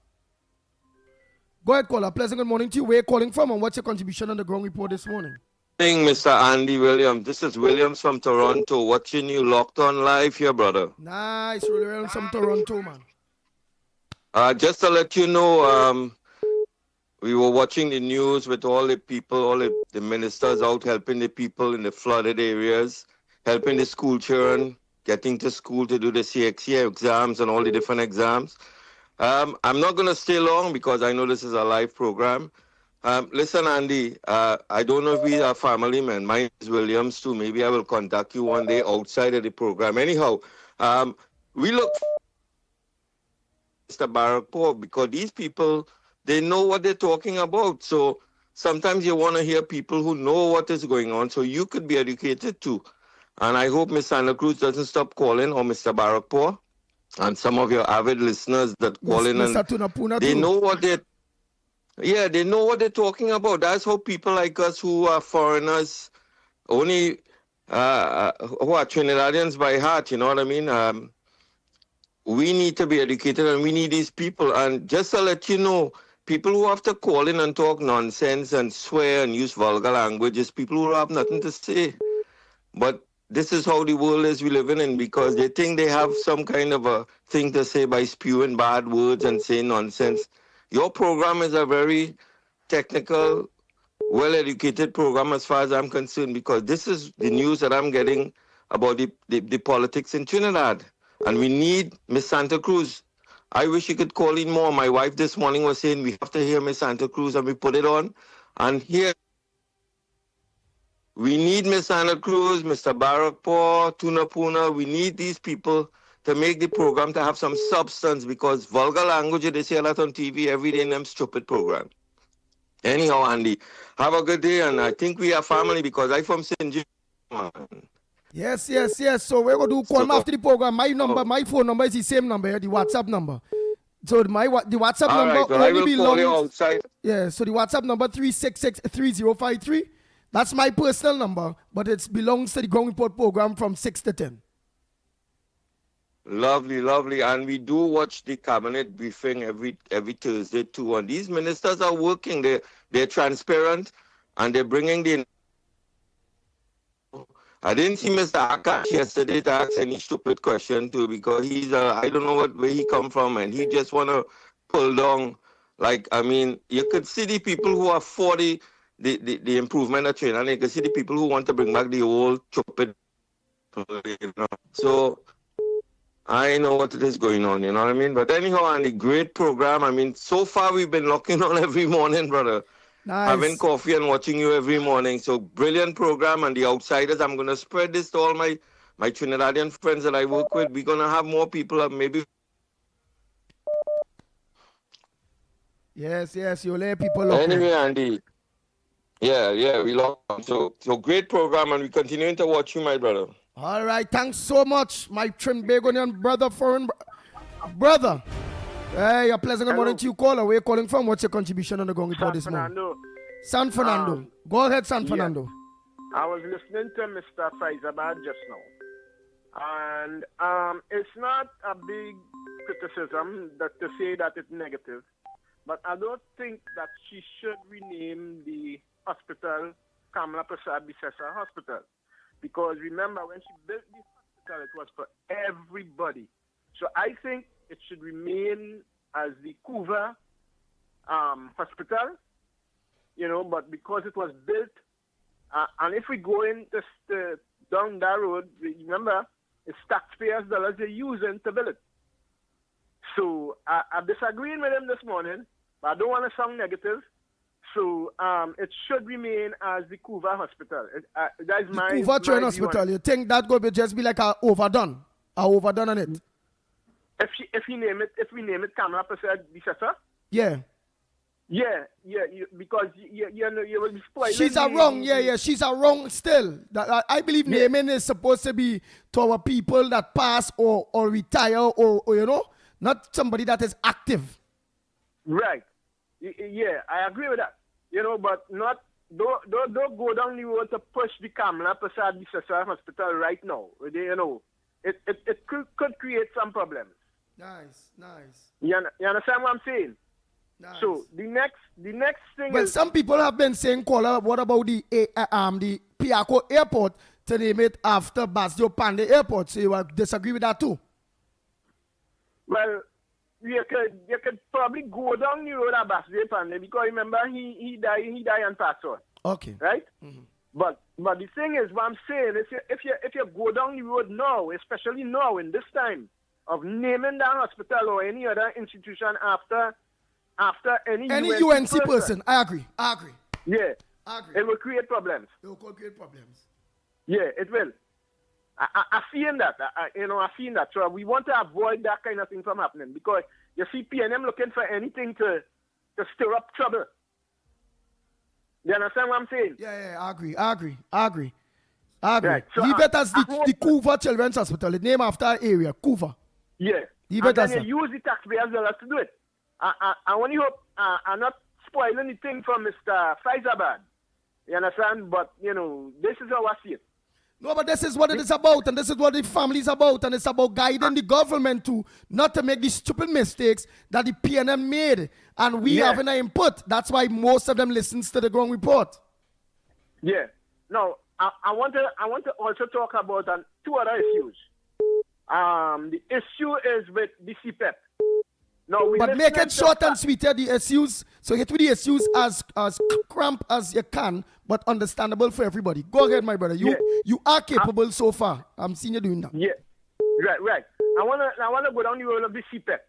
[SPEAKER 5] Go ahead, caller. Pleasant good morning to you. Where are you calling from and what's your contribution on the ground report this morning?
[SPEAKER 18] Mr. Andy Williams. This is Williams from Toronto, watching you locked on live here, brother.
[SPEAKER 5] Nice, Williams from Toronto, man.
[SPEAKER 18] Just to let you know, we were watching the news with all the people, all the ministers out helping the people in the flooded areas, helping the school children, getting to school to do the CXC exams and all the different exams. I'm not going to stay long because I know this is a live program. Listen, Andy, I don't know if we are family men. Mine is Williams too. Maybe I will contact you one day outside of the program. Anyhow, we look for Mr. Barack because these people, they know what they're talking about. So sometimes you want to hear people who know what is going on so you could be educated too. And I hope Ms. Santa Cruz doesn't stop calling, or Mr. Barack. and some of your avid listeners that call in, and
[SPEAKER 5] Mr. Tunapuna
[SPEAKER 18] they
[SPEAKER 5] too.
[SPEAKER 18] know what they know what they're talking about. That's how people like us who are foreigners, only who are Trinidadians by heart, you know what I mean? We need to be educated, and we need these people. And just to let you know, people who have to call in and talk nonsense and swear and use vulgar language is people who have nothing to say. But this is how the world is we live in, because they think they have some kind of a thing to say by spewing bad words and saying nonsense. Your program is a very technical, well-educated program as far as I'm concerned, because this is the news that I'm getting about the politics in Trinidad. And we need Miss Santa Cruz. I wish you could call in more. My wife this morning was saying we have to hear Miss Santa Cruz, and we put it on. And here, we need Miss Santa Cruz, Mr. Barakpur, Tunapuna. We need these people to make the program to have some substance, because vulgar language, they say a lot on TV every day in them stupid programs. Anyhow, Andy, have a good day, and I think we are family because I'm from St. John.
[SPEAKER 5] Yes. So we're going to call me after the program. My phone number is the same number, the WhatsApp number. So the WhatsApp
[SPEAKER 18] All
[SPEAKER 5] number
[SPEAKER 18] right, well, I
[SPEAKER 5] only
[SPEAKER 18] will
[SPEAKER 5] belongs.
[SPEAKER 18] call you outside.
[SPEAKER 5] Yeah, so the WhatsApp number 366-3053. That's my personal number, but it belongs to the Ground Report program from 6 to 10.
[SPEAKER 18] Lovely. And we do watch the cabinet briefing every Thursday too. And these ministers are working. They're transparent, and they're bringing the. I didn't see Mr. Akash yesterday to ask any stupid question too, because he's I don't know where he come from, and he just want to pull down. Like, I mean, you could see the people who are for the improvement of China, and you can see the people who want to bring back the old stupid. You know? So I know what is going on, you know what I mean? But anyhow, and the great program. I mean, so far we've been locking on every morning, brother.
[SPEAKER 5] Nice.
[SPEAKER 18] Having coffee and watching you every morning. So brilliant program. And the outsiders, I'm going to spread this to all my Trinidadian friends that I work with. We're going to have more people up, maybe.
[SPEAKER 5] Yes, you'll let people lock
[SPEAKER 18] Anyway, Andy. Yeah, we lock on. So great program, and we continuing to watch you, my brother.
[SPEAKER 5] All right, thanks so much, my Trinbagonian brother, foreign brother. Hey, a pleasant good morning to you, caller. Where are you calling from? What's your contribution on the Ground Report this morning? San Fernando. Go ahead, San Fernando.
[SPEAKER 19] I was listening to Mr. Faizabad just now. And it's not a big criticism that to say that it's negative. But I don't think that she should rename the hospital Kamala Prasad Bisesa Hospital. Because remember, when she built the hospital, it was for everybody. So I think it should remain as the Couva Hospital, you know, but because it was built, and if we go in down that road, remember, it's taxpayers' dollars they're using to build it. So I'm disagreeing with him this morning, but I don't want to sound negative. So it should remain as the Couva Hospital. That's my
[SPEAKER 5] Couva Train Hospital. You think that could just be like a overdone on it?
[SPEAKER 19] If we name it Kamala Prasad Bisesa?
[SPEAKER 5] Yeah.
[SPEAKER 19] Yeah, because you will be spoiling.
[SPEAKER 5] She's a wrong, she's a wrong still. I believe naming is supposed to be to our people that pass or retire or you know, not somebody that is active.
[SPEAKER 19] Right. Yeah, I agree with that. You know, but don't go down the road to push the Kamala Prasad Bisesa Hospital right now. You know, it could create some problems.
[SPEAKER 5] Nice.
[SPEAKER 19] You understand what I'm saying?
[SPEAKER 5] Nice.
[SPEAKER 19] So the next thing
[SPEAKER 5] well,
[SPEAKER 19] is.
[SPEAKER 5] some people have been saying, caller, what about the Piaco Airport to name it after Basdio Pandey Airport? So you disagree with that too?
[SPEAKER 19] Well, you could probably go down the road at Basdio Pandey because remember he died and passed on.
[SPEAKER 5] Okay.
[SPEAKER 19] Right? Mm-hmm. But the thing is, what I'm saying is, if you go down the road now, especially now in this time of naming that hospital or any other institution after any
[SPEAKER 5] UNC person. I agree.
[SPEAKER 19] Yeah.
[SPEAKER 5] I agree.
[SPEAKER 19] It will create problems. Yeah, it will. I feel that. I feel that. So we want to avoid that kind of thing from happening because you see PNM looking for anything to stir up trouble. You understand what I'm saying?
[SPEAKER 5] Yeah, I agree. Right.
[SPEAKER 19] So
[SPEAKER 5] leave it as the Couva Children's Hospital. It's named after an area, Couva.
[SPEAKER 19] Yeah.
[SPEAKER 5] Even
[SPEAKER 19] and then
[SPEAKER 5] that's
[SPEAKER 19] you use the taxpayers' dollars to do it. I only hope I'm not spoiling anything for Mr. Faizabad. You understand? But, this is how I see it.
[SPEAKER 5] No, but this is what it is about, and this is what the family is about, and it's about guiding the government to not to make these stupid mistakes that the PNM made, and we having an input. That's why most of them listens to the ground report.
[SPEAKER 19] Yeah. Now, I want to also talk about two other issues. The issue is with the CPEP. Now,
[SPEAKER 5] But make it short and sweet, the issues. So hit with the issues as cramp as you can, but understandable for everybody. Go ahead, my brother. You are capable so far. I'm seeing you doing that.
[SPEAKER 19] Yeah, right. I wanna go down the road of the CPEP.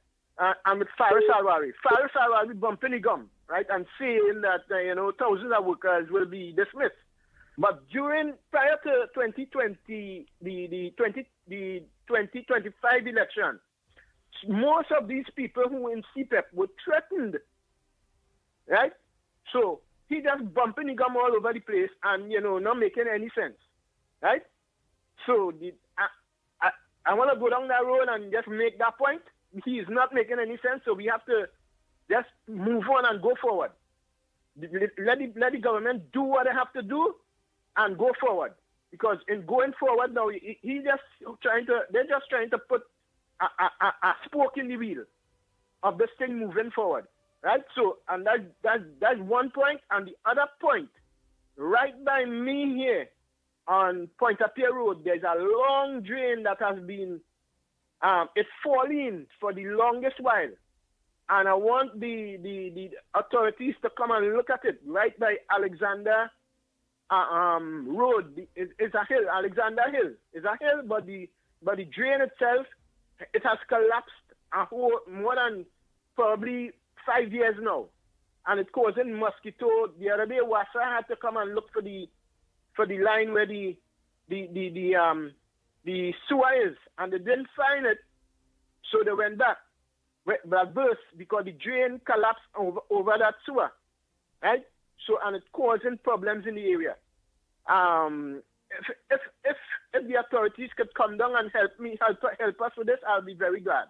[SPEAKER 19] I'm with Faris Alwari. Faris Alwari bumping the gum, right, and saying that thousands of workers will be dismissed. But prior to 2020, the 2025 election, most of these people who were in CPEP were threatened, right? So he just bumping the gum all over the place and, not making any sense, right? So I want to go down that road and just make that point. He is not making any sense, so we have to just move on and go forward. Let the government do what they have to do and go forward. Because in going forward now, they're just trying to put a spoke in the wheel of this thing moving forward, right? So, and that's one point. And the other point, right by me here on Pointe-à-Pied Road, there's a long drain that has been, it's falling for the longest while. And I want the authorities to come and look at it right by Alexander Road. It's a hill. Alexander Hill is a hill, but the drain itself, it has collapsed more than probably 5 years now, and it's causing mosquito. The other day, Wassa had to come and look for the line where the sewer is, and they didn't find it, so they went back. But burst because the drain collapsed over that sewer, right? So, and it's causing problems in the area. If the authorities could come down and help us with this, I'll be very glad.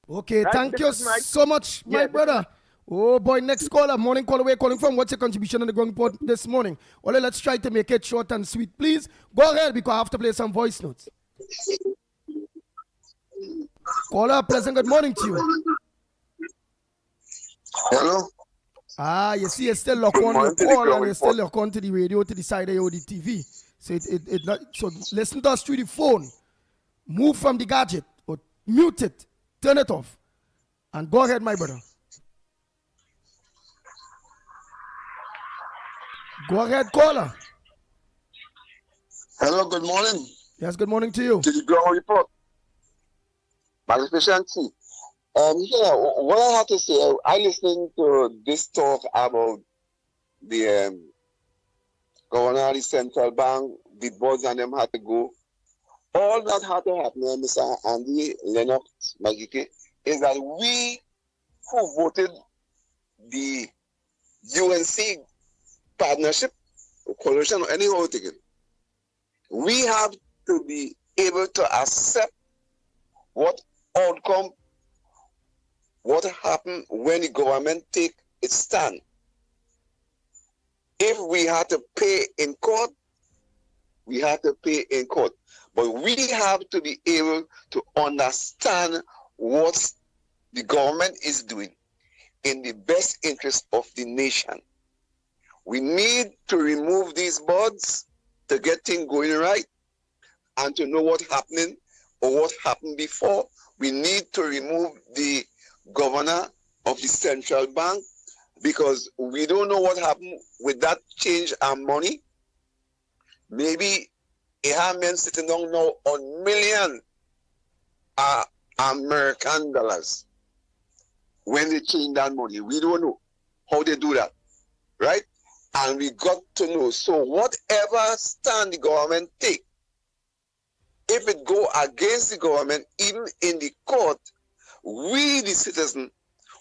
[SPEAKER 5] Okay,
[SPEAKER 19] Right?
[SPEAKER 5] thank
[SPEAKER 19] This
[SPEAKER 5] you
[SPEAKER 19] is my-
[SPEAKER 5] so much, my
[SPEAKER 19] Yeah,
[SPEAKER 5] brother. Oh boy, next caller, morning caller, where calling from? What's your contribution on the ground report this morning? Well, let's try to make it short and sweet, please. Go ahead because I have to play some voice notes. Caller, pleasant good morning to you.
[SPEAKER 20] Hello.
[SPEAKER 5] You see, it's still locked on your call and it's still locked on to the radio to the side of the TV. So so listen to us through the phone. Move from the gadget or mute it, turn it off, and go ahead, my brother. Go ahead, caller.
[SPEAKER 20] Hello, good morning.
[SPEAKER 5] Yes, good morning to you.
[SPEAKER 20] To the ground report. Magnificent. What I have to say, I listening to this talk about the governor of the central bank, the boards and them had to go. All that had to happen, Mr. Andy, Lennox, Mickie, is that we who voted the UNC partnership, coalition, or any whole thing, we have to be able to accept what outcome, what happened when the government take its stand. If we had to pay in court, we have to pay in court. But we have to be able to understand what the government is doing in the best interest of the nation. We need to remove these boards to get things going right and to know what's happening or what happened before. We need to remove the governor of the central bank because we don't know what happened with that change of money. Maybe a have men sitting down now on million American dollars when they change that money. We don't know how they do that, right? And we got to know. So whatever stand the government take, if it go against the government, even in the court, we, the citizen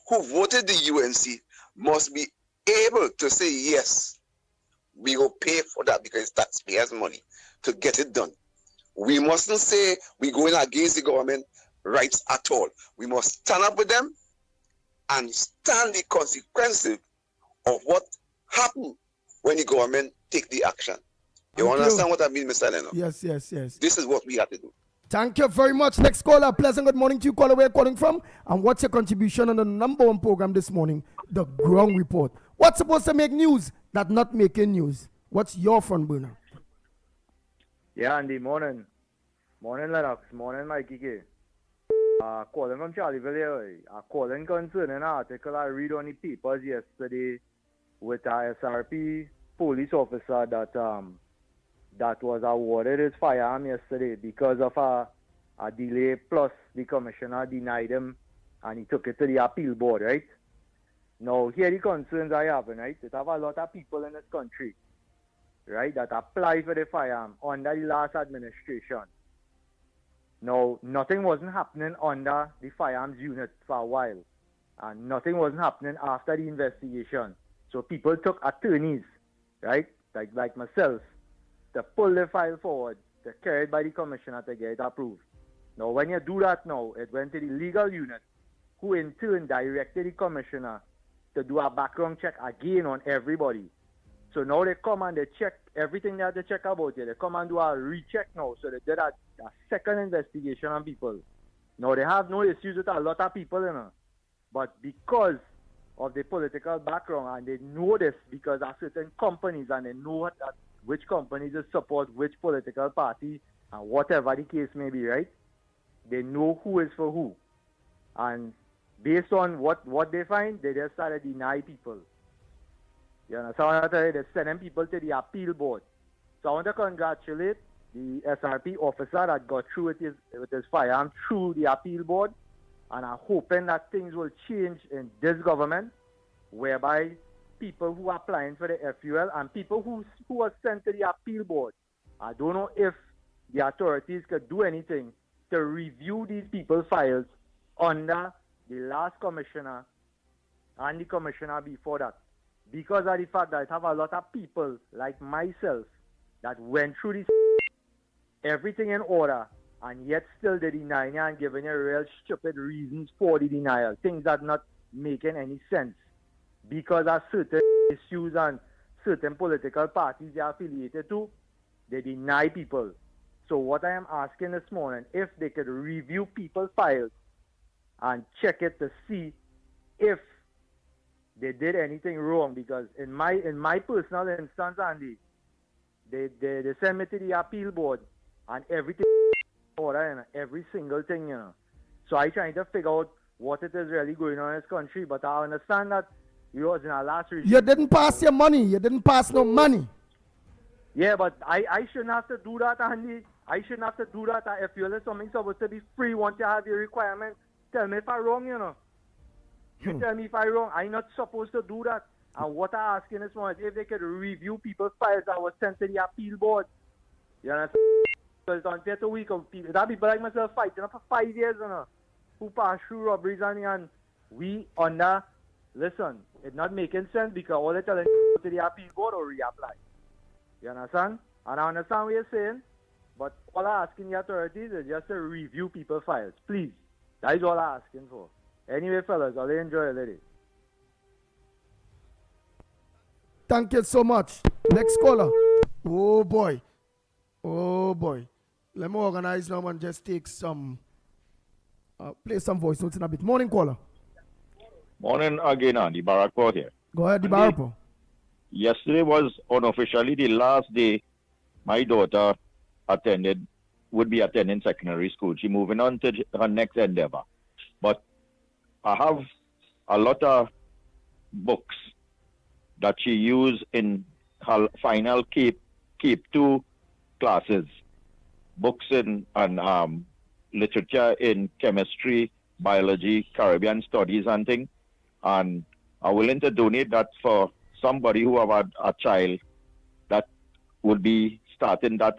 [SPEAKER 20] who voted the UNC, must be able to say, yes, we will pay for that because it's taxpayers' money to get it done. We mustn't say we're going against the government rights at all. We must stand up with them and stand the consequences of what happened when the government take the action. You understand what I mean, Mr. Lennox?
[SPEAKER 5] Yes, yes, yes.
[SPEAKER 20] This is what we have to do.
[SPEAKER 5] Thank you very much. Next caller, pleasant good morning to you. Caller, where you calling from? And what's your contribution on the number one program this morning, The Ground Report? What's supposed to make news that not making news? What's your front burner?
[SPEAKER 21] Yeah, Andy, morning. Morning, Lennox. Morning, Mickie K. Calling from Charlieville here. Calling concerning an article I read on the papers yesterday with a SRP police officer that was awarded his firearm yesterday because of a delay, plus the commissioner denied him and he took it to the appeal board, right? Now, here the concerns I have, right? It have a lot of people in this country, right, that apply for the firearm under the last administration. Now, nothing wasn't happening under the firearms unit for a while, and nothing wasn't happening after the investigation. So people took attorneys, right, like myself, to pull the file forward, to carry it by the commissioner to get it approved. Now, when you do that now, it went to the legal unit, who in turn directed the commissioner to do a background check again on everybody. So now they come and they check everything they had to check about it. They come and do a recheck now. So they did a second investigation on people. Now they have no issues with a lot of people, you know. But because of the political background, and they know this because of certain companies, and they know which companies support which political party, and whatever the case may be, right? They know who is for who. And based on what they find, they just started to deny people. You know, so I want to tell you, they're sending people to the appeal board. So I want to congratulate the SRP officer that got through with his firearm through the appeal board. And I'm hoping that things will change in this government, whereby people who are applying for the FUL and people who are sent to the appeal board, I don't know if the authorities could do anything to review these people's files under the last commissioner and the commissioner before that. Because of the fact that I have a lot of people like myself that went through this, everything in order, and yet still they deny you and giving you real stupid reasons for the denial. Things that not making any sense. Because of certain issues and certain political parties they are affiliated to, they deny people. So what I am asking this morning, if they could review people's files and check it to see if they did anything wrong, because in my personal instance, Andy, they sent me to the appeal board and everything order, you know, every single thing, you know. So I trying to figure out what it is really going on in this country, but I understand that you was in our last regime.
[SPEAKER 5] You didn't pass your money. You didn't pass no money.
[SPEAKER 21] Yeah, but I shouldn't have to do that, Andy. I shouldn't have to do that. If you're something supposed to be free, once you have your requirement, tell me if I'm wrong, you know. You tell me if I'm wrong. I'm not supposed to do that. And what I'm asking this morning is if they could review people's files that was sent to the appeal board. You understand? Because it's unfair to week of people. That people like myself fighting for 5 years, you know, who pass through robberies and we under, listen, it's not making sense because all they're telling you to the appeal board or reapply. You understand? And I understand what you're saying, but all I'm asking the authorities is just to review people's files. Please. That is all I'm asking for. Anyway, fellas, I'll enjoy it, lady.
[SPEAKER 5] Thank you so much. Next caller. Oh boy. Oh boy. Let me organize now and just take some, play some voice notes in a bit. Morning, caller.
[SPEAKER 10] Morning again, Andy Barakport here.
[SPEAKER 5] Go ahead, Barakport.
[SPEAKER 10] Yesterday was unofficially the last day my daughter would be attending secondary school. She's moving on to her next endeavor. But I have a lot of books that she used in her final Cape 2 classes. Books and literature in chemistry, biology, Caribbean studies and things. And I'm willing to donate that for somebody who have a child that would be starting that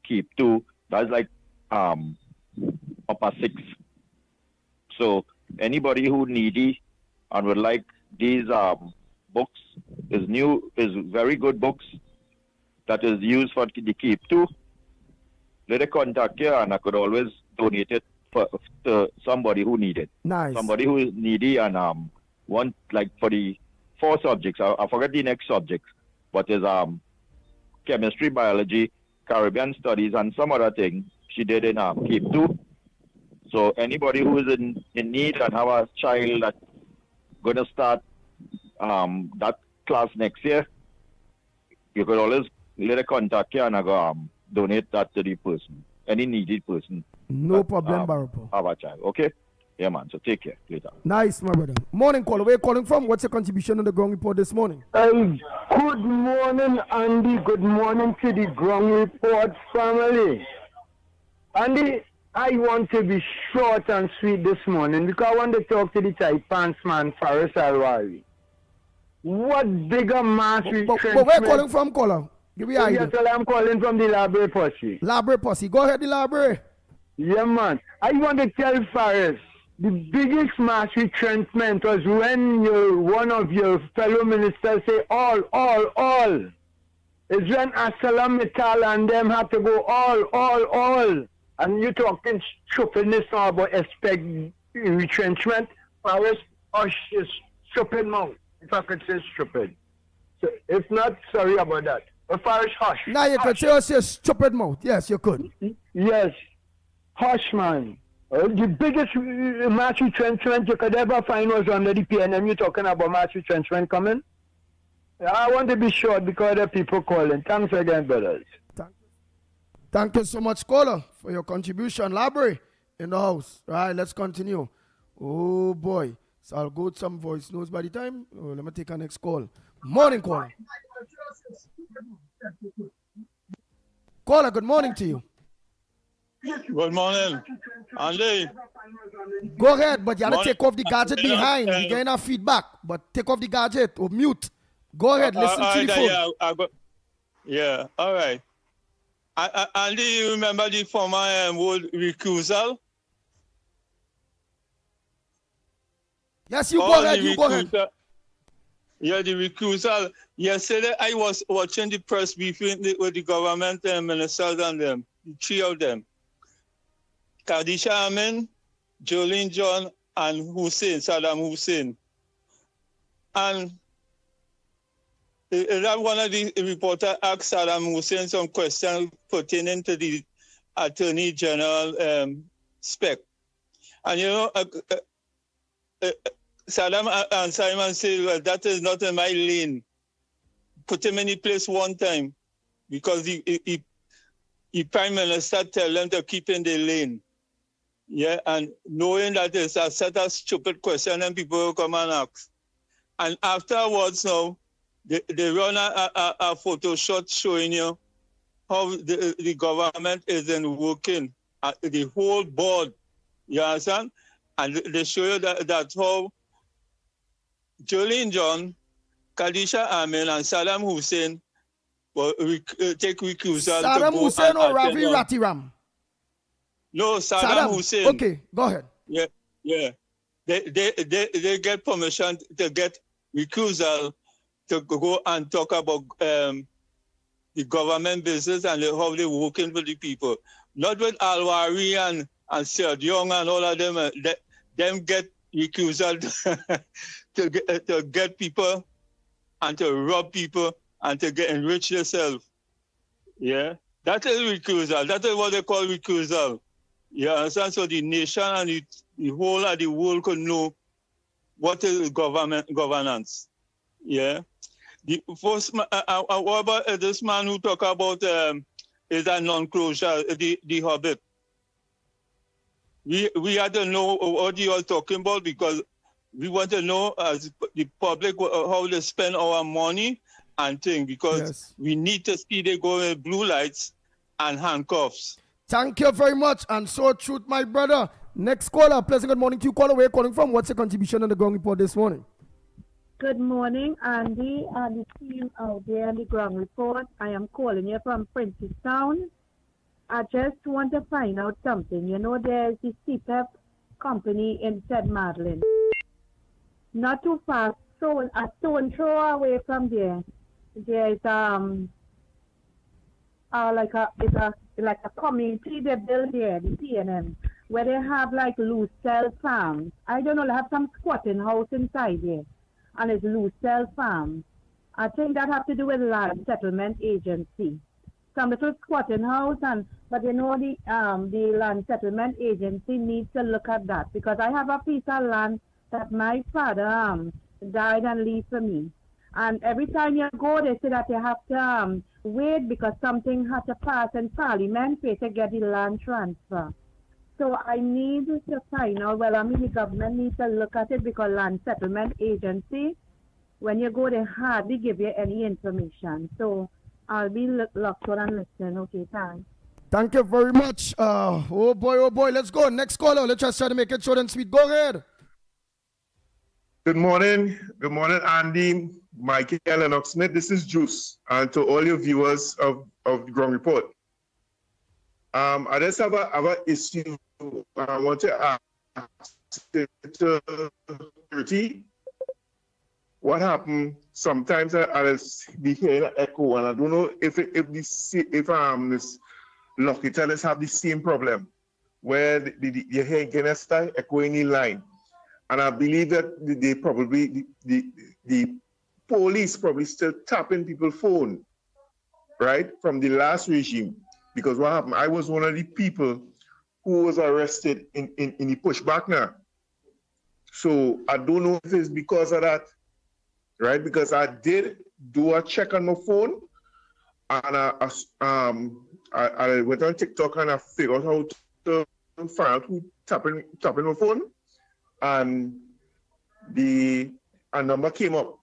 [SPEAKER 10] Cape 2. That's like upper 6. So anybody who needy and would like these books is very good books that is used for the Cape 2. Let it contact you and I could always donate it to somebody who need it.
[SPEAKER 5] Nice.
[SPEAKER 10] Somebody who is needy and want, like, for the 4 subjects. I forget the next subjects, but there's chemistry, biology, Caribbean studies, and some other thing she did in Cape 2. So anybody who is in need and have a child that's going to start that class next year, you could always let a contact here and I go donate that to the person, any needy person.
[SPEAKER 5] No problem, Barapo.
[SPEAKER 10] Have a child, okay? Yeah, man. So take care later.
[SPEAKER 5] Nice, my brother. Morning, caller. Where you calling from? What's your contribution on the ground report this morning?
[SPEAKER 3] Good morning, Andy. Good morning to the ground report family. Andy, I want to be short and sweet this morning because I want to talk to the tight pants man, Faris Alwari. What bigger mass retrenchment?
[SPEAKER 5] But where you calling from, caller? Give me an
[SPEAKER 3] Yes, I'm calling from the library posse.
[SPEAKER 5] Library posse. Go ahead, the library.
[SPEAKER 3] Yeah, man. I want to tell Faris, the biggest mass retrenchment was when one of your fellow ministers say all. It's when Assalam Metal and them had to go all. And you're talking stupidness now about expect retrenchment. Faris, hush is stupid mouth, if I could say stupid. So if not, sorry about that. But Faris, hush.
[SPEAKER 5] Now you could say stupid mouth. Yes, you could.
[SPEAKER 3] Yes. Hush, man. The biggest mass retrenchment you could ever find was under the PNM. You're talking about mass retrenchment coming? I want to be short because other people calling. Thanks again, brothers.
[SPEAKER 5] Thank you so much, caller, for your contribution. Library in the house. Right, let's continue. Oh, boy. So I'll go to some voice notes by the time. Oh, let me take our next call. Morning, caller. Caller, good morning to you.
[SPEAKER 22] Good morning, Andy.
[SPEAKER 5] Go ahead, but you have to take off the gadget behind. You're getting our feedback, but take off the gadget or mute. Go ahead, listen to the phone.
[SPEAKER 22] Yeah, all right. Andy, you remember the former word recusal?
[SPEAKER 5] Yes, you go ahead, go ahead.
[SPEAKER 22] Yeah, the recusal. Yesterday, I was watching the press briefing with the government ministers and them, the 3 of them. Khadija Amin, Jolene John, and Saddam Hussein. And that one of the reporters asked Saddam Hussein some questions pertaining to the Attorney General spec. And you know, Saddam and Simon said, well, that is not in my lane. Put him in the place one time because the Prime Minister tell them to keep in the lane. Yeah, and knowing that it's a set of stupid question and people will come and ask. And afterwards now, they run a photo shot showing you how the government isn't working, the whole board, you understand? And they show you that how Jolene John, Khadija Amin, and Saddam Hussein will take recusal.
[SPEAKER 5] Saddam Hussein or Ravi Ratiram?
[SPEAKER 22] No, Saddam Hussein.
[SPEAKER 5] Okay, go ahead.
[SPEAKER 22] Yeah. They get permission to get recusal to go and talk about the government business and how they're working for the people. Not with Alwari and Sir Young and all of them. Them get recusal to get people and to rob people and to get enrich yourself. Yeah, that is recusal. That is what they call recusal. You understand? So the nation and the whole of the world could know what is governance. Yeah. The first, what about this man who talk about is a non-closure, the Hobbit? We had to know what you are talking about because we want to know as the public how they spend our money and things because we need to see they go with blue lights and handcuffs.
[SPEAKER 5] Thank you very much, and so truth, my brother. Next caller, pleasant good morning to you. Caller, where you calling from? What's your contribution on the ground report this morning?
[SPEAKER 23] Good morning, Andy, and the team out there on the ground report. I am calling you from Princestown. I just want to find out something. You know, there's the CPEP company in St. Madeleine. Not too far, a stone throw away from there. There's like a community they built here, the PNM. where they have like loose cell farms. I don't know, they have some squatting house inside there, and it's loose cell farms. I think that have to do with land settlement agency. Some little squatting house, but you know the land settlement agency needs to look at that, because I have a piece of land that my father died and leave for me. And every time you go, they say that you have to wait because something had to pass in Parliament to get the land transfer. So I need to find out, well, I mean, the government needs to look at it, because land settlement agency, when you go, they hardly give you any information. So I'll be locked on and listening. Okay, thanks.
[SPEAKER 5] Thank you very much. Oh boy, let's go. Next caller. Let's just try to make it short and sweet. Go ahead.
[SPEAKER 4] Good morning, Andy, Mickie, and Lennox Smith. This is Juice, and to all your viewers of the Ground Report. I just have an issue. I want to ask to security. What happened? Sometimes I be hearing an echo, and I don't know if this locators have the same problem, where you hear again start echoing in line. And I believe that they probably, the police probably still tapping people's phone, right, from the last regime. Because what happened, I was one of the people who was arrested in the pushback now. So I don't know if it's because of that, right? Because I did do a check on my phone, and I went on TikTok and I figured out how to find out who tapping my phone. And a number came up,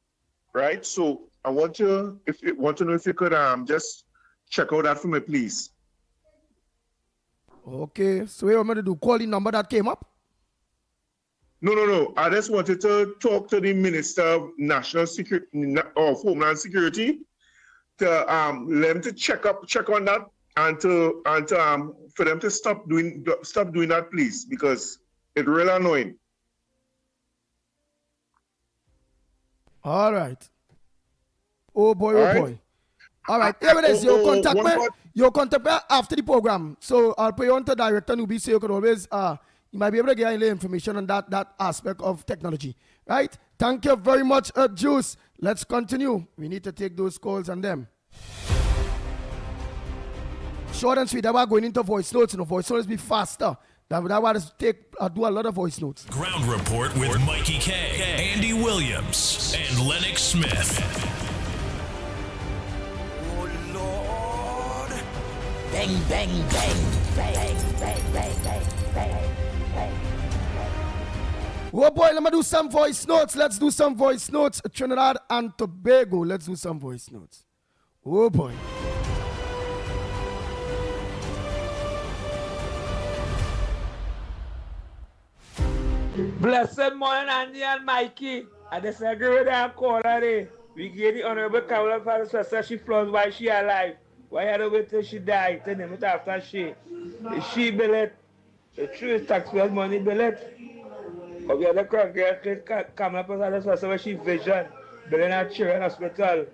[SPEAKER 4] right? So I want to know if you could just check out that for me, please.
[SPEAKER 5] Okay, so what you want me to do? Call the number that came up?
[SPEAKER 4] No. I just wanted to talk to the Minister of National Security or Homeland Security to let them to check on that and for them to stop doing that, please, because it's really annoying.
[SPEAKER 5] All right. Oh boy. All right. Here it is. Your contact me. Your contact me after the program. So I'll put you on to Director Nubi, so you can always you might be able to get any information on that aspect of technology. Right? Thank you very much, Juice. Let's continue. We need to take those calls on them. Short and sweet. That we're going into voice notes. Voice notes be faster. That was do a lot of voice notes.
[SPEAKER 2] Ground Report with Mickie K, Andy Williams, and Lennox Smith.
[SPEAKER 1] Oh Lord! Bang, bang, bang, bang, bang, bang, bang, bang, bang.
[SPEAKER 5] Oh boy, let me do some voice notes. Let's do some voice notes. Trinidad and Tobago. Let's do some voice notes. Oh boy.
[SPEAKER 6] Blessed morning, Andy and Mickie. I disagree with that call already. We gave the Honorable Kamala for the sister she flows while she alive. Why had to wait till she died? Tell them it after she. She billet. The true taxpayers' money billet. But we had the congregate Kamala for the sister where she vision. Billing at children hospital.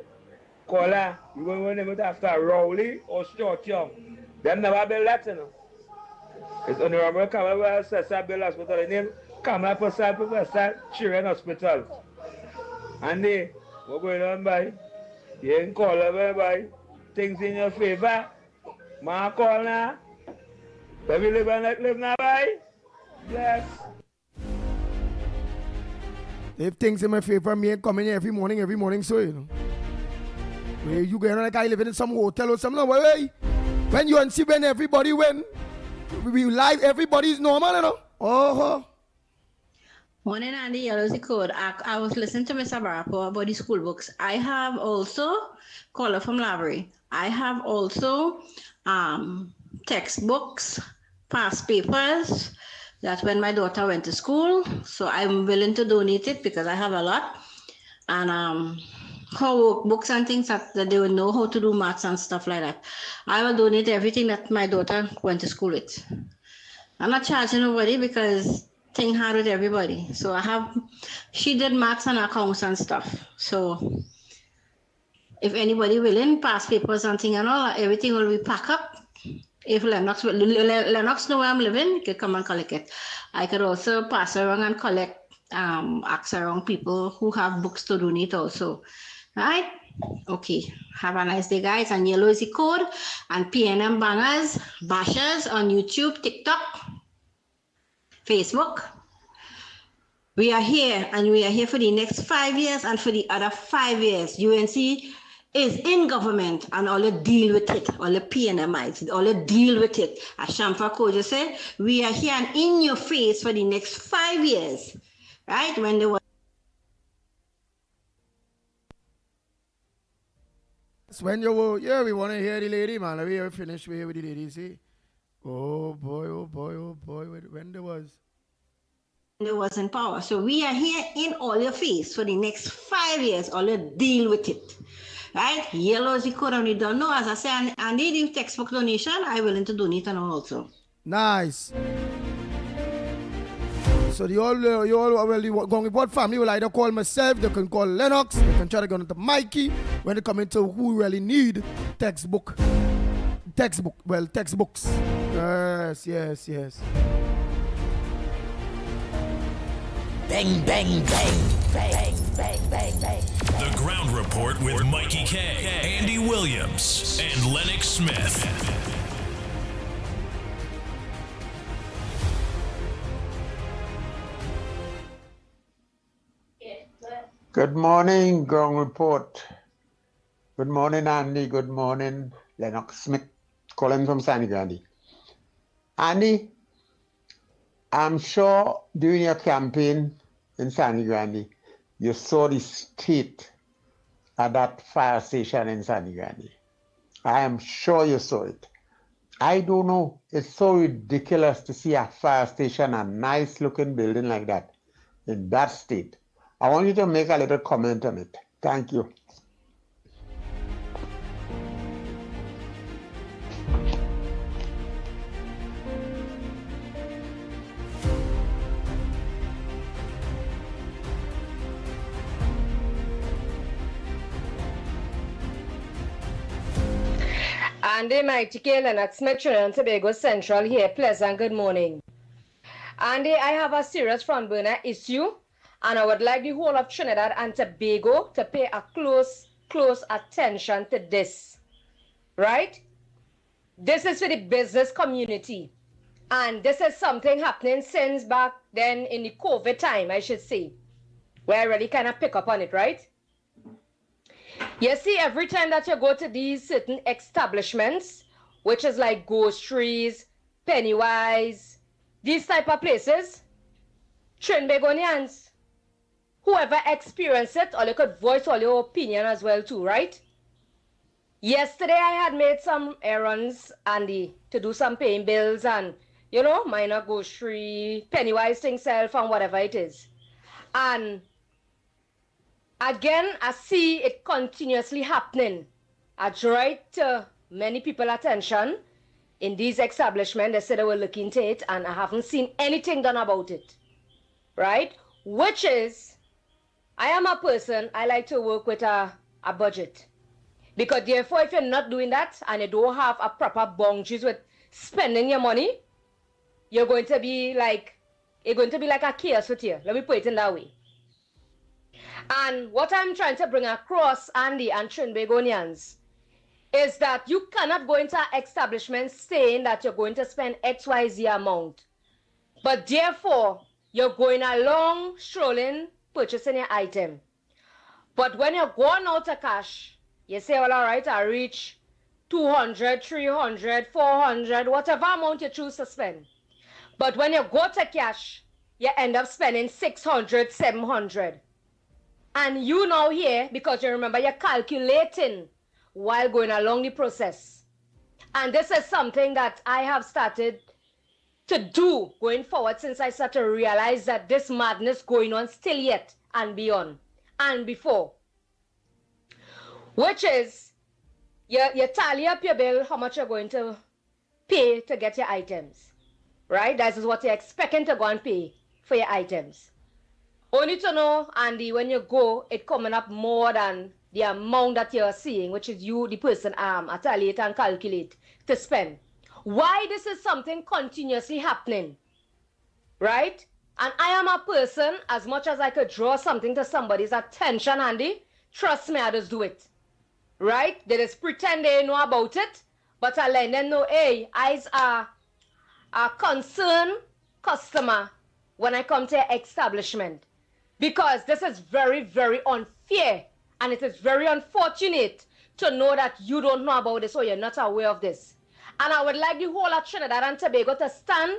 [SPEAKER 6] Call her. You go to name it after Rowley or Short Young. Them never build that, you know. It's Honorable Kamala for the sister build hospital. The name Kamala Professor Children Hospital. And what going on, boy? You ain't call her, boy. Things in your favor. Ma call now. Let me live and let live now, boy. Bless.
[SPEAKER 5] If things in my favor, me ain't coming here every morning, so you know. Where you going like I live in some hotel or something? Wait. When you and see when everybody win, we live, everybody's normal, you know. Oh.
[SPEAKER 7] Morning, Andy. Yellow code. I was listening to Mr. Barapo about the school books. I have also caller from library. I have also textbooks, past papers. That when my daughter went to school, so I'm willing to donate it because I have a lot. And her workbooks and things that they will know how to do maths and stuff like that. I will donate everything that my daughter went to school with. I'm not charging nobody because thing hard with everybody. So she did maths and accounts and stuff. So if anybody willing, past papers and thing and all, everything will be packed up If Lennox know where I'm living, you can come and collect it. I could also pass around and collect, ask around people who have books to donate also. Right? Okay. Have a nice day, guys. And yellow is the code. And PNM bangers, bashers on YouTube, TikTok, Facebook. We are here, and we are here for the next 5 years and for the other 5 years. UNC is in government, and all deal with it. All the PNMites, all deal with it. As Shamfa Koja said, we are here and in your face for the next 5 years. Right? When they were
[SPEAKER 5] when you were, yeah, we want to hear the lady, man. We are finished with the lady, see? Oh boy, oh boy, oh boy. When there was
[SPEAKER 7] in power. So we are here in all your face for the next 5 years. All deal with it. Right? Yellow is the code, and we don't know. As I say, I need a textbook donation. I'm willing to donate and also.
[SPEAKER 5] Nice. So you all going report family will either call myself, they can call Lennox, they can try to go into Mickie when they come into who really need textbooks. Yes.
[SPEAKER 1] Bang, bang, bang, bang, bang, bang, bang.
[SPEAKER 2] The Ground Report with Mickie K, Andy Williams, and Lennox Smith.
[SPEAKER 8] Good morning, Ground Report. Good morning, Andy. Good morning, Lennox Smith, calling from San Grande. Andy, I'm sure during your campaign in San Grande, you saw the state at that fire station in San Grande. I am sure you saw it. I don't know. It's so ridiculous to see a fire station, a nice looking building like that, in that state. I want you to make a little comment on it. Thank you.
[SPEAKER 9] Andy, Mickie K, Lennox Smith, Trinidad and Tobago Central here. Pleasant good morning. Andy, I have a serious front burner issue, and I would like the whole of Trinidad and Tobago to pay a close attention to this. Right? This is for the business community. And this is something happening since back then in the COVID time, I should say, where I really kind of pick up on it, right? You see, every time that you go to these certain establishments, which is like groceries, Pennywise, these type of places, Trinbagonians, whoever experienced it, or you could voice all your opinion as well too, right? Yesterday I had made some errands, Andy, to do some paying bills and, you know, minor grocery, Pennywise thing self and whatever it is. And again, I see it continuously happening. I draw to many people's attention in these establishments. They said they were looking into it, and I haven't seen anything done about it. Right? Which is, I am a person, I like to work with a budget. Because therefore, if you're not doing that and you don't have a proper boundaries with spending your money, you're going to be like a chaos with you. Let me put it in that way. And what I'm trying to bring across, Andy and Trinbagonians, is that you cannot go into an establishment saying that you're going to spend XYZ amount. But therefore, you're going along, strolling, purchasing your item. But when you're going out of cash, you say, well, all right, I reach 200, 300, 400, whatever amount you choose to spend. But when you go to cash, you end up spending 600, 700. And you now here, because you remember you're calculating while going along the process. And this is something that I have started to do going forward since I started to realize that this madness going on still yet and beyond and before. Which is, you tally up your bill, how much you're going to pay to get your items. Right? That is what you're expecting to go and pay for your items. Only to know, Andy, when you go, it coming up more than the amount that you're seeing, which is you, the person, tally it and calculate to spend. why this is something continuously happening, right? And I am a person, as much as I could draw something to somebody's attention, Andy, trust me, I just do it, right? They just pretend they know about it, but I let them know, hey, I's a concerned customer when I come to your establishment, because this is very, very unfair, and it is very unfortunate to know that you don't know about this or you're not aware of this. And I would like the whole of Trinidad and Tobago to stand.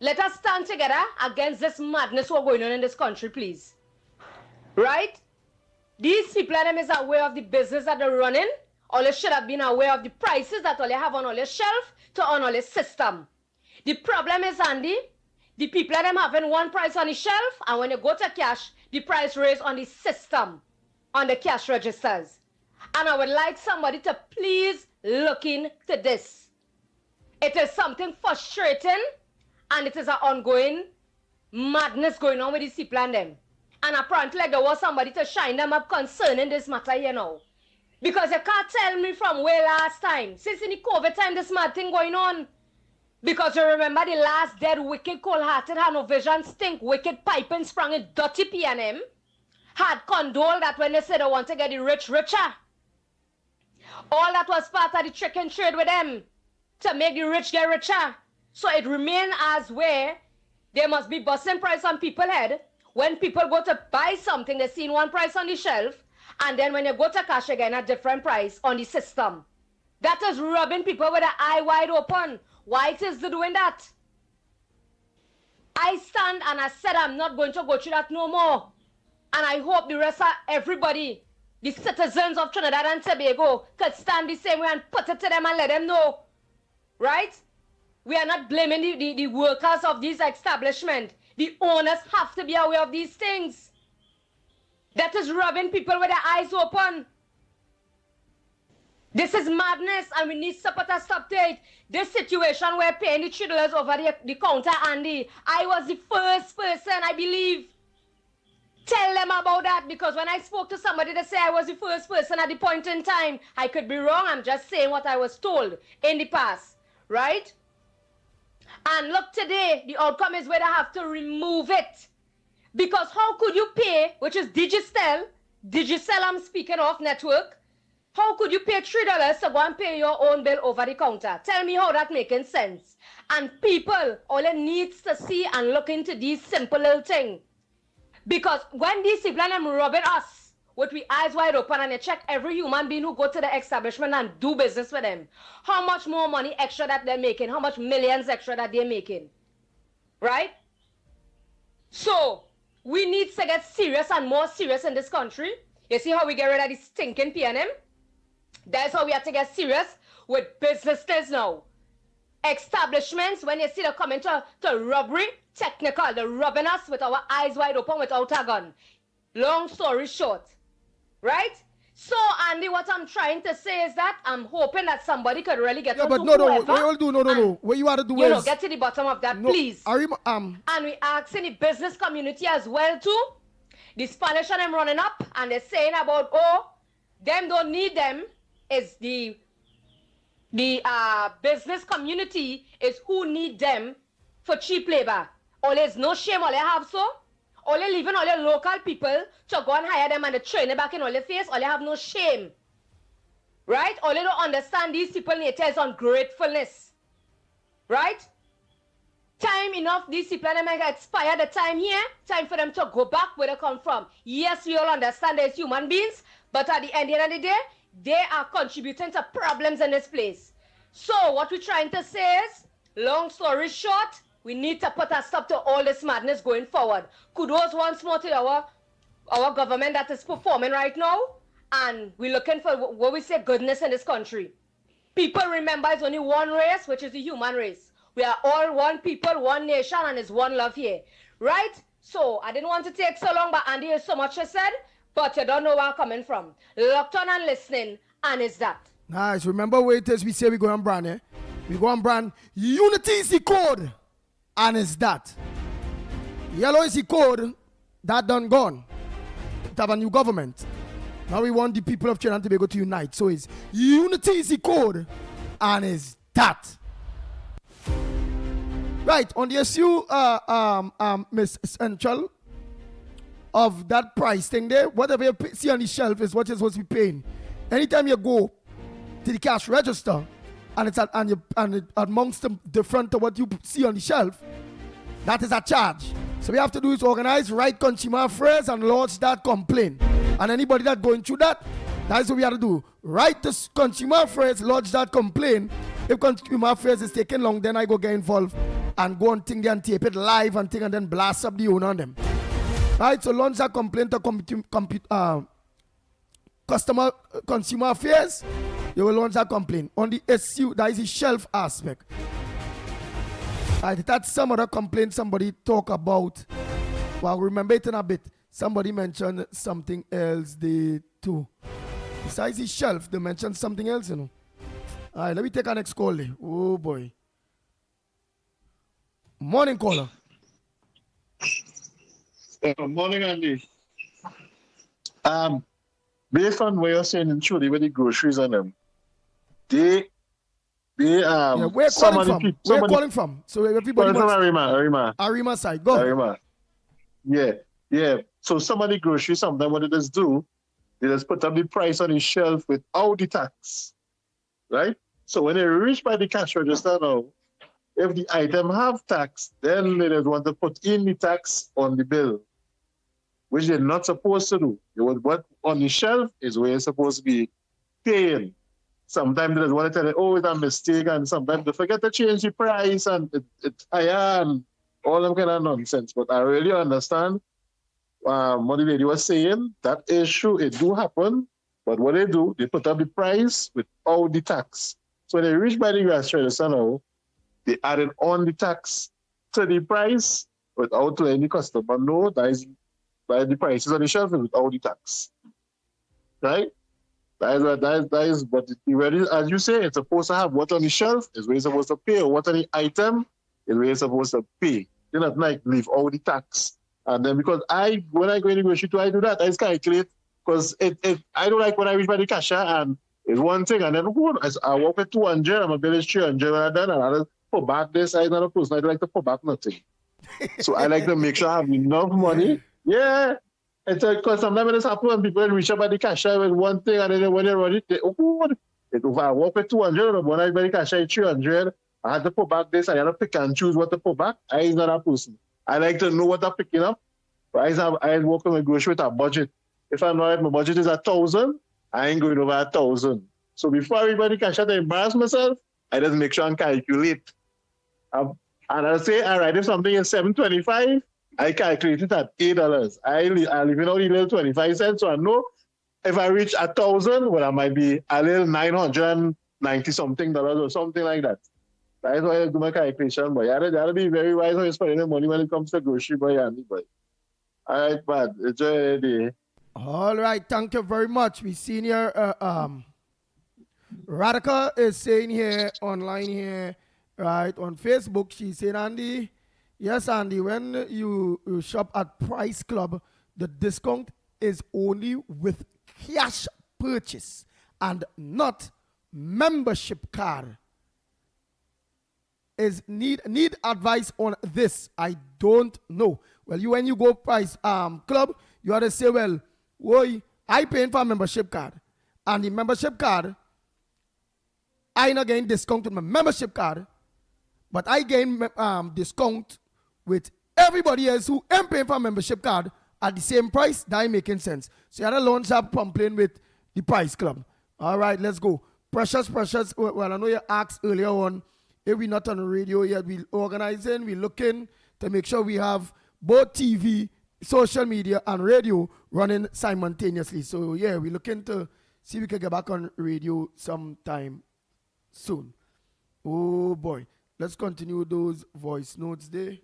[SPEAKER 9] Let us stand together against this madness what's going on in this country, please. Right? These people and them is aware of the business that they're running, or they should have been aware of the prices that all they have on all their shelf to on all their system. The problem is, Andy, the people and them having one price on the shelf, and when you go to cash, the price raised on the system, on the cash registers. And I would like somebody to please look into this. It is something frustrating, and it is an ongoing madness going on with these people and them. And apparently there was somebody to shine them up concerning this matter, you know. Because you can't tell me from where last time, since in the COVID time, this mad thing going on. Because you remember the last dead, wicked, cold-hearted, had no vision, stink, wicked, piping, sprung in dirty P&M, had condoled that when they said they want to get the rich richer. All that was part of the trick and trade with them, to make the rich get richer. So it remained as where there must be busting price on people's head. When people go to buy something, they see one price on the shelf, and then when you go to cash again, a different price on the system. That is rubbing people with an eye wide open. Why it is doing that? I stand and I said I'm not going to go through that no more. And I hope the rest of everybody, the citizens of Trinidad and Tobago, could stand the same way and put it to them and let them know. Right? We are not blaming the workers of these establishments. The owners have to be aware of these things. That is rubbing people with their eyes open. This is madness, and we need to put a stop to it. This situation where paying the $3 over the counter, Andy, I was the first person, I believe. Tell them about that, because when I spoke to somebody, they say I was the first person at the point in time. I could be wrong, I'm just saying what I was told in the past, right? And look, today, the outcome is where they have to remove it. Because how could you pay, which is Digicel I'm speaking of, network, how could you pay $3 to go and pay your own bill over the counter? Tell me how that making sense. And people, all they needs to see and look into these simple little things. Because when these people and them robbing us with we eyes wide open and they check every human being who go to the establishment and do business with them, how much more money extra that they're making, how much millions extra that they're making. Right? So, we need to get serious and more serious in this country. You see how we get rid of the stinking P&M? That's how we have to get serious with businesses now. Establishments, when you see them coming to robbery, technical, they're robbing us with our eyes wide open without a gun. Long story short, right? So, Andy, what I'm trying to say is that I'm hoping that somebody could really get
[SPEAKER 5] but no. What you want to do
[SPEAKER 9] you
[SPEAKER 5] is...
[SPEAKER 9] know, get to the bottom of that, please.
[SPEAKER 5] And
[SPEAKER 9] we asking the business community as well, too. The Spanish and them running up, and they're saying about, oh, them don't need them, is the business community is who need them for cheap labor. All there's no shame, all they have so. All they leaving all your local people to go and hire them and they train it back in all their face. All they have no shame. Right? All they don't understand these people nature is ungratefulness. Right? Time enough, these people and them expire the time here. Time for them to go back where they come from. Yes, we all understand there's human beings, but at the end of the day, they are contributing to problems in this place. So what we're trying to say is, long story short, we need to put a stop to all this madness going forward. Kudos once more to our government that is performing right now. And we're looking for what we say goodness in this country. People remember it's only one race, which is the human race. We are all one people, one nation, and it's one love here. Right? So I didn't want to take so long, but Andy has so much to said. But you don't know where I'm coming from. Locked on and listening, and it's that.
[SPEAKER 5] Nice. Remember where it is we say we go and brand, eh? We go and brand unity is the code, and it's that. Yellow is the code, that done gone. We have a new government. Now we want the people of Trinidad and Tobago to unite. So it's unity is the code, and it's that. Right, on the issue, Miss Central, of that price thing there, whatever you see on the shelf is what you're supposed to be paying. Anytime you go to the cash register and it's amongst the different to what you see on the shelf, that is a charge. So we have to do is organize, write consumer affairs and lodge that complaint. And anybody that going through that is what we have to do. Write the consumer affairs, lodge that complaint. If consumer affairs is taking long, then I go get involved and go and thing there and tape it live and thing and then blast up the owner on them. Right, so launch that complaint to consumer affairs. You will launch that complaint. On the issue, that is the shelf aspect. Right, that's some other complaint somebody talk about. Well, remember it in a bit. Somebody mentioned something else there too. Besides the shelf, they mentioned something else, you know. All right, let me take our next call there. Oh boy. Morning caller.
[SPEAKER 11] Morning, Andy. Based on what you're saying in Chile with the groceries and them, where
[SPEAKER 5] calling from? So everybody
[SPEAKER 11] from
[SPEAKER 5] Arima side. Go.
[SPEAKER 11] Arima. Yeah. So some of the groceries, sometimes what they just do, they just put up the price on the shelf without the tax, right? So when they reach by the cash register now, if the item have tax, then they just want to put in the tax on the bill, which they're not supposed to do. What on the shelf is where you're supposed to be paying. Sometimes they just want to tell you, oh, it's a mistake, and sometimes they forget to change the price, and it's higher, and all them kind of nonsense. But I really understand what the lady was saying. That is true, it do happen, but what they do, they put up the price without the tax. So when they reach by the gas register now, they added on the tax to the price without letting the customer know that the prices on the shelf without the tax. Right? That is but as you say, it's supposed to have what on the shelf is where you're supposed to pay, or what on the item is where you're supposed to pay. You not like leave all the tax. And then because when I go in the grocery store, I do that. I just calculate because I don't like when I reach by the cashier and it's one thing and then I walk with 200, I'm a bill is 300 when I'm done and I just put back this. I'm not a person. I don't like to put back nothing. So I like to make sure I have enough money. Yeah. It's because sometimes when this happens and people reach up by the cashier with one thing and then when they run it, if I walk with 200 and when I buy the cashier 300, I had to put back this. I had to pick and choose what to put back. I is not a person. I like to know what I'm picking up. I walk on my grocery with a budget. If I know my budget is 1,000, I ain't going over 1,000. So before I reach by the cashier to embarrass myself, I just make sure and calculate. And I'll say, all right, if something is $7.25, I calculate it at $8. I leave it out a little 25 cents, so I know if I reach 1,000, well, I might be a little $990 something or something like that. That's why I do my calculation, but you gotta be very wise when you're spending the money when it comes to grocery, boy, Andy, boy. All right, bud. Enjoy the day.
[SPEAKER 5] All right, thank you very much. We seen here, Radhika is saying here, online here, right, on Facebook, she's saying, Andy, yes, Andy, when you shop at Price Club, the discount is only with cash purchase and not membership card. Need advice on this? I don't know. Well, when you go Price Club, you have to say, well, boy, I paying for a membership card. And the membership card, I not getting discount with my membership card, but I gain discount with everybody else who ain't paying for a membership card at the same price. That ain't making sense. So you had to launch up complaint with the Price Club. All right, let's go. Precious. Well, I know you asked earlier on, if we're not on the radio yet, we're organizing, we're looking to make sure we have both TV, social media, and radio running simultaneously. So, yeah, we're looking to see if we can get back on radio sometime soon. Oh, boy. Let's continue those voice notes there.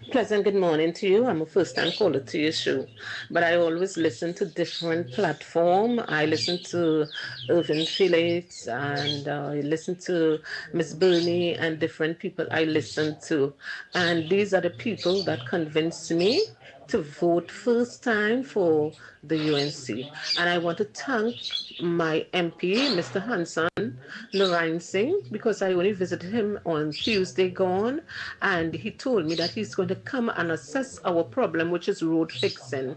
[SPEAKER 12] Pleasant good morning to you. I'm a first-time caller to your show, but I always listen to different platforms. I listen to Irvin Felix and I listen to Miss Bernie and different people I listen to. And these are the people that convince me to vote first time for the UNC. And I want to thank my MP, Mr. Hanson Narayan Singh, because I only visited him on Tuesday gone, and he told me that he's going to come and assess our problem, which is road fixing.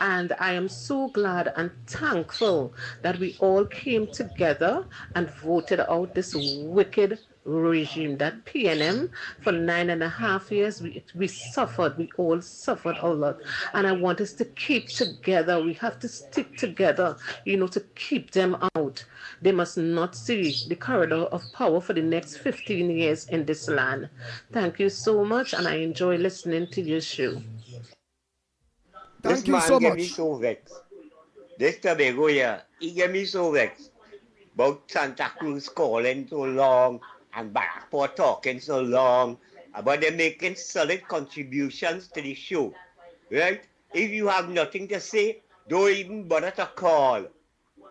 [SPEAKER 12] And I am so glad and thankful that we all came together and voted out this wicked regime, that PNM. For 9.5 years we suffered, we all suffered a lot, and I want us to keep together. We have to stick together, to keep them out. They must not see the corridor of power for the next 15 years in this land. Thank you so much, and I enjoy listening to your show.
[SPEAKER 13] This
[SPEAKER 5] you
[SPEAKER 13] man
[SPEAKER 5] so
[SPEAKER 13] get
[SPEAKER 5] much.
[SPEAKER 13] me so vexed. This Tobago here, he get me so vexed. About Santa Cruz calling so long and Barakport talking so long, but they're making solid contributions to the show, right? If you have nothing to say, don't even bother to call.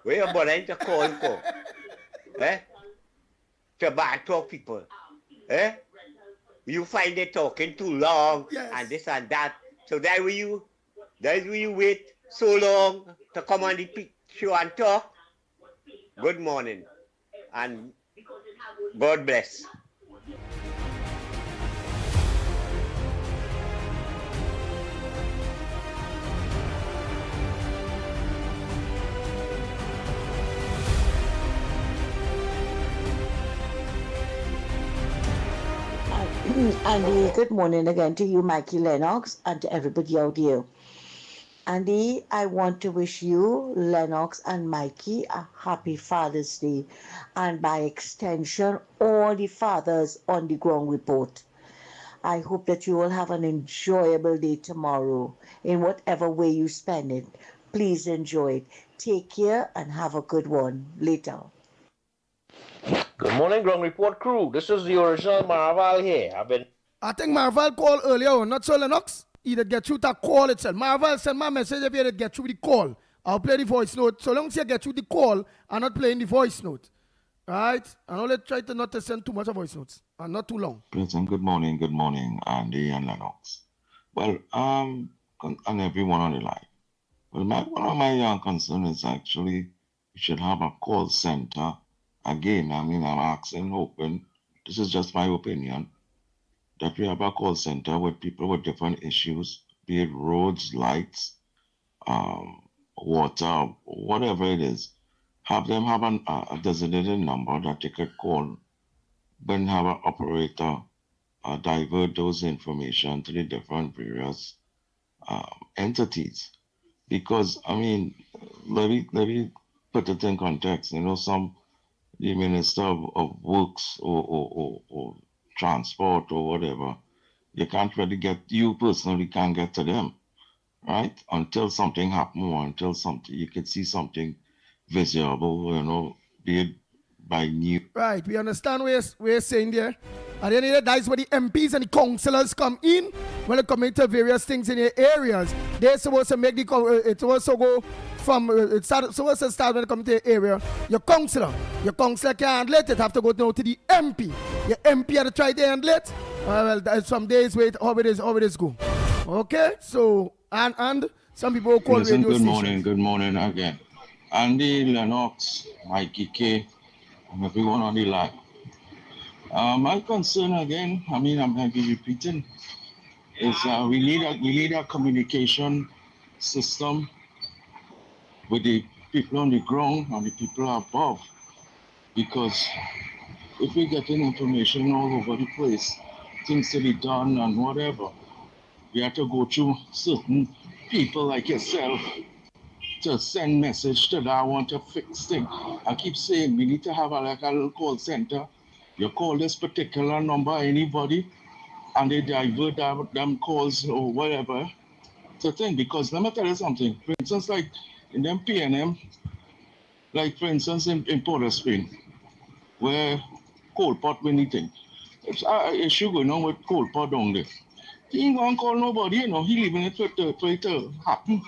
[SPEAKER 13] Where you bothering to call for? To bad talk people. You find they talking too long and this and that. So that's where you wait so long to come on the show and talk. Good morning and God bless.
[SPEAKER 14] Andy, good morning again to you, Mikey Lennox, and to everybody out here. Andy, I want to wish you, Lennox and Mikey, a happy Father's Day, and by extension, all the fathers on the ground report. I hope that you will have an enjoyable day tomorrow, in whatever way you spend it. Please enjoy it. Take care and have a good one. Later.
[SPEAKER 17] Good morning, Ground Report crew. This is the original Marval here.
[SPEAKER 5] I think Marval called earlier on, not so Lennox. He did get through that call itself. Marvel send my message if you did get through the call. I'll play the voice note. So long as you get through the call, I'm not playing the voice note. Right? And only try to not to send too much of voice notes. And not too long.
[SPEAKER 15] Listen, good morning, Andy and Lennox. Well, and everyone on the line. Well, one of my concerns is actually we should have a call center. Again, I'm asking, hoping, this is just my opinion, that we have a call center with people with different issues, be it roads, lights, water, whatever it is. Have them have a designated number that they could call, then have an operator divert those information to the different various entities. Because, let me put it in context. The Minister of Works or Transport or whatever, you personally can't get to them, right? Until something happens or until you can see something visible, be it by news.
[SPEAKER 5] Right, we understand what you're saying there. At the end of the day, that's where the MPs and the councillors come in when they come into various things in your areas. They're supposed to make it's also go from, it's supposed to start when they come into the area. Your councillor can't handle it, it have to go down to the MP. Your MP had to try to handle it. Well, that's some days wait, how it is go. Okay, so, and some people will call
[SPEAKER 15] Listen,
[SPEAKER 5] radio
[SPEAKER 15] good morning again. Andy, Lennox, Mikey K, and everyone on the line. My concern again, I'm going to be repeating, is we need a communication system with the people on the ground and the people above. Because if we're getting information all over the place, things to be done and whatever, we have to go through certain people like yourself to send message to that I want to fix thing. I keep saying we need to have a little call center. You call this particular number, anybody, and they divert them calls or whatever. It's a thing, because let me tell you something. For instance, like in them PNM, like for instance in Port of Spain, where coal pot anything. It's an issue going on with coal pot down there. He ain't gonna call nobody, He leaving it for it to happen.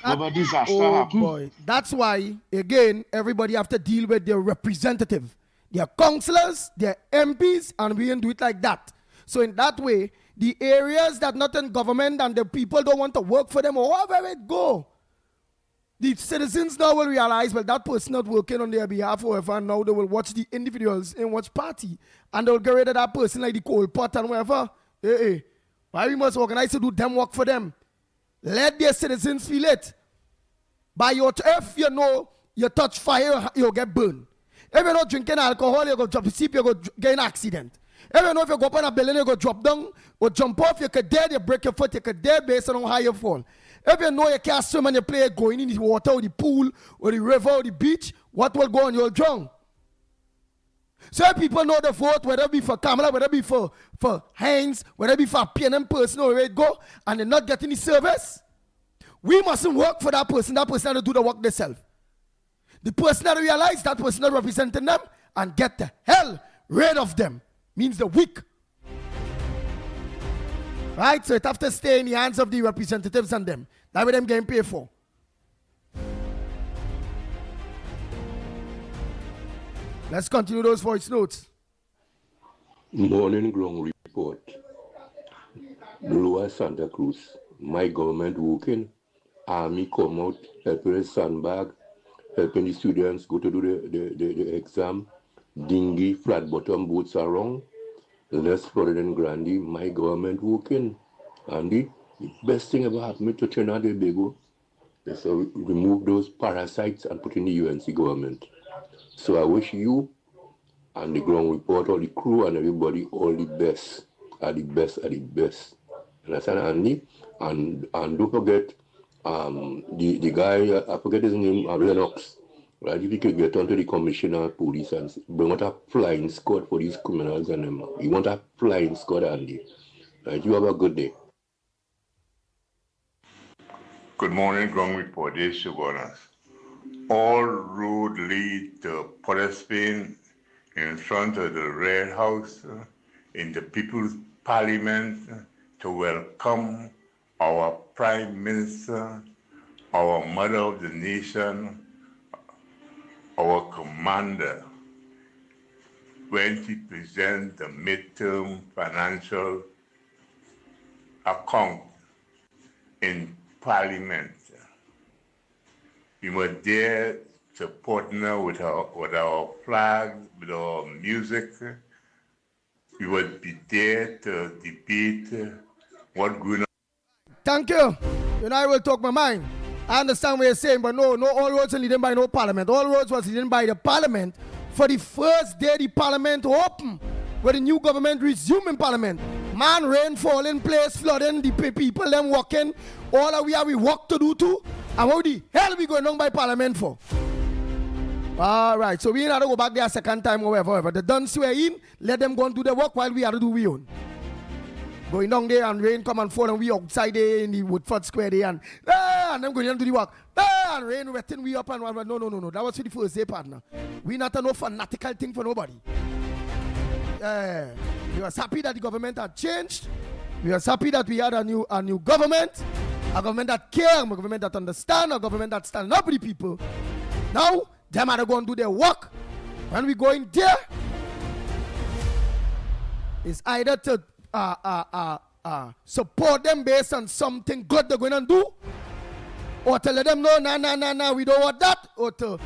[SPEAKER 15] Never disaster happen.
[SPEAKER 5] Boy. That's why, again, everybody have to deal with their representative. Their councillors, their MPs, and we can do it like that. So in that way, the areas that not in government and the people don't want to work for them, or wherever it go, the citizens now will realize, well, that person not working on their behalf, however, and now they will watch the individuals in which party, and they'll get rid of that person like the coal pot and whatever. Hey, why we must organize to do them work for them? Let their citizens feel it. By your, if you know you touch fire, you'll get burned. If you're not drinking alcohol, you go drop asleep, you go get an accident. If you know if you go up on a building, you go drop down, or jump off, you could dead, you break your foot, you could dead based on how you fall. If you know you can't swim and you play going in the water, or the pool, or the river, or the beach, what will go on? You'll drown. So if people know the vote, whether it be for Kamala, whether it be for Heinz, whether it be for a PNM person, or where it go, and they're not getting the service, we mustn't work for that person has to do the work themselves. The person that realize that person not representing them and get the hell rid of them means the weak. Right? So it have to stay in the hands of the representatives and them. That's what them getting paid for. Let's continue those voice notes.
[SPEAKER 16] Morning ground report. Lower Santa Cruz. My government working. Army come out, helping the sandbag, helping the students go to do the exam. Dinghy, flat bottom boats are wrong. Less flooded than Grandy. My government working. And the best thing ever happened to Trinidad and Tobago is to remove those parasites and put in the UNC government. So I wish you and the ground report, all the crew and everybody, all the best. Are the best, are the best. Understand, Andy? And don't forget the guy, I forget his name, Lennox. Right? If you could get onto the commissioner of police and bring out a flying squad for these criminals and them. You want a flying squad, Andy. Right? You have a good day.
[SPEAKER 18] Good morning, ground report. This is Sugonas. All road lead to Port Spain in front of the Red House in the People's Parliament to welcome our Prime Minister, our Mother of the Nation, our Commander, when she presents the midterm financial account in Parliament. We were there supporting her with our flags, with our music. We would be there to debate what going on.
[SPEAKER 5] Thank you. You know, I will talk my mind. I understand what you're saying, but no, all roads are leading by no parliament. All roads was leading by the parliament for the first day the parliament open, where the new government resuming parliament. Man, rain fall in place, flooding, the people them walking. All of we have we work to do too. And what the hell we going on by parliament for? All right, so we ain't have to go back there a second time or whatever. They done swear in, let them go and do the work while we have to do we own. Going down there and rain come and fall and we outside there in the Woodford Square there and them going to do the work. And rain wetting we up and no. That was for the first day, partner. We not a no fanatical thing for nobody. We was happy that the government had changed. We was happy that we had a new government. A government that cares, a government that understands, a government that stands up with the people. Now, them are going to do their work. When we go in there, it's either to support them based on something good they're going to do, or to let them know, nah, we don't want that, or to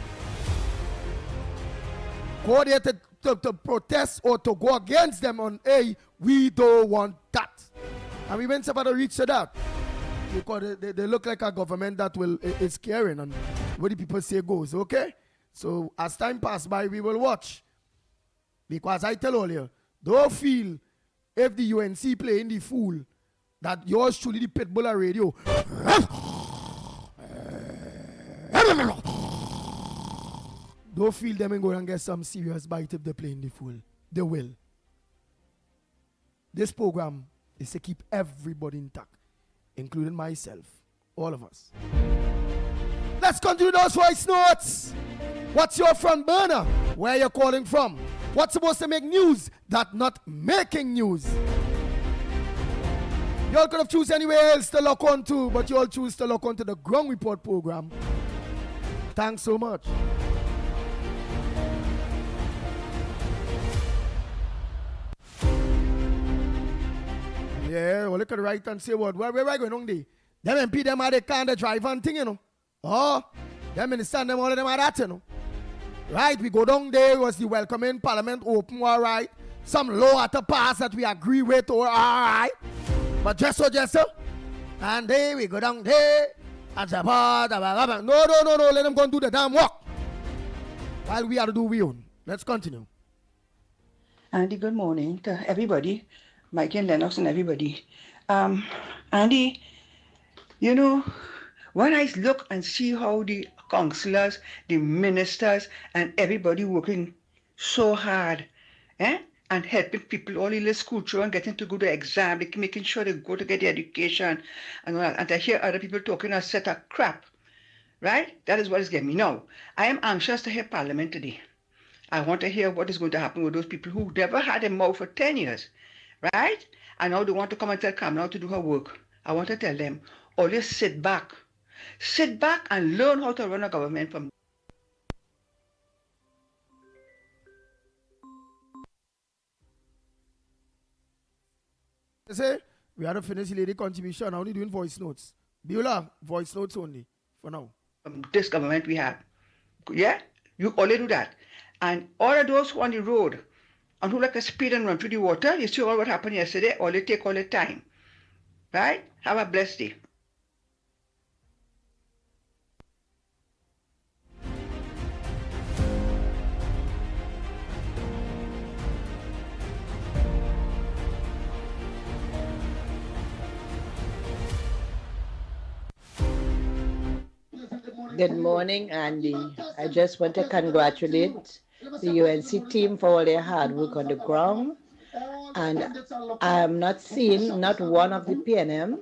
[SPEAKER 5] go there to protest or to go against them on, hey, we don't want that. And we went about to reach to that. Because they look like a government that is caring and what the people say goes, okay? So as time passes by, we will watch. Because I tell all you, don't feel if the UNC playing the fool that yours truly the pitbull radio. Don't feel them and go and get some serious bite if they're playing the fool. They will. This program is to keep everybody intact, including myself, all of us. Let's continue those voice notes. What's your front burner? Where you're calling from? What's supposed to make news that not making news? Y'all could have choose anywhere else to lock on to, but you all choose to lock on to the Ground Report program. Thanks so much. Yeah. or look at the right and say, what? Where I going on there? Them MP, them are the kind of drive and thing, you know. Oh, them minister, them all of them are that, you know. Right, we go down there, was the welcoming parliament open, all right. Some law at the pass that we agree with, all right. But just so. And then we go down there. And say, no, let them go and do the damn work. While we are to do we own. Let's continue.
[SPEAKER 19] Andy, good morning to everybody. Mike and Lennox and everybody. Andy, you know, when I look and see how the councillors, the ministers, and everybody working so hard, and helping people, all the school children getting to go to exam, making sure they go to get the education, and all that. And I hear other people talking a set of crap, right? That is what is getting me. Now, I am anxious to hear Parliament today. I want to hear what is going to happen with those people who never had a mouth for 10 years, right? And now they want to come and tell Kamala to do her work. I want to tell them, always sit back. Sit back and learn how to run a government from.
[SPEAKER 5] Say, we have to finish the lady contribution. I'm only doing voice notes. Beulah, voice notes only, for now.
[SPEAKER 19] This government we have. Yeah? You only do that. And all of those who on the road and who like to speed and run through the water, you see all what happened yesterday, all they take all the time. Right? Have a blessed day.
[SPEAKER 20] Good morning, Andy. I just want to congratulate the UNC team for all their hard work on the ground. And I am not seeing not one of the PNM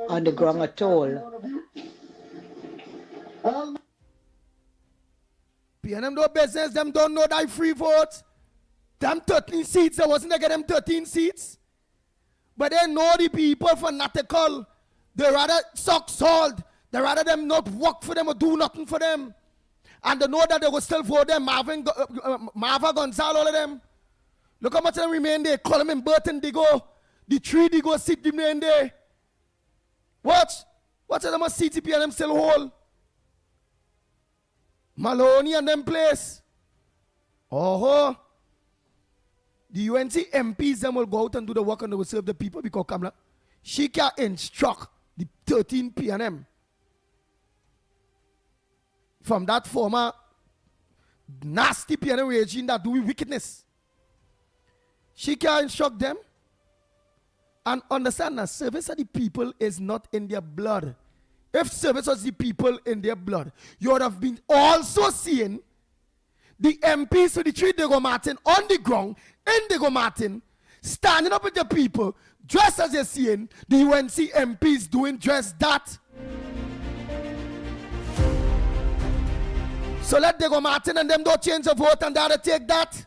[SPEAKER 20] on the ground at all.
[SPEAKER 5] PNM no business, them don't know that free vote. Them 13 seats, they wasn't they get them 13 seats. But they know the people fanatical. They rather suck salt. They rather them not work for them or do nothing for them. And they know that they will still vote them, Marva Gonzalo, all of them. Look how much of them remain there. Colum and Burton, they go. The three, they go sit remain there. Watch. Watch how much CTP and them still hold. Maloney and them place. Oh, the UNC MPs them will go out and do the work and they will serve the people because Kamala, she can instruct the 13 PNM. From that former nasty PNM regime that do wickedness. She can instruct them and understand that service of the people is not in their blood. If service was the people in their blood, you would have been also seeing the MPs with the three Diego Martin on the ground, in Diego Martin, standing up with the people, dressed as you're seeing the UNC MPs doing just that. So let Diego Martin and them don't change the vote and they have to take that.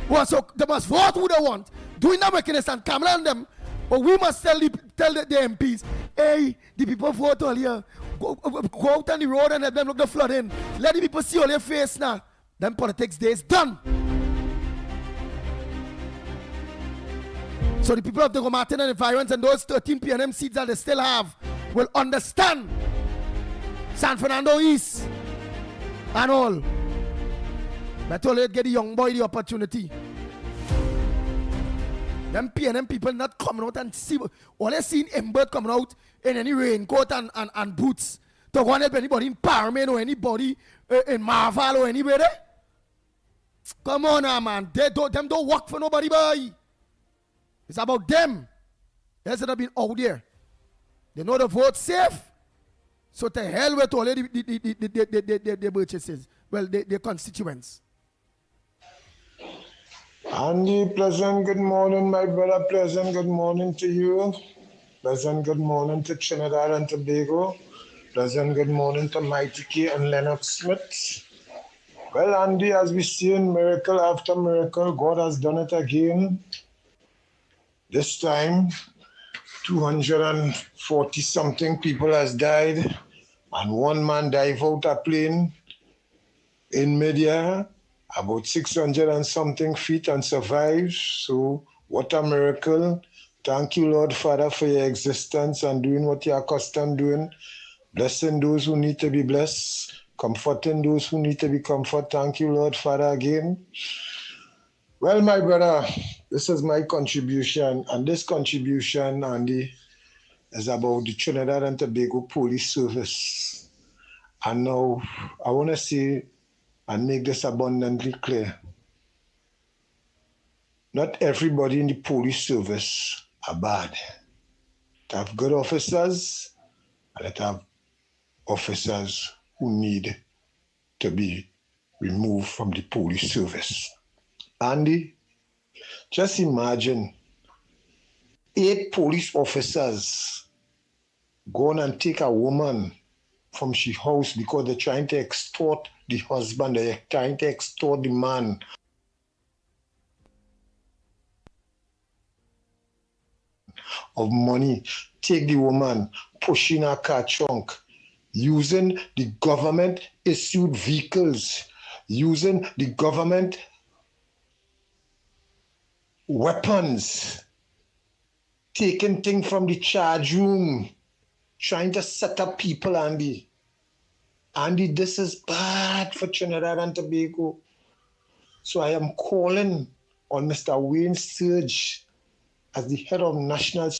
[SPEAKER 5] Well, so they must vote who they want. Doing that wickedness and Kamala and them. But we must tell the MPs, hey, the people vote all here. Go out on the road and let them look the flood in. Let the people see all your face now. Then politics day is done. So the people of Diego Martin and environs and those 13 PNM seats that they still have will understand San Fernando East and all. But only get the young boy the opportunity. Them PNM people not coming out and see. All they seen Embert coming out in any raincoat and boots to go and help anybody in Parliament or anybody in Marval or anywhere there. Come on now, man. Them don't work for nobody, boy. It's about them. They should have been out there. They know the vote safe. So to hell with all the purchases. Well, the constituents.
[SPEAKER 21] Andy, pleasant good morning, my brother. Pleasant good morning to you. Pleasant good morning to Trinidad and Tobago. Pleasant good morning to Mickie and Lennox Smith. Well, Andy, as we see in miracle after miracle, God has done it again. This time, 240-something people has died, and one man dive out a plane in midair, about 600 and something feet and survives. So what a miracle. Thank you, Lord Father, for your existence and doing what you're accustomed doing. Blessing those who need to be blessed. Comforting those who need to be comforted. Thank you, Lord Father, again. Well, my brother, this is my contribution. And this contribution, Andy, is about the Trinidad and Tobago Police Service. And now I want to say and make this abundantly clear. Not everybody in the police service are bad. They have good officers, and they have officers who need to be removed from the police service. Andy, just imagine 8 police officers go and take a woman from she house because they're trying to extort the husband, they're trying to extort the man. Of money, take the woman, push in her car trunk, using the government issued vehicles, using the government weapons, taking things from the charge room, trying to set up people, Andy. Andy, this is bad for Trinidad and Tobago. So I am calling on Mr. Wayne Surge as the head of national.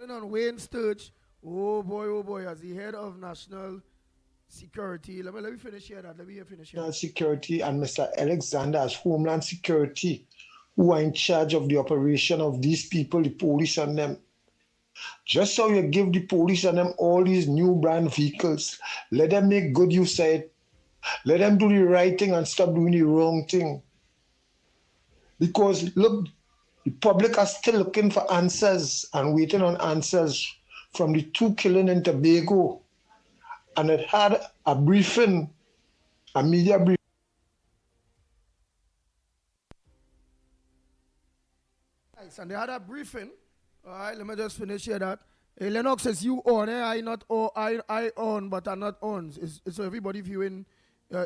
[SPEAKER 5] On Wayne Sturge, oh boy, as the head of national security. Let me finish here. Let me finish here.
[SPEAKER 21] National Security and Mr. Alexander as Homeland Security, who are in charge of the operation of these people, the police and them. Just so you give the police and them all these new brand vehicles, let them make good use of it. Let them do the right thing and stop doing the wrong thing. Because look, the public are still looking for answers and waiting on answers from the 2 killing in Tobago. And it had a briefing, a media briefing.
[SPEAKER 5] Nice, and they had a briefing. All right, let me just finish here that. Hey, Lennox says you on, I not on, I on, but I'm not on. So everybody viewing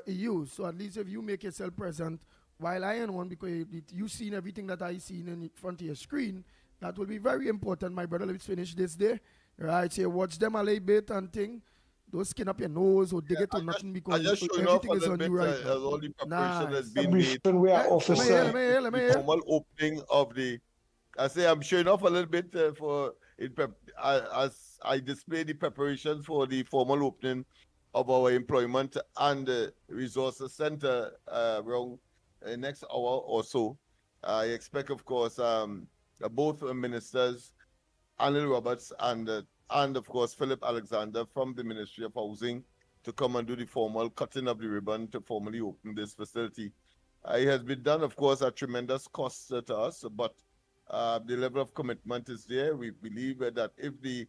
[SPEAKER 5] you. So at least if you make yourself present while I am on, because you seen everything that I seen in front of your screen, that will be very important, my brother. Let's finish this day. Right, so watch them a little bit and thing. Don't skin up your nose or dig it or nothing because everything is on you right now.
[SPEAKER 3] All the preparation has been
[SPEAKER 21] made.
[SPEAKER 3] The formal opening of the. I say I'm showing off a little bit as I display the preparations for the formal opening of our employment and resources center around next hour or so. I expect, of course, both ministers, Anil Roberts and of course Philip Alexander from the Ministry of Housing to come and do the formal cutting of the ribbon to formally open this facility. It has been done, of course, at tremendous cost to us, but the level of commitment is there. We believe that if the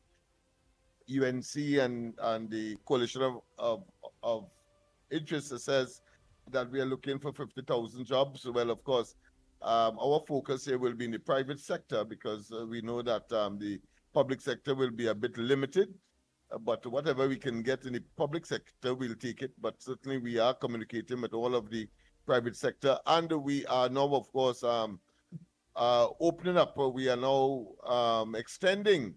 [SPEAKER 3] UNC and the coalition of interest says that we are looking for 50,000 jobs, well, of course, our focus here will be in the private sector because we know that the public sector will be a bit limited, but whatever we can get in the public sector, we'll take it. But certainly we are communicating with all of the private sector, and we are now, of course, opening up. We are now extending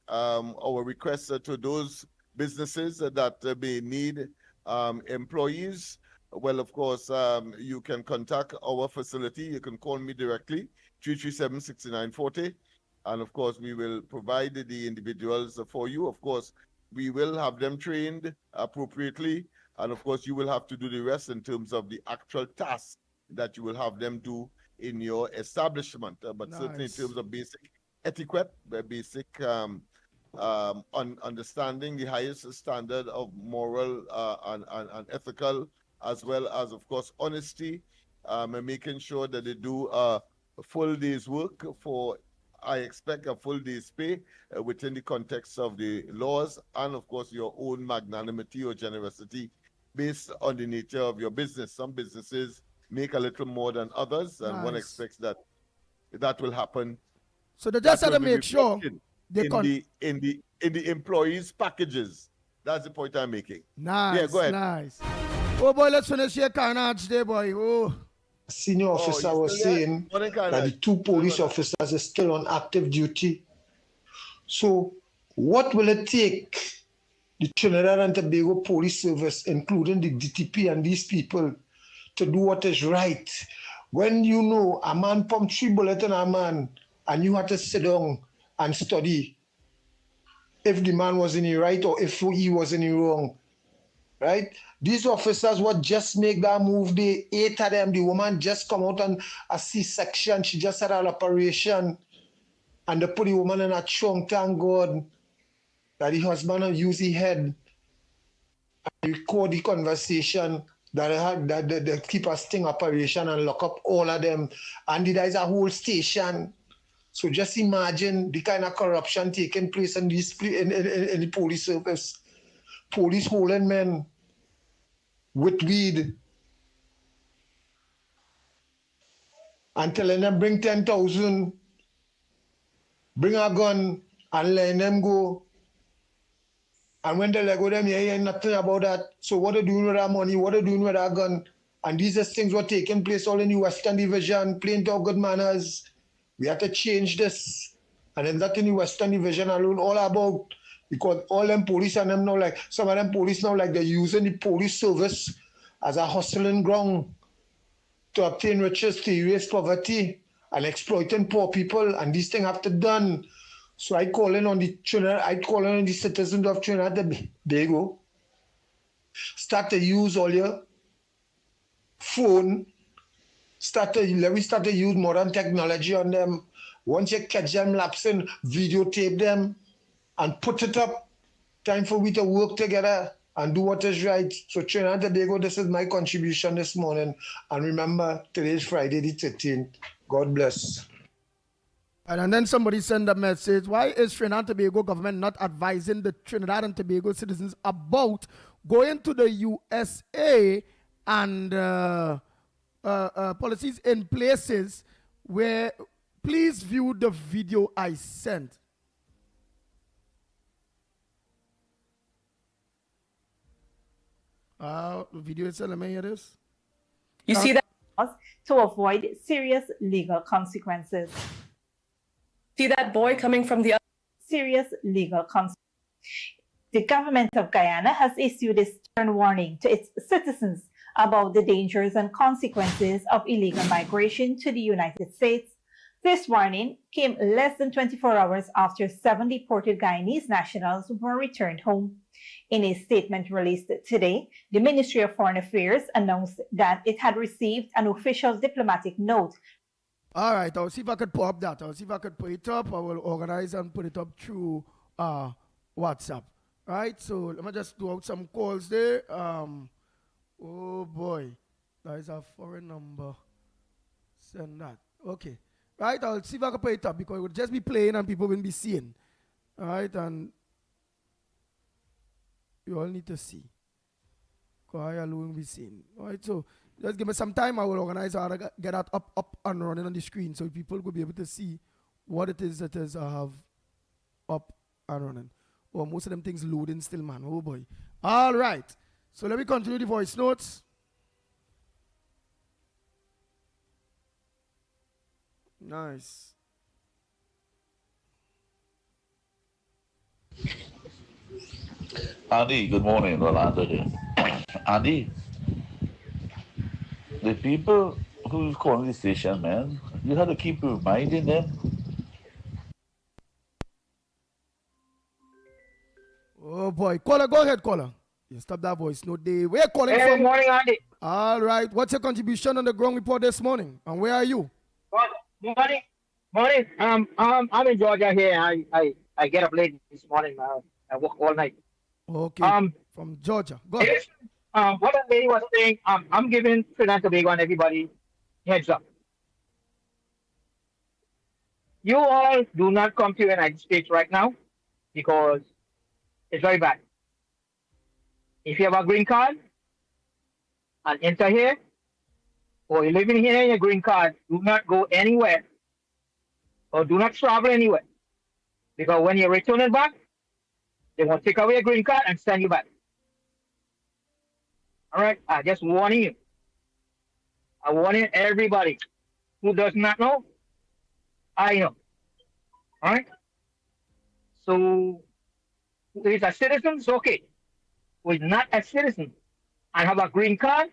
[SPEAKER 3] our requests to those businesses that may need employees. Well, of course, you can contact our facility. You can call me directly, 337-6940. And of course, we will provide the individuals for you. Of course, we will have them trained appropriately. And of course, you will have to do the rest in terms of the actual task that you will have them do in your establishment. But certainly in terms of basic etiquette, basic understanding the highest standard of moral and ethical, as well as, of course, honesty, and making sure that they do a full day's work for, I expect, a full day's pay within the context of the laws and, of course, your own magnanimity or generosity based on the nature of your business. Some businesses make a little more than others, and one expects that that will happen.
[SPEAKER 5] So they just have to make sure
[SPEAKER 3] in the employees' packages That's the point I'm making.
[SPEAKER 5] Nice,
[SPEAKER 3] Yeah, go ahead.
[SPEAKER 5] nice. Oh boy, let's finish your carnage there, boy. Oh.
[SPEAKER 21] Senior officer
[SPEAKER 3] you
[SPEAKER 21] was
[SPEAKER 3] still there?
[SPEAKER 21] saying
[SPEAKER 3] Morning,
[SPEAKER 21] that the
[SPEAKER 3] Carnage.
[SPEAKER 21] 2 police officers are still on active duty. So what will it take the Trinidad and Tobago Police Service, including the DTP and these people, to do what is right? When you know a man pumped 3 bullets in a man and you had to sit down and study if the man was in the right or if he was in the wrong, right? These officers would just make that move. The 8 of them, the woman just come out on a C-section. She just had an operation. And they put the woman in a trunk, thank God, that the husband used his head and record the conversation that they had, that they keep a sting operation and lock up all of them. And there is a whole station. So just imagine the kind of corruption taking place in the police service. Police holding men with weed and telling them bring 10,000, bring a gun and letting them go. And when they let go, them hear nothing about that. So what are they doing with that money? What are they doing with that gun? And these things were taking place all in the Western Division, playing to our good manners. We have to change this. And then that in the Western Division alone, all about, because all them police and them now, like, some of them police now, like, they're using the police service as a hustling ground to obtain riches, to erase poverty, and exploiting poor people. And these things have to be done. So I call in on the citizens of Trinidad and Tobago. Start to use all your phone. Let me start to use modern technology on them. Once you catch them lapsing, videotape them and put it up. Time for we to work together and do what is right. So Trinidad and Tobago, this is my contribution this morning. And remember, today is Friday the 13th. God bless.
[SPEAKER 5] And then somebody sent a message, why is Trinidad and Tobago government not advising the Trinidad and Tobago citizens about going to the USA and policies in places where, please view the video I sent. The video itself, let me hear this.
[SPEAKER 10] You see that to avoid serious legal consequences. See that boy coming from the serious legal consequences. The government of Guyana has issued a stern warning to its citizens about the dangers and consequences of illegal migration to the United States. This warning came less than 24 hours after 7 deported Guyanese nationals were returned home. In a statement released today, the Ministry of Foreign Affairs announced that it had received an official diplomatic note.
[SPEAKER 5] All right, I'll see if I could pull up that. I'll see if I could put it up. I will organize and put it up through WhatsApp. Right, so let me just do out some calls there. Oh boy, that is a foreign number. Send that. Okay. Right, I'll see if I can put it up because it would just be playing and people wouldn't be seeing. All right, and you all need to see. Because I alone will be seeing. All right, so just give me some time. I will organize how to get that up and running on the screen so people will be able to see what it is I have up and running. Oh, most of them things loading still, man. Oh boy. All right. So let me continue the voice notes. Nice.
[SPEAKER 22] Andy, good morning, Rolando here. Andy, the people who's calling the station, man, you have to keep reminding them.
[SPEAKER 5] Oh boy. Caller, go ahead, caller. You stop that voice. No day. Where are you calling from?
[SPEAKER 23] Good morning, Andy.
[SPEAKER 5] All right. What's your contribution on the ground report this morning? And where are you?
[SPEAKER 23] Morning. I'm in Georgia here. I get up late this morning. I work all night.
[SPEAKER 5] Okay. From Georgia. Go ahead.
[SPEAKER 23] What the lady was saying, I'm giving Trinidad and Tobago and everybody heads up. You all do not come to the United States right now because it's very bad. If you have a green card and enter here, or you're living here in your green card, do not go anywhere or do not travel anywhere. Because when you're returning back, They want to take away your green card and send you back. All right, I just warning you. I warning everybody who does not know. I know. All right. So, if it's a citizen, it's okay. Who is not a citizen and have a green card,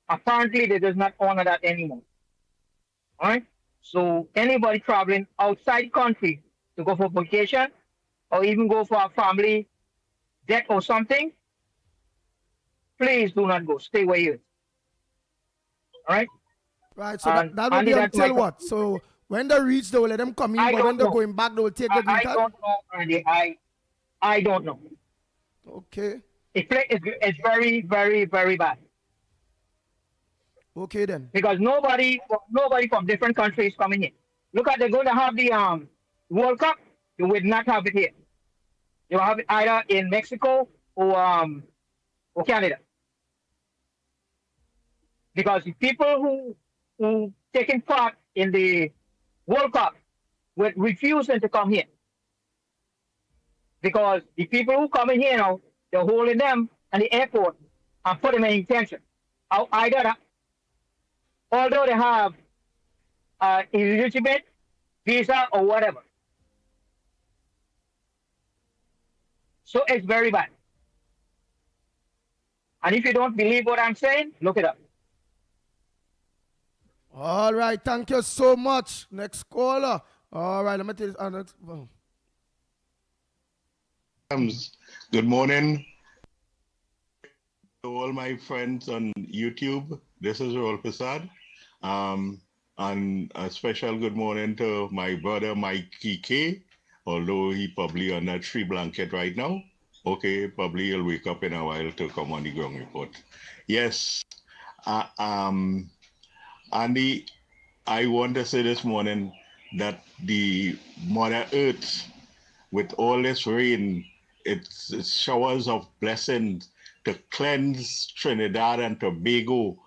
[SPEAKER 23] apparently they does not honor that anymore. All right. So anybody traveling outside country to go for vacation or even go for a family death or something, please do not go. Stay where you are. All right.
[SPEAKER 5] Right. So that will be until what? So when they reach, they will let them come in, but when they're going back, they will take the green card?
[SPEAKER 23] I don't know, Andy. I don't know.
[SPEAKER 5] Okay.
[SPEAKER 23] It's very, very, very bad.
[SPEAKER 5] Okay then.
[SPEAKER 23] Because nobody from different countries coming in. Look at, they're going to have the World Cup. You will not have it here. You will have it either in Mexico or Canada. Because the people who taking part in the World Cup were refusing to come here. Because the people who come in here now, they're holding them at the airport and put them in detention. Either although they have illegitimate visa or whatever. So it's very bad. And if you don't believe what I'm saying, look it up.
[SPEAKER 5] All right, thank you so much. Next caller. All right, let me tell you. Next,
[SPEAKER 4] Good morning to all my friends on YouTube. This is Raul Prasad. And a special good morning to my brother Mickie K, although he probably on that tree blanket right now. Okay, probably he'll wake up in a while to come on the ground report. Yes, Andy, I want to say this morning that the Mother Earth, with all this rain, it's showers of blessings to cleanse Trinidad and Tobago,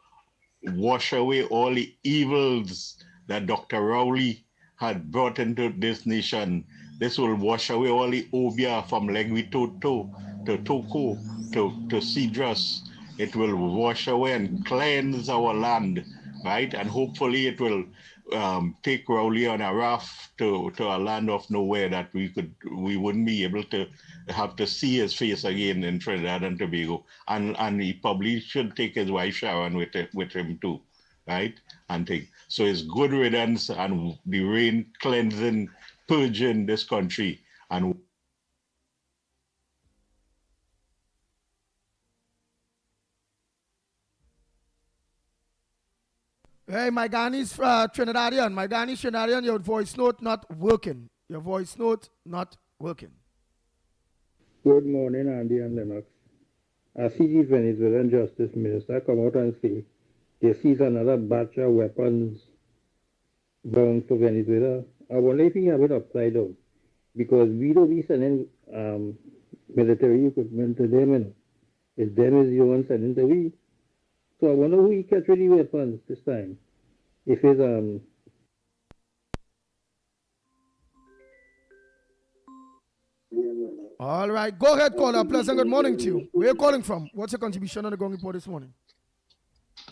[SPEAKER 4] wash away all the evils that Dr. Rowley had brought into this nation. This will wash away all the obia from Leguitoto to Toko to Cedrus. It will wash away and cleanse our land, right? And hopefully it will take Rowley on a raft to a land of nowhere that we wouldn't be able to have to see his face again in Trinidad and Tobago. And he probably should take his wife Sharon with him too, right? And take so it's good riddance and the rain cleansing, purging this country. And
[SPEAKER 5] hey, my Ghanai's Trinidadian. My Ghanai's Trinidadian, your voice note not working. Your voice note not working.
[SPEAKER 6] Good morning, Andy and Lennox. I see the Venezuelan Justice Minister come out and say they seize another batch of weapons bound for Venezuela. I wonder if he have it upside down, because we don't be sending military equipment to them, and it's them is the one sending to we. So I wonder who he catch with the weapons this time. If it's
[SPEAKER 5] All right, go ahead, caller. Pleasant good morning to you. Where are you calling from? What's your contribution on the ground report this morning?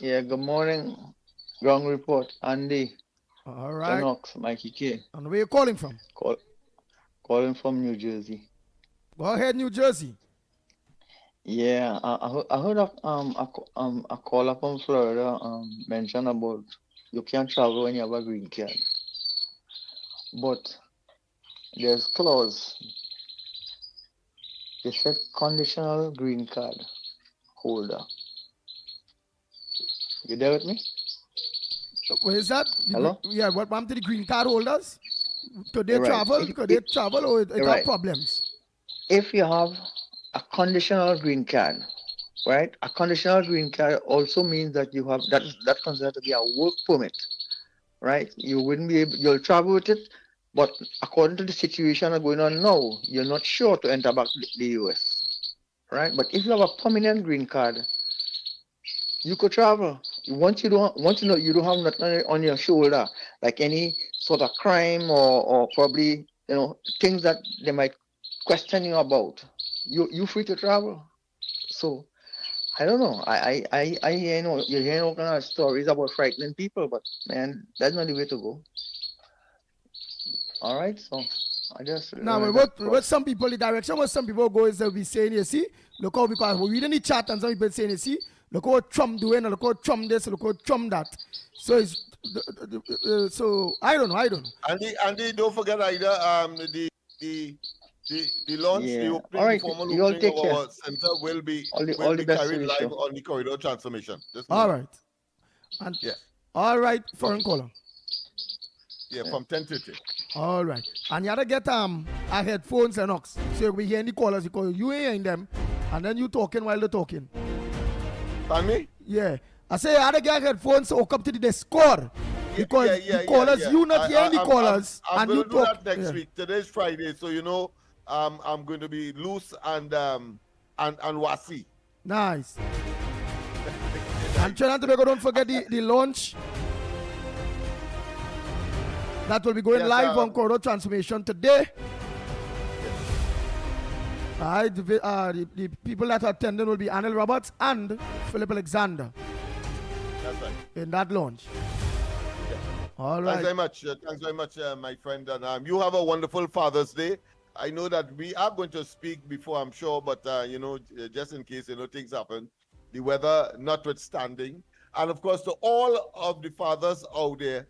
[SPEAKER 7] Yeah, good morning, ground report. Andy.
[SPEAKER 5] All right.
[SPEAKER 7] Lennox, Mickie K.
[SPEAKER 5] And where are you calling from?
[SPEAKER 7] Calling from New Jersey.
[SPEAKER 5] Go ahead, New Jersey.
[SPEAKER 7] Yeah, I heard a caller from Florida mention about you can't travel when you have a green card. But there's clause. They said conditional green card holder. You there with me?
[SPEAKER 5] Where is that?
[SPEAKER 7] Hello?
[SPEAKER 5] Yeah, what happened to the green card holders? Could they
[SPEAKER 7] Right.
[SPEAKER 5] travel? Could they travel or it
[SPEAKER 7] Right.
[SPEAKER 5] have problems?
[SPEAKER 7] If you have a conditional green card, right? A conditional green card also means that you have that's considered to be a work permit, right? You wouldn't be able, you'll travel with it, but according to the situation that's going on now, you're not sure to enter back the US, right? But if you have a permanent green card, you could travel. Once you know you don't have nothing on your shoulder, like any sort of crime or probably things that they might question you about, you free to travel. So I don't know. I hear you hear all kind of stories about frightening people, but man, that's not the way to go. All right, so I just
[SPEAKER 5] now what some people, the direction what some people go is they'll be saying, you see, look how, because we read in the chat and some people saying, you see, look how Trump doing, and look how Trump this, look how Trump that. So it's so I don't know.
[SPEAKER 3] Andy, don't forget either the launch, the opening,
[SPEAKER 7] all right,
[SPEAKER 3] the formal
[SPEAKER 7] you all
[SPEAKER 3] opening
[SPEAKER 7] take
[SPEAKER 3] of
[SPEAKER 7] care.
[SPEAKER 3] our center will be
[SPEAKER 7] All the best
[SPEAKER 3] carried
[SPEAKER 7] to you,
[SPEAKER 3] live
[SPEAKER 7] sure.
[SPEAKER 3] on the corridor transformation.
[SPEAKER 5] All right. And all right, foreign caller.
[SPEAKER 3] Yeah, from 10:30.
[SPEAKER 5] All right. And you gotta get our headphones, Lennox, so we hear the callers, because you ain't hearing them, and then you talking while they're talking.
[SPEAKER 3] Pardon me?
[SPEAKER 5] Yeah. I say you gotta get headphones to hook up to the Discord. Because the callers, you not hearing the callers,
[SPEAKER 3] I'm
[SPEAKER 5] and you
[SPEAKER 3] going to do
[SPEAKER 5] talk.
[SPEAKER 3] that next week. Today's Friday, so you know, I'm going to be loose and wasi.
[SPEAKER 5] Nice. And Trinidad and Tobago, don't forget the launch. That will be going live on Corridor Transformation today. The people that are attending will be Anil Roberts and Philip Alexander.
[SPEAKER 3] That's right.
[SPEAKER 5] In that launch.
[SPEAKER 3] Yeah.
[SPEAKER 5] All right.
[SPEAKER 3] Thanks very much, my friend. And you have a wonderful Father's Day. I know that we are going to speak before, I'm sure, but just in case things happen, the weather notwithstanding, and of course to all of the fathers out there,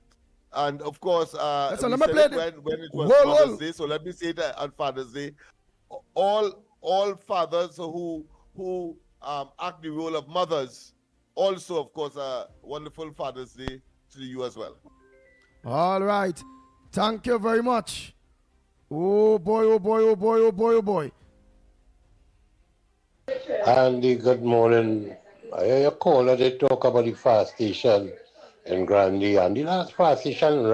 [SPEAKER 3] and of course, we said it when it was Father's Day. So let me say that on Father's Day, all fathers who act the role of mothers, also of course a wonderful Father's Day to you as well.
[SPEAKER 5] All right, thank you very much. Oh boy, oh boy, oh boy, oh boy, oh boy.
[SPEAKER 1] Andy, good morning. I hear your caller, they talk about the fire station in Grandy, and the last fire station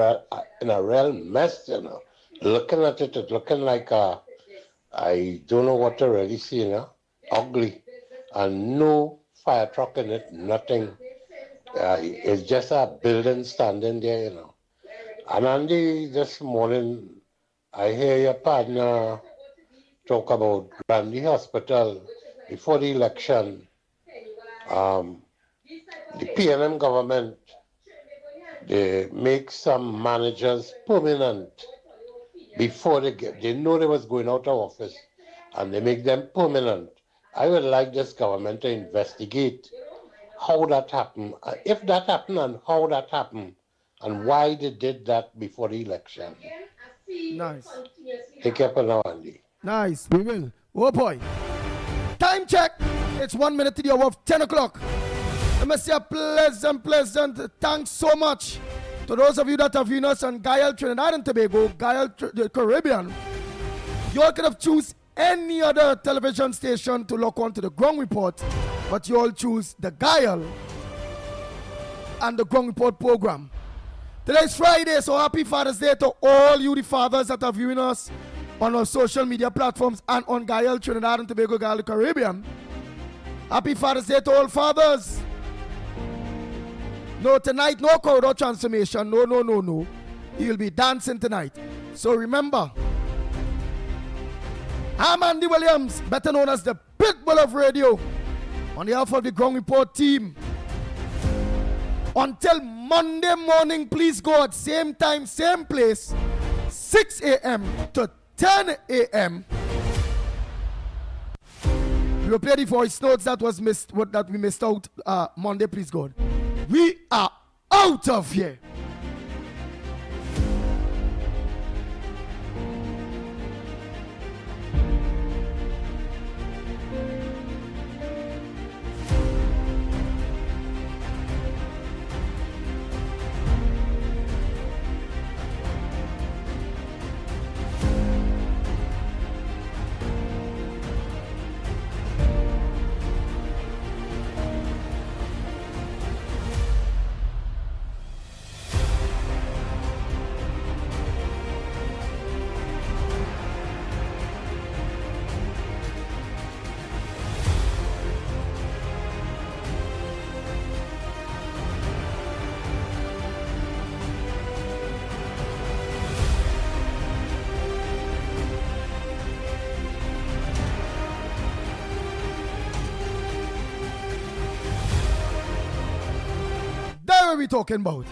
[SPEAKER 1] in a real mess, you know. Looking at it, it's looking like I don't know what to really see, you know. Ugly. And no fire truck in it, nothing. It's just a building standing there, you know. And Andy, this morning, I hear your partner talk about Grandy Hospital before the election. The PNM government, they make some managers permanent before they know they was going out of office, and they make them permanent. I would like this government to investigate how that happened, if that happened, and how that happened, and why they did that before the election.
[SPEAKER 5] Nice.
[SPEAKER 1] Take care for now, Andy.
[SPEAKER 5] Nice, we will. Oh boy. Time check. It's 1 minute to the hour of 10 o'clock. Let me say a pleasant thanks so much to those of you that have viewed us on Guyal, Trinidad and Tobago, the Caribbean. You all could have choose any other television station to lock on to the Ground Report, but you all choose the Guyal and the Ground Report program. Today's Friday, so happy Father's Day to all you the fathers that are viewing us on our social media platforms and on Guyal, Trinidad and Tobago, Guyal, the Caribbean. Happy Father's Day to all fathers. No, tonight, no corridor transformation. No. You'll be dancing tonight. So remember, I'm Andy Williams, better known as the Pitbull of Radio, on behalf of the Ground Report team. Until Monday morning, please go at same time, same place, 6 a.m. to 10 a.m. We will play the voice notes that we missed out Monday, please God. We are out of here. we talking about?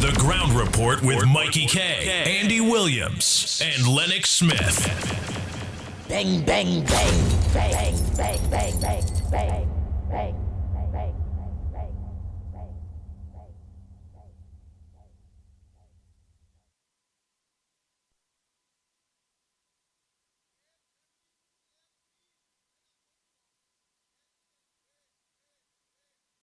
[SPEAKER 2] The Ground Report with Mikey K, Andy Williams, and Lennox Smith.
[SPEAKER 8] Bang, bang, bang, bang, bang, bang, bang, bang, bang, bang, bang.